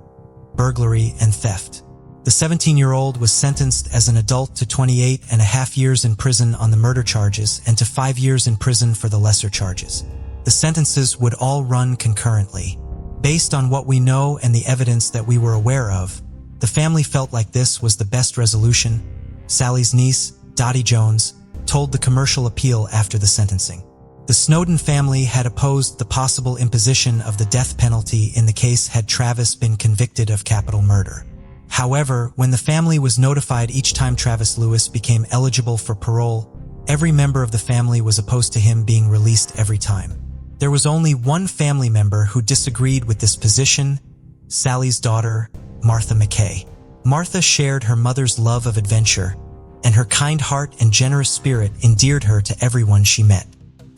Speaker 1: burglary, and theft. The 17-year-old was sentenced as an adult to 28.5 years in prison on the murder charges and to 5 years in prison for the lesser charges. The sentences would all run concurrently. Based on what we know and the evidence that we were aware of, the family felt like this was the best resolution. Sally's niece, Dottie Jones, told the Commercial Appeal after the sentencing. The The Snowden family had opposed the possible imposition of the death penalty in the case had Travis been convicted of capital murder. However, when the family was notified each time Travis Lewis became eligible for parole, every member of the family was opposed to him being released every time. There was only one family member who disagreed with this position, Sally's daughter, Martha McKay. Martha shared her mother's love of adventure, and her kind heart and generous spirit endeared her to everyone she met.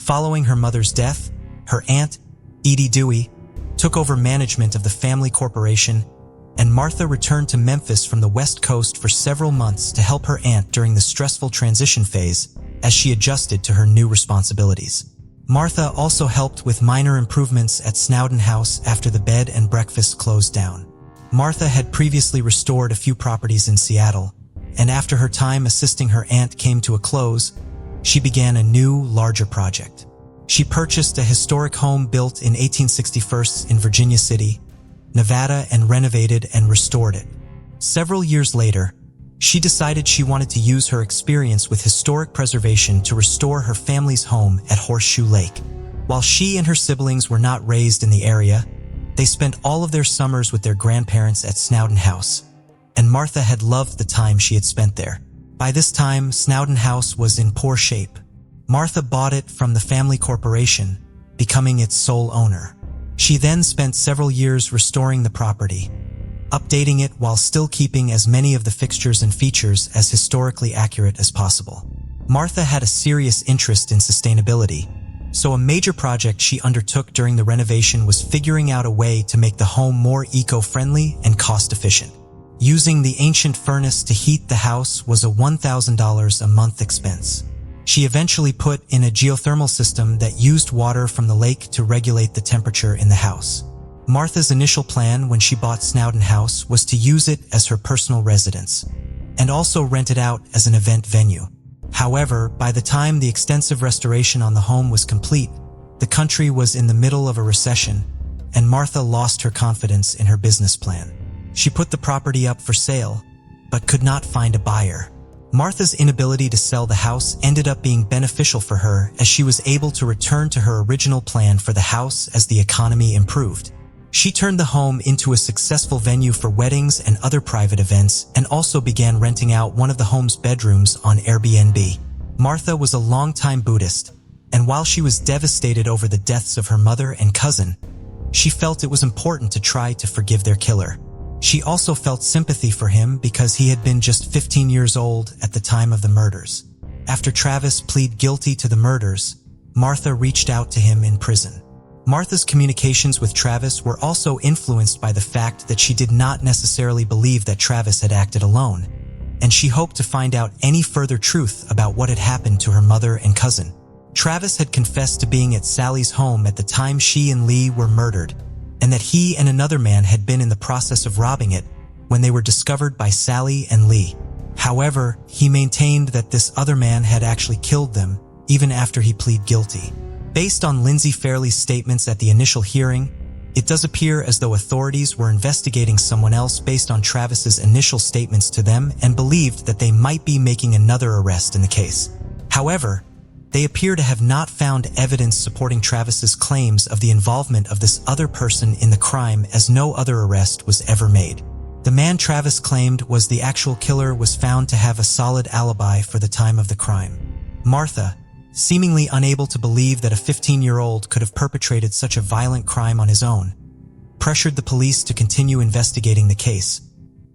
Speaker 1: Following her mother's death, her aunt, Edie Dewey, took over management of the family corporation, and Martha returned to Memphis from the West Coast for several months to help her aunt during the stressful transition phase as she adjusted to her new responsibilities. Martha also helped with minor improvements at Snowden House after the bed and breakfast closed down. Martha had previously restored a few properties in Seattle, and after her time assisting her aunt came to a close, she began a new, larger project. She purchased a historic home built in 1861 in Virginia City, Nevada, and renovated and restored it. Several years later, she decided she wanted to use her experience with historic preservation to restore her family's home at Horseshoe Lake. While she and her siblings were not raised in the area, they spent all of their summers with their grandparents at Snowden House, and Martha had loved the time she had spent there. By this time, Snowden House was in poor shape. Martha bought it from the family corporation, becoming its sole owner. She then spent several years restoring the property, updating it while still keeping as many of the fixtures and features as historically accurate as possible. Martha had a serious interest in sustainability, so a major project she undertook during the renovation was figuring out a way to make the home more eco-friendly and cost-efficient. Using the ancient furnace to heat the house was a $1,000 a month expense. She eventually put in a geothermal system that used water from the lake to regulate the temperature in the house. Martha's initial plan when she bought Snowden House was to use it as her personal residence, and also rent it out as an event venue. However, by the time the extensive restoration on the home was complete, the country was in the middle of a recession, and Martha lost her confidence in her business plan. She put the property up for sale, but could not find a buyer. Martha's inability to sell the house ended up being beneficial for her as she was able to return to her original plan for the house as the economy improved. She turned the home into a successful venue for weddings and other private events and also began renting out one of the home's bedrooms on Airbnb. Martha was a longtime Buddhist, and while she was devastated over the deaths of her mother and cousin, she felt it was important to try to forgive their killer. She also felt sympathy for him because he had been just 15 years old at the time of the murders. After Travis pleaded guilty to the murders, Martha reached out to him in prison. Martha's communications with Travis were also influenced by the fact that she did not necessarily believe that Travis had acted alone, and she hoped to find out any further truth about what had happened to her mother and cousin. Travis had confessed to being at Sally's home at the time she and Lee were murdered, and that he and another man had been in the process of robbing it when they were discovered by Sally and Lee. However, he maintained that this other man had actually killed them even after he pleaded guilty. Based on Lindsay Fairley's statements at the initial hearing, it does appear as though authorities were investigating someone else based on Travis's initial statements to them and believed that they might be making another arrest in the case. However, they appear to have not found evidence supporting Travis's claims of the involvement of this other person in the crime, as no other arrest was ever made. The man Travis claimed was the actual killer was found to have a solid alibi for the time of the crime. Martha, seemingly unable to believe that a 15-year-old could have perpetrated such a violent crime on his own, pressured the police to continue investigating the case,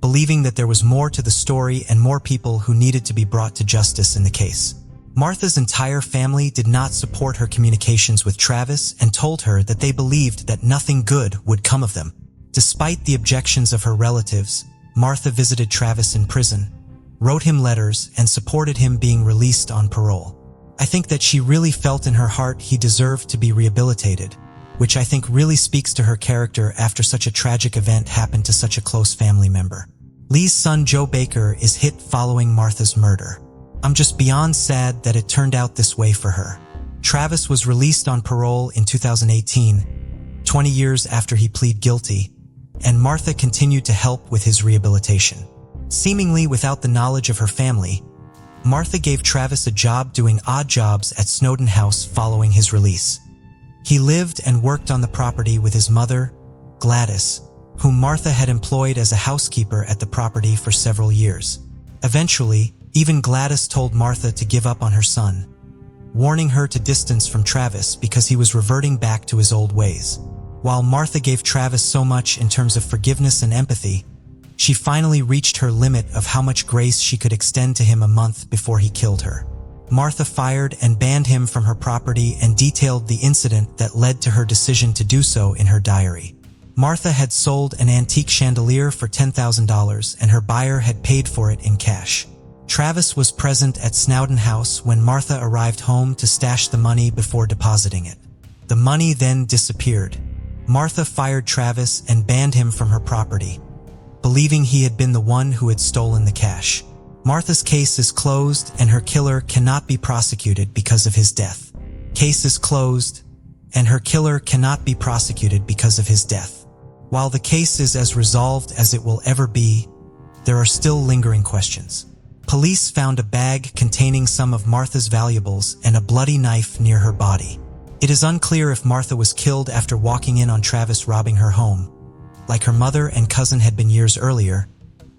Speaker 1: believing that there was more to the story and more people who needed to be brought to justice in the case. Martha's entire family did not support her communications with Travis and told her that they believed that nothing good would come of them. Despite the objections of her relatives, Martha visited Travis in prison, wrote him letters, and supported him being released on parole. I think that she really felt in her heart he deserved to be rehabilitated, which I think really speaks to her character after such a tragic event happened to such a close family member. Lee's son Joe Baker is hit following Martha's murder. I'm just beyond sad that it turned out this way for her. Travis was released on parole in 2018, 20 years after he pleaded guilty, and Martha continued to help with his rehabilitation. Seemingly without the knowledge of her family, Martha gave Travis a job doing odd jobs at Snowden House following his release. He lived and worked on the property with his mother, Gladys, whom Martha had employed as a housekeeper at the property for several years. Eventually, even Gladys told Martha to give up on her son, warning her to distance from Travis because he was reverting back to his old ways. While Martha gave Travis so much in terms of forgiveness and empathy, she finally reached her limit of how much grace she could extend to him a month before he killed her. Martha fired and banned him from her property and detailed the incident that led to her decision to do so in her diary. Martha had sold an antique chandelier for $10,000 and her buyer had paid for it in cash. Travis was present at Snowden House when Martha arrived home to stash the money before depositing it. The money then disappeared. Martha fired Travis and banned him from her property, believing he had been the one who had stolen the cash. Martha's case is closed and her killer cannot be prosecuted because of his death. Case is closed and her killer cannot be prosecuted because of his death. While the case is as resolved as it will ever be, there are still lingering questions. Police found a bag containing some of Martha's valuables and a bloody knife near her body. It is unclear if Martha was killed after walking in on Travis robbing her home, like her mother and cousin had been years earlier,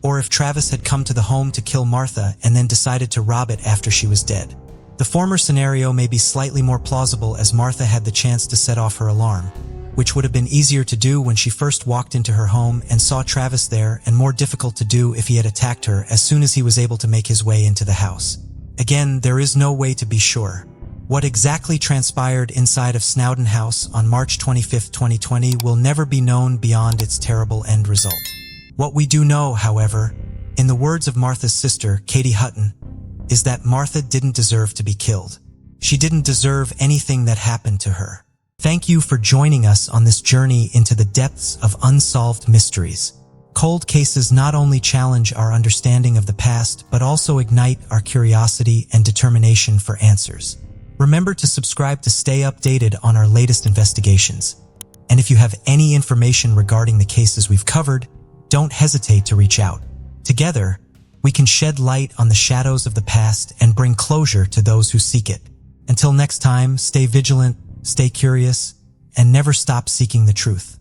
Speaker 1: or if Travis had come to the home to kill Martha and then decided to rob it after she was dead. The former scenario may be slightly more plausible as Martha had the chance to set off her alarm, which would have been easier to do when she first walked into her home and saw Travis there and more difficult to do if he had attacked her as soon as he was able to make his way into the house. Again, there is no way to be sure. What exactly transpired inside of Snowden House on March 25, 2020 will never be known beyond its terrible end result. What we do know, however, in the words of Martha's sister, Katie Hutton, is that Martha didn't deserve to be killed. She didn't deserve anything that happened to her. Thank you for joining us on this journey into the depths of unsolved mysteries. Cold cases not only challenge our understanding of the past, but also ignite our curiosity and determination for answers. Remember to subscribe to stay updated on our latest investigations. And if you have any information regarding the cases we've covered, don't hesitate to reach out. Together, we can shed light on the shadows of the past and bring closure to those who seek it. Until next time, stay vigilant, stay curious, and never stop seeking the truth.